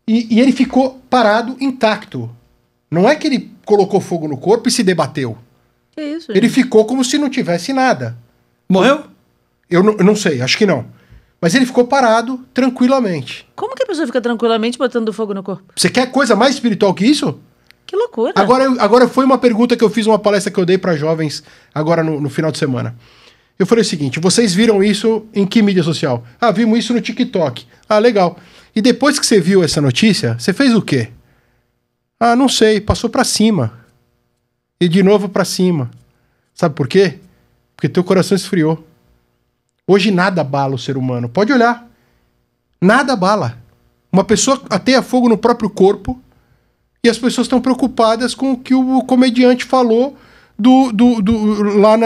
E ele ficou parado, intacto. Não é que ele colocou fogo no corpo e se debateu. Que isso, ele ficou como se não tivesse nada. Morreu? Eu não sei, acho que não. Mas ele ficou parado tranquilamente. Como que a pessoa fica tranquilamente botando fogo no corpo? Você quer coisa mais espiritual que isso? Que loucura. Agora foi uma pergunta que eu fiz, uma palestra que eu dei para jovens agora no final de semana. Eu falei o seguinte, vocês viram isso em que mídia social? Vimos isso no TikTok. Legal. E depois que você viu essa notícia, você fez o quê? Não sei, passou pra cima. E de novo pra cima. Sabe por quê? Porque teu coração esfriou. Hoje nada abala o ser humano. Pode olhar. Nada abala. Uma pessoa ateia fogo no próprio corpo E as pessoas estão preocupadas com o que o comediante falou lá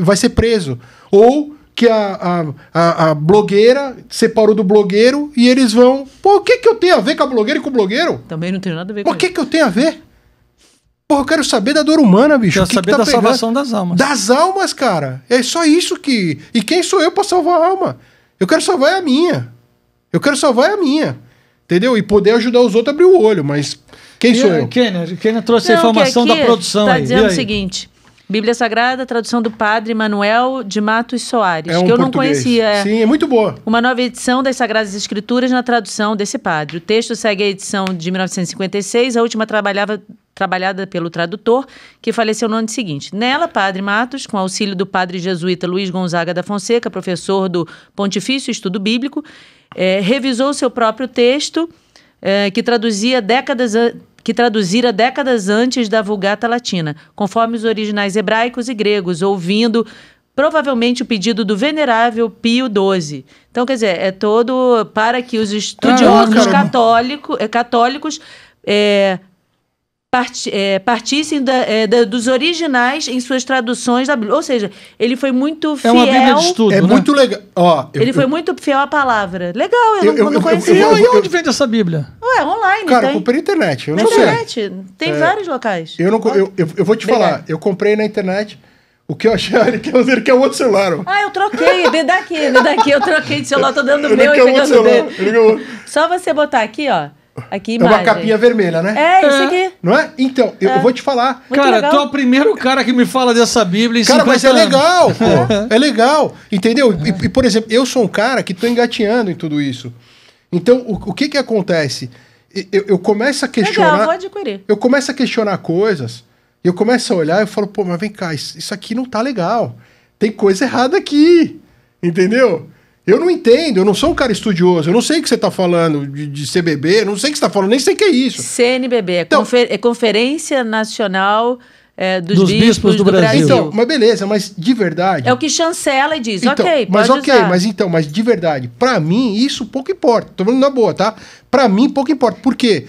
vai ser preso. Ou que a blogueira separou do blogueiro e eles vão... Pô, o que eu tenho a ver com a blogueira e com o blogueiro? Também não tem nada a ver com isso. O que eu tenho a ver? Pô, eu quero saber da dor humana, bicho. Quero saber da salvação das almas. Das almas, cara. É só isso que... E quem sou eu pra salvar a alma? Eu quero salvar a minha. Entendeu? E poder ajudar os outros a abrir o olho, mas... Quem sou eu? Kenner trouxe a informação da produção tá aí. Está dizendo o seguinte... Bíblia Sagrada, tradução do Padre Manuel de Matos Soares, que eu não conhecia. Sim, é muito boa. Uma nova edição das Sagradas Escrituras na tradução desse padre. O texto segue a edição de 1956, a última trabalhada pelo tradutor, que faleceu no ano seguinte. Nela, Padre Matos, com auxílio do padre jesuíta Luiz Gonzaga da Fonseca, professor do Pontifício Estudo Bíblico, revisou seu próprio texto, que traduzira décadas antes da Vulgata Latina, conforme os originais hebraicos e gregos, ouvindo provavelmente o pedido do venerável Pio XII. Então, quer dizer, é todo para que os estudiosos católicos partissem dos originais em suas traduções da Bíblia. Ou seja, ele foi muito fiel... É uma Bíblia de estudo, né? Muito legal. Ele foi muito fiel à palavra. Legal, eu não conhecia. E onde vende essa Bíblia? Ué, online. Cara, eu comprei na internet. Eu não sei. Na internet. Tem vários locais. Eu vou te falar. Eu comprei na internet. O que eu achei, ele quer outro celular. Eu troquei. Me dá aqui. Eu troquei de celular. Tô dando o meu e pegando o dele. Só você botar aqui, ó. Aqui imagem. É uma capinha vermelha, né? Isso aqui. Não é? Então, eu vou te falar. Muito cara, legal. tu é o primeiro cara que me fala dessa Bíblia em 50 mas é legal, pô. É legal. Entendeu? E, por exemplo, eu sou um cara que tô engatinhando em tudo isso. Então, o que acontece? Eu começo a questionar... Legal, vou adquirir. Eu começo a questionar coisas, eu começo a olhar e eu falo, pô, mas vem cá, isso aqui não tá legal. Tem coisa errada aqui. Entendeu? Eu não entendo, eu não sou um cara estudioso, eu não sei o que você está falando de CBB, eu não sei o que você está falando, nem sei o que é isso. CNBB, é Conferência Nacional dos Bispos do Brasil. Então, mas beleza, mas de verdade... É o que chancela e diz, então, mas de verdade, pra mim isso pouco importa, tô falando na boa, tá? Pra mim pouco importa, por quê?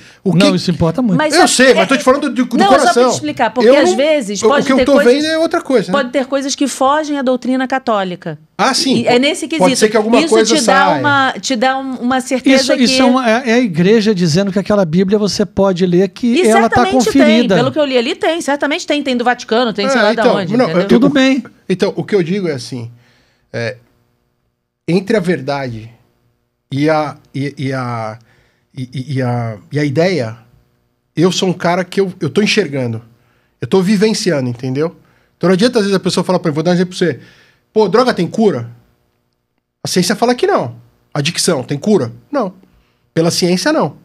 Isso importa muito. Eu sei, mas tô te falando do coração. Não, só pra te explicar, porque às vezes pode ter coisas... O que eu tô vendo é outra coisa. Pode ter coisas que fogem à doutrina católica. Ah, sim. É nesse quesito. Pode ser que alguma coisa saia. Te dá uma certeza que... Isso é a igreja dizendo que aquela Bíblia você pode ler que ela está conferida. Pelo que eu li ali, certamente tem do Vaticano, tem sei lá de onde. Tudo bem. Então, o que eu digo é assim, entre a verdade e a ideia, eu sou um cara que eu tô enxergando, eu tô vivenciando, entendeu? Então não adianta às vezes a pessoa falar pra mim, vou dar um exemplo pra você, pô, droga tem cura? A ciência fala que não. Adicção tem cura? Não. Pela ciência, não.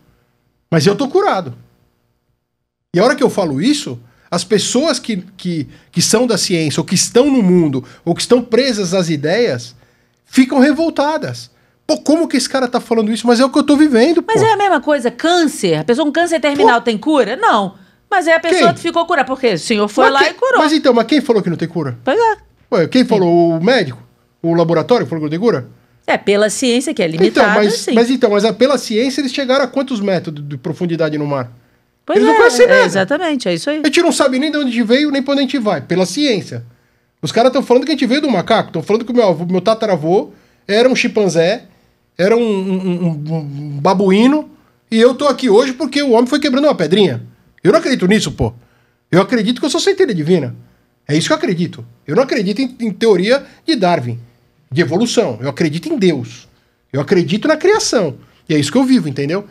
Mas eu tô curado. E a hora que eu falo isso, as pessoas que são da ciência, ou que estão no mundo, ou que estão presas às ideias, ficam revoltadas. Pô, como que esse cara tá falando isso? Mas é o que eu tô vivendo, pô. Mas é a mesma coisa, câncer. A pessoa com câncer terminal tem cura? Não. Mas é a pessoa que ficou curada, porque o senhor foi lá e curou. Mas quem falou que não tem cura? Pois é. Ué, quem falou? O médico? O laboratório falou que não tem cura? Pela ciência, que é limitada, sim. Mas pela ciência eles chegaram a quantos metros de profundidade no mar? Pois eles não conhecem nada. Exatamente, é isso aí. A gente não sabe nem de onde a gente veio, nem pra onde a gente vai. Pela ciência. Os caras estão falando que a gente veio do macaco. Estão falando que o meu tataravô era um chimpanzé, era um babuíno, e eu tô aqui hoje porque o homem foi quebrando uma pedrinha. Eu não acredito nisso, pô. Eu acredito que eu sou centelha divina. É isso que eu acredito. Eu não acredito em teoria de Darwin, de evolução. Eu acredito em Deus. Eu acredito na criação. E é isso que eu vivo, entendeu?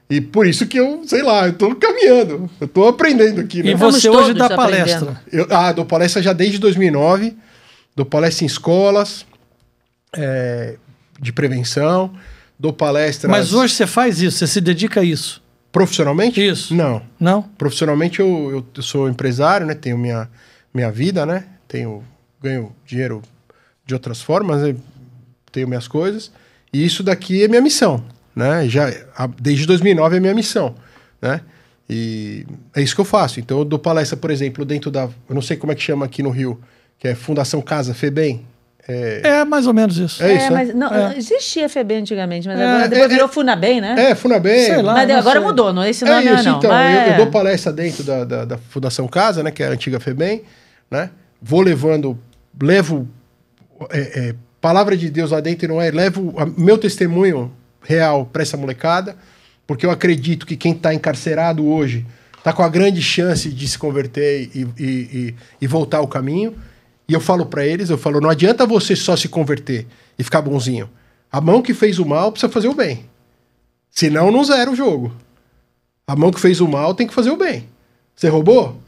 E por isso que eu, sei lá, eu tô caminhando. Eu tô aprendendo aqui, né? E você hoje dá palestra? Dou palestra já desde 2009. Dou palestra em escolas de prevenção. Dou palestras... Mas hoje você faz isso? Você se dedica a isso? Profissionalmente? Isso. Não. Não? Profissionalmente eu sou empresário, né? Tenho minha vida, né? Ganho dinheiro de outras formas, né? Tenho minhas coisas. E isso daqui é minha missão, né? Desde 2009 é minha missão, né? E é isso que eu faço. Então eu dou palestra, por exemplo, dentro da... Eu não sei como é que chama aqui no Rio, que é Fundação Casa Febem. É mais ou menos isso. É isso, mas não, existia FEBEM antigamente, mas agora depois virou FUNABEM, né? FUNABEM. Sei lá, Mas agora sei. mudou, não é esse nome isso, não. então, mas... eu dou palestra dentro da Fundação Casa, né, que é a antiga FEBEM, né? Levo palavra de Deus lá dentro, não é? Levo meu testemunho real para essa molecada, porque eu acredito que quem está encarcerado hoje está com a grande chance de se converter e voltar ao caminho. E eu falo para eles, não adianta você só se converter e ficar bonzinho. A mão que fez o mal precisa fazer o bem. Senão não zera o jogo. A mão que fez o mal tem que fazer o bem. Você roubou?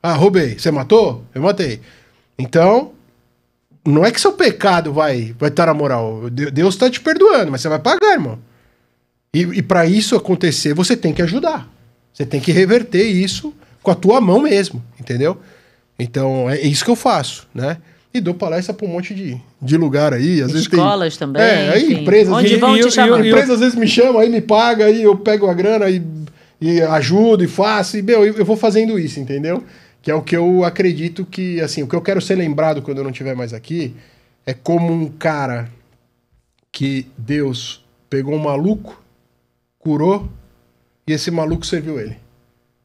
Ah, roubei. Você matou? Eu matei. Então, não é que seu pecado vai estar na moral. Deus está te perdoando, mas você vai pagar, irmão. E para isso acontecer, você tem que ajudar. Você tem que reverter isso com a tua mão mesmo, entendeu? Então, é isso que eu faço, né? E dou palestra para um monte de lugar aí. Às escolas vezes também. aí enfim. empresas... Onde vão te chamando. Empresas às vezes me chamam, aí me pagam, aí eu pego a grana e ajudo e faço. E, eu vou fazendo isso, entendeu? Que é o que eu acredito que, assim, o que eu quero ser lembrado quando eu não estiver mais aqui é como um cara que Deus pegou um maluco, curou, e esse maluco serviu ele.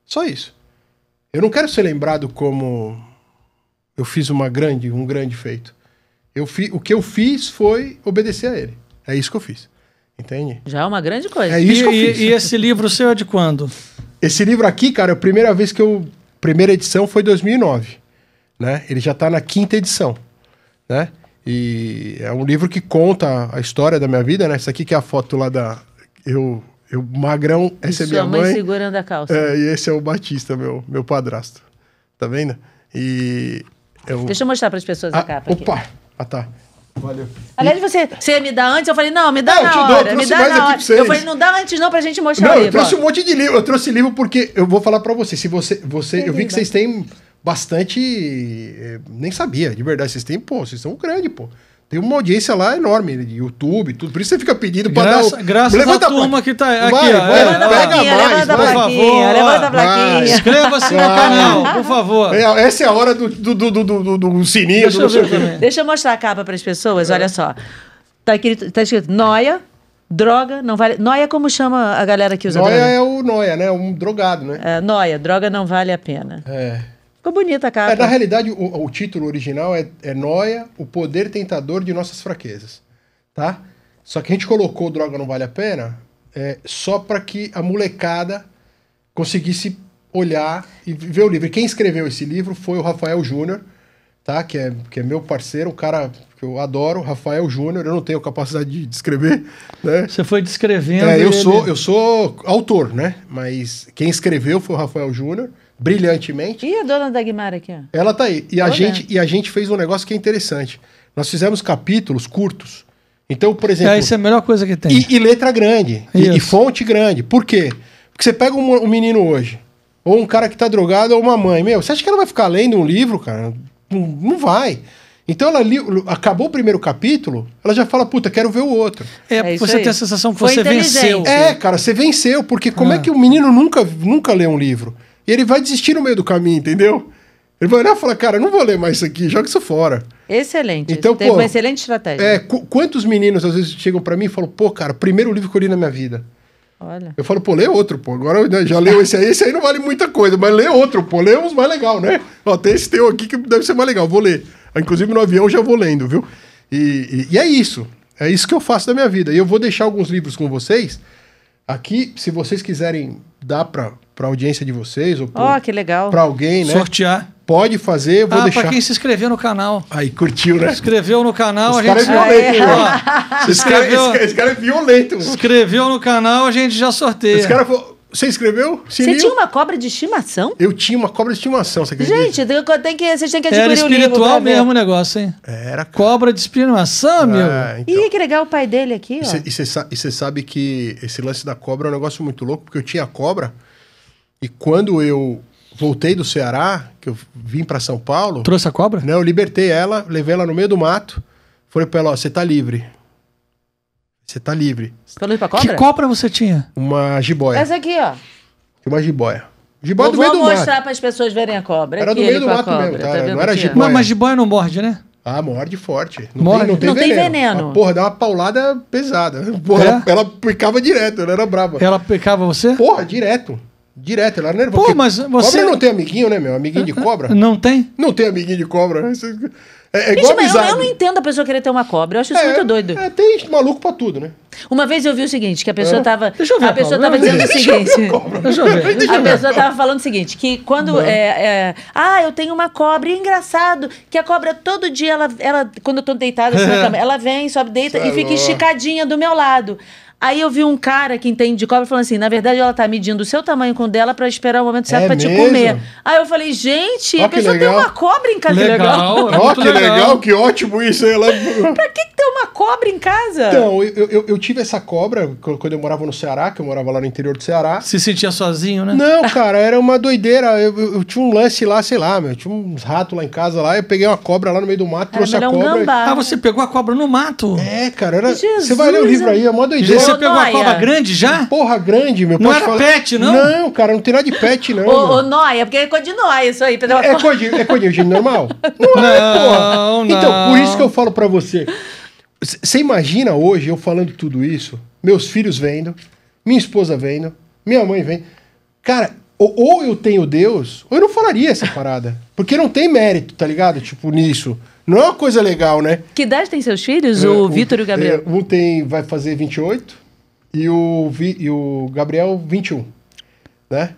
Só isso. Eu não quero ser lembrado como eu fiz um grande feito. O que eu fiz foi obedecer a ele. É isso que eu fiz. Entende? Já é uma grande coisa. É isso que eu fiz. E esse livro seu é de quando? Esse livro aqui, cara, a primeira edição foi 2009. Né? Ele já está na 5ª edição. Né? E é um livro que conta a história da minha vida. Né? Essa aqui que é a foto lá da... Eu magrão, essa é minha mãe. Sua mãe segurando a calça. E esse é o Batista, meu padrasto. Tá vendo? Deixa eu mostrar para as pessoas a capa aqui. Opa! Ah, tá. Valeu. Aliás, você me dá antes? Eu falei, não, me dá na hora. Me dá na hora. Eu falei, não dá antes não pra gente mostrar o livro. Eu trouxe um monte de livro. Eu trouxe livro porque eu vou falar pra você. Eu vi que vocês têm bastante... Nem sabia, de verdade. Vocês são grandes, pô. Tem uma audiência lá enorme, de YouTube, tudo. Por isso você fica pedindo pra dar... Graças à turma que tá aqui, Levanta a plaquinha, levanta a plaquinha. Inscreva-se no canal, por favor. Essa é a hora do sininho. Deixa eu mostrar a capa para as pessoas, olha só. Tá escrito Noia, droga, não vale... Noia como chama a galera que usa droga? Noia é o Noia, né? Um drogado, né? Noia, droga não vale a pena. Ficou bonita a capa. Na realidade, o título original é Noia, o poder tentador de nossas fraquezas. Tá? Só que a gente colocou Droga Não Vale a Pena só para que a molecada conseguisse olhar e ver o livro. E quem escreveu esse livro foi o Rafael Júnior, tá? que é meu parceiro, um cara que eu adoro, Rafael Júnior. Eu não tenho capacidade de escrever. Né? Você foi descrevendo. Eu sou autor, né? Mas quem escreveu foi o Rafael Júnior. Brilhantemente. E a dona Dagmar aqui, ó? Ela tá aí. E a gente fez um negócio que é interessante. Nós fizemos capítulos curtos. Então, por exemplo... Isso é a melhor coisa que tem. E letra grande. E fonte grande. Por quê? Porque você pega um menino hoje, ou um cara que tá drogado, ou uma mãe. Você acha que ela vai ficar lendo um livro, cara? Não vai. Então, acabou o primeiro capítulo, ela já fala, puta, quero ver o outro. Você tem a sensação que você venceu. Cara, você venceu. Porque como é que o menino nunca lê um livro? E ele vai desistir no meio do caminho, entendeu? Ele vai olhar e falar, cara, não vou ler mais isso aqui, joga isso fora. Excelente. Então, Teve uma excelente estratégia. Quantos meninos às vezes chegam pra mim e falam, pô, cara, primeiro livro que eu li na minha vida. Olha. Eu falo, pô, lê outro, pô. Agora já leu esse aí não vale muita coisa, mas lê outro, pô. Lê uns mais legal, né? Ó, tem esse teu aqui que deve ser mais legal, vou ler. Inclusive no avião eu já vou lendo, viu? E é isso. É isso que eu faço da minha vida. E eu vou deixar alguns livros com vocês. Aqui, se vocês quiserem dar pra audiência de vocês ou que legal. Pra alguém, né? Sortear. Pode fazer, eu vou deixar. Pra quem se inscreveu no canal. Aí, curtiu, né? Se inscreveu no canal, a gente... Esse cara é violento, esse cara é violento. Se inscreveu no canal, a gente já sorteia. Esse cara falou... Você inscreveu? Você tinha uma cobra de estimação? Eu tinha uma cobra de estimação, você acredita? Gente, vocês têm que adquirir o livro. Era espiritual mesmo o ver. negócio, hein? Era. Cobra de estimação, meu. Então. Ih, que legal o pai dele aqui, ó. E você sabe que esse lance da cobra é um negócio muito louco, porque eu tinha cobra e quando eu voltei do Ceará, que eu vim pra São Paulo... Trouxe a cobra? Né, eu libertei ela, levei ela no meio do mato, falei pra ela, ó, você tá livre. Você tá livre. Falou pra cobra? Que cobra você tinha? Uma jiboia. Essa aqui, ó. Uma jiboia. Jiboia do meio do mato. Vou mostrar para as pessoas verem a cobra. Era do meio do mato mesmo, tá? Não era jiboia. Mas jiboia não morde, né? Ah, morde forte. Morde? Não tem veneno. Mas, porra, dá uma paulada pesada. Porra, ela picava direto, ela era brava. Ela picava você? Porra, direto. Direto, ela era nervosa. Pô, mas você... Cobra não tem amiguinho, né, meu? Amiguinho de cobra? Não tem? Não tem amiguinho de cobra. É Gente, igual mas amizade. eu não entendo a pessoa querer ter uma cobra. Eu acho isso muito doido. Tem maluco pra tudo, né? Uma vez eu vi o seguinte, que a pessoa tava... Deixa eu ver a pessoa cobra. tava dizendo o seguinte... Deixa eu ver. A pessoa tava falando o seguinte, que quando... eu tenho uma cobra. E é engraçado que a cobra todo dia, ela quando eu tô deitada assim, na cama, ela vem, sobe, deita e fica esticadinha do meu lado. Aí eu vi um cara que entende de cobra falando assim, na verdade ela tá medindo o seu tamanho com o dela pra esperar o momento certo pra te comer. Aí eu falei, gente, a pessoa tem uma cobra em casa. Legal. Ó, que legal, que ótimo isso. Pra que ter uma cobra em casa? Então, eu tive essa cobra quando eu morava no Ceará, que eu morava lá no interior do Ceará. Se sentia sozinho, né? Não, cara, era uma doideira. Eu tinha um lance lá, sei lá, meu, tinha uns ratos lá em casa lá, eu peguei uma cobra lá no meio do mato, trouxe a cobra. Ah, você pegou a cobra no mato? É, cara, era... Jesus, você vai ler o livro aí, é mó doideira. Você pegou a cobra grande já? Porra, grande, meu. Não era pet, não? Não, cara, não tem nada de pet, não. Ô, Noia, porque é coisa de Noia isso aí. É coisa de normal? Não é, porra. Não. Então, por isso que eu falo pra você. Você imagina hoje eu falando tudo isso, meus filhos vendo, minha esposa vendo, minha mãe vendo. Cara, ou eu tenho Deus, ou eu não falaria essa parada. Porque não tem mérito, tá ligado? Tipo, nisso. Não é uma coisa legal, né? Que idade tem seus filhos, o Vitor e o Gabriel? Vai fazer 28 e o Gabriel 21, né?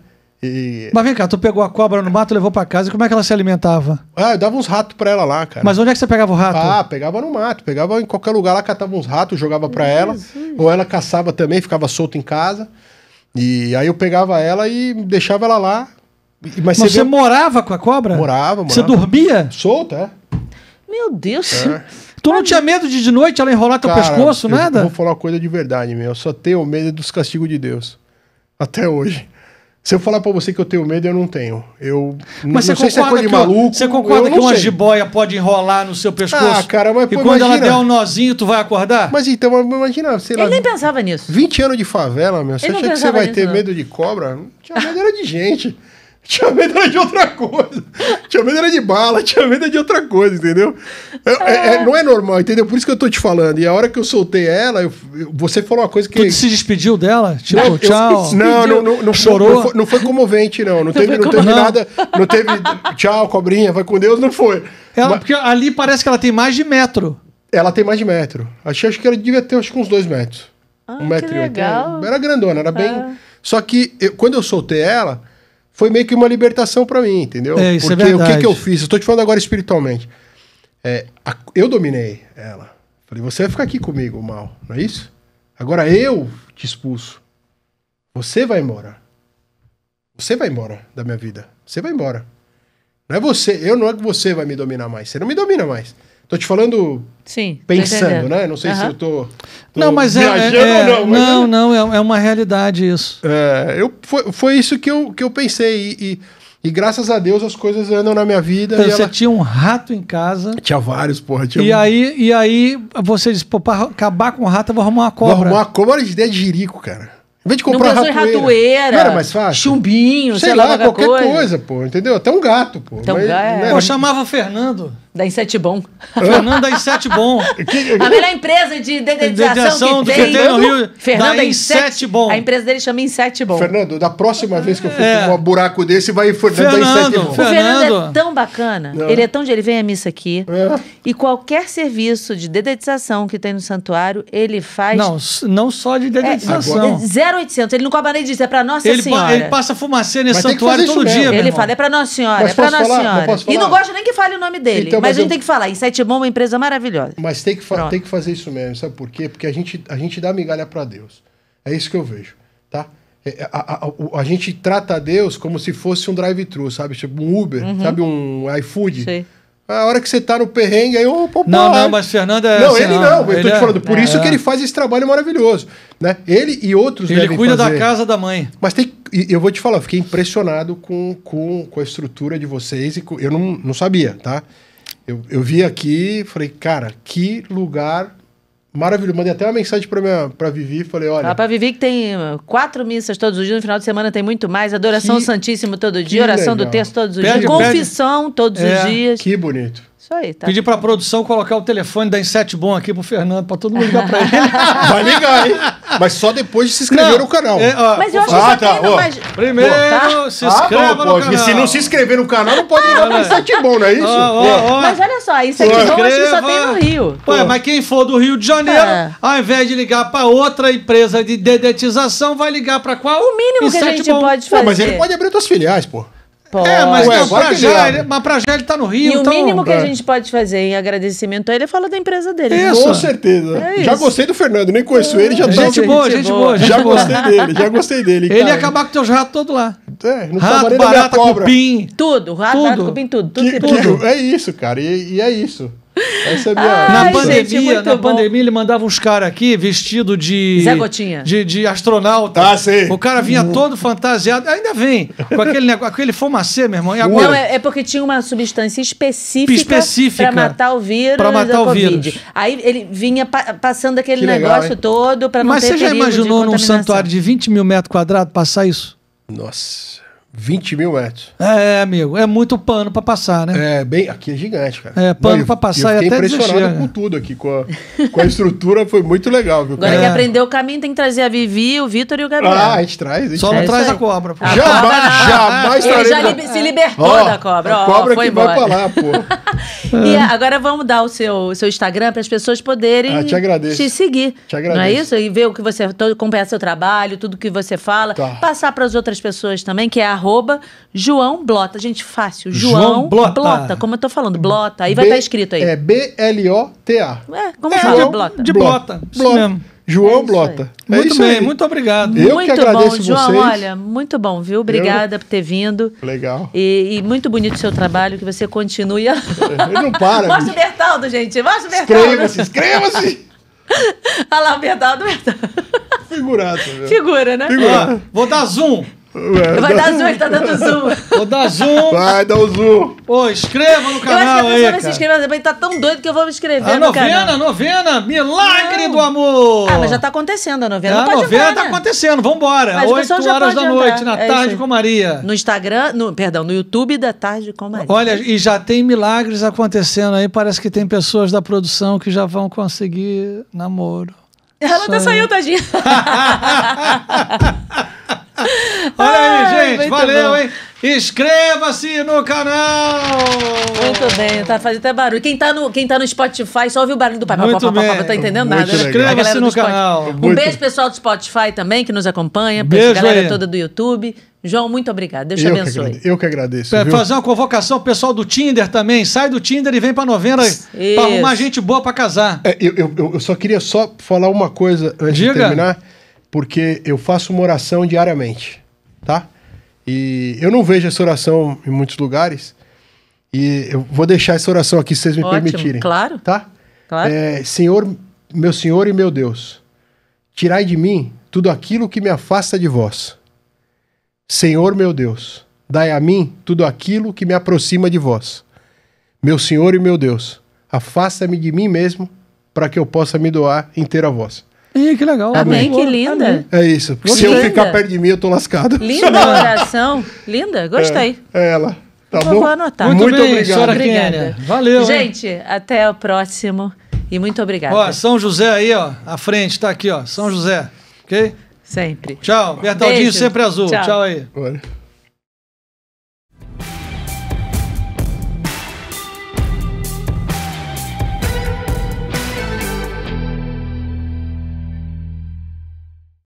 Mas vem cá, tu pegou a cobra no mato, levou pra casa, e como é que ela se alimentava? Ah, eu dava uns ratos pra ela lá, cara. Mas onde é que você pegava o rato? Ah, pegava no mato, pegava em qualquer lugar lá, catava uns ratos, jogava pra ela. Ou ela caçava também, ficava solta em casa. E aí eu pegava ela e deixava ela lá. Mas você morava com a cobra? Morava. Você dormia? Solta, é. Meu Deus. Tu não tinha medo de noite ela enrolar teu pescoço, nada? Eu vou falar uma coisa de verdade, meu. Eu só tenho medo dos castigos de Deus. Até hoje. Se eu falar pra você que eu tenho medo, eu não tenho. Mas não sei se é coisa de maluco. Você concorda que uma jiboia pode enrolar no seu pescoço? Ah, cara, mas e quando ela der um nozinho, tu vai acordar? Mas então, imagina, sei lá... Ele nem pensava nisso. 20 anos de favela, meu. Você acha que você vai ter medo de cobra? Não tinha medo era de gente. Tinha medo era de outra coisa. Tinha medo era de bala, tinha medo de outra coisa, entendeu? Não é normal, entendeu? Por isso que eu tô te falando. E a hora que eu soltei ela, você falou uma coisa que... Tu se despediu dela? Tipo, tchau. Não chorou? Não foi comovente, não. Não teve nada. Não teve tchau, cobrinha, vai com Deus, não foi. Porque ali parece que ela tem mais de metro. Ela tem mais de metro. Acho que ela devia ter uns 2 metros. 1,80 m. Era grandona, era bem... Só que quando eu soltei ela... Foi meio que uma libertação pra mim, entendeu? Isso porque é verdade. o que eu fiz? Eu tô te falando agora espiritualmente. Eu dominei ela. Falei, você vai ficar aqui comigo, mal, não é isso? Agora eu te expulso. Você vai embora. Você vai embora da minha vida. Você vai embora. Não é você, não é que você vai me dominar mais. Você não me domina mais. Tô te falando pensando, né? Não sei se eu tô não, mas viajando ou não. Não, é uma realidade isso. Foi isso que eu pensei. E graças a Deus as coisas andam na minha vida. Então, você tinha um rato em casa. Tinha vários, porra. E aí você disse, pô, pra acabar com o rato eu vou arrumar uma cobra. Vou arrumar uma cobra. Olha de ideia de jirico, cara. Em vez de comprar ratoeira, não era mais fácil? Chumbinho, sei lá, qualquer coisa, pô, entendeu? Até um gato, pô. Eu chamava Fernando. Da Inset Bom. Fernando da Inset Bom. A melhor empresa de dedetização que tem no Rio. Fernando da Inset Bom. A empresa dele chama Inset Bom. Fernando, da próxima vez que eu for com um buraco desse, vai Fernando da Inset Bom. O Fernando é tão bacana. Ele vem à missa aqui. E qualquer serviço de dedetização que tem no santuário, ele faz... Não só de dedetização. 0800. Ele não cobra nem disso, é pra Nossa Senhora. Ele passa fumacê nesse santuário todo dia. Ele fala, é pra Nossa Senhora, é pra Nossa Senhora. E não gosta nem que fale o nome dele. Mas a gente tem que falar, Inset Bom é uma empresa maravilhosa. Mas tem que fazer isso mesmo, sabe por quê? Porque a gente dá migalha pra Deus. É isso que eu vejo, tá? A gente trata a Deus como se fosse um drive-thru, sabe? Tipo um Uber, sabe? Um iFood. Sei. A hora que você tá no perrengue, aí, Não, mas Fernando é... Não, ele não. Eu tô te falando. Por isso que ele faz esse trabalho maravilhoso, né? Ele e outros devem fazer. Ele cuida da casa da mãe. Mas eu vou te falar, eu fiquei impressionado com a estrutura de vocês. Eu não sabia, tá? Eu vi aqui, falei, cara, que lugar maravilhoso. Mandei até uma mensagem pra Vivi, falei, olha... Pra Vivi que tem 4 missas todos os dias, no final de semana tem muito mais, adoração ao Santíssimo todo dia, oração do terço todos os dias, confissão todos os dias. Que bonito. Isso aí, tá? Pedir pra produção colocar o telefone da Inset Bom aqui pro Fernando, pra todo mundo ligar pra ele. Vai ligar, hein? Mas só depois de se inscrever no canal. Mas eu acho que só tem no mais... Primeiro, se inscreva no canal. E se não se inscrever no canal, não pode ligar pra Inset Bom, não é isso? Mas olha só, isso aqui bom, acho que só tem no Rio. Ué, mas quem for do Rio de Janeiro, ao invés de ligar pra outra empresa de dedetização, vai ligar pra qual? O mínimo que a gente pode fazer. Mas ele pode abrir outras filiais, pô. Pode. Mas pra já ele tá no Rio. E o mínimo que a gente pode fazer em agradecimento a ele é falar da empresa dele. Isso. Com certeza. Já gostei do Fernando, nem conheço ele, já tá. Gente boa. Já gostei dele. Ele ia acabar com teus ratos todos lá. Não rato, barata, cupim. Tudo, rato, barata, cupim, tudo. É isso, cara. E é isso. Essa é a minha... Na pandemia, ele mandava uns caras aqui vestido de... Zé Gotinha. De astronauta. Sei. O cara vinha todo fantasiado. Ainda vem. Com aquele fumacê, meu irmão. E agora? Não, é porque tinha uma substância específica para matar o vírus. Para matar o vírus. Aí ele vinha passando aquele negócio todo para não ter perigo de contaminação. Mas você já imaginou num santuário de 20 mil metros quadrados passar isso? Nossa... 20 mil metros. Amigo, é muito pano pra passar, né? Aqui é gigante, cara. Pano pra passar e até impressionado com tudo aqui, com a estrutura, foi muito legal, viu? Agora que aprendeu o caminho, tem que trazer a Vivi, o Vitor e o Gabriel. A gente traz. Só não traz a cobra. Jamais trarei. Ele já se libertou da cobra. A cobra foi que embora. vai pra lá, pô. E agora vamos dar o seu Instagram para as pessoas poderem te seguir. Te agradeço. Não é isso? E ver o que você... acompanhar seu trabalho, tudo que você fala. Passar para as outras pessoas também, que é @João Blota. Gente, fácil. João Blota. Como eu tô falando, Blota. Aí vai estar escrito aí. É BLOTA. Como fala? Blota. De Blota. Isso mesmo. João Blota. Muito bem, muito obrigado. Eu que agradeço bom, João. vocês. Olha, muito bom, viu? Obrigada por ter vindo. Legal. E muito bonito o seu trabalho, que você continue. Ele não para. Mostra o Bertaldo, gente. Mostra o Bertaldo. Inscreva-se. Olha lá o Bertaldo. Figurado. Figura, né? Vou dar zoom. Vai dar zoom, ele tá dando zoom. Vou dar zoom. Vai dar o zoom. Inscreva no canal aí, eu acho que a pessoa vai se inscrever, ele tá tão doido que eu vou me inscrever no canal. A novena, Milagre do Amor. Mas já tá acontecendo a novena. A novena tá acontecendo, vambora. 8 horas da noite, na Tarde com Maria. No Instagram, no YouTube da Tarde com Maria. Olha, e já tem milagres acontecendo aí, parece que tem pessoas da produção que já vão conseguir namoro. Ela até saiu, tadinha. Olha aí, gente. Valeu, hein? Inscreva-se no canal! Muito bem, tá fazendo até barulho. Quem tá no Spotify, só ouviu o barulho do pai. Muito bem. Não tá entendendo nada. Inscreva-se no canal. Um beijo, pessoal do Spotify também, que nos acompanha. Beijo, galera toda do YouTube. João, muito obrigado. Deus te abençoe. Eu que agradeço. Fazer uma convocação, pessoal do Tinder também. Sai do Tinder e vem pra novena pra arrumar gente boa pra casar. Eu só queria falar uma coisa antes de terminar, porque eu faço uma oração diariamente, tá? E eu não vejo essa oração em muitos lugares. E eu vou deixar essa oração aqui, se vocês me permitirem. Claro. Tá? Claro. Senhor e meu Deus, tirai de mim tudo aquilo que me afasta de vós. Senhor meu Deus, dai a mim tudo aquilo que me aproxima de vós. Meu Senhor e meu Deus, afasta-me de mim mesmo, para que eu possa me doar inteiro a vós. Ih, que legal. Amém, que linda. Amém. É isso. Se eu ficar perto de mim, eu tô lascado. Linda a oração. Linda, gostei. É ela. Tá bom? Vou anotar. Muito bem, obrigado. Obrigada. Valeu. Gente, até o próximo. E muito obrigada. São José aí, à frente, tá aqui, São José. Ok? Sempre. Tchau. Bertaldinho sempre azul. Tchau aí. Olha.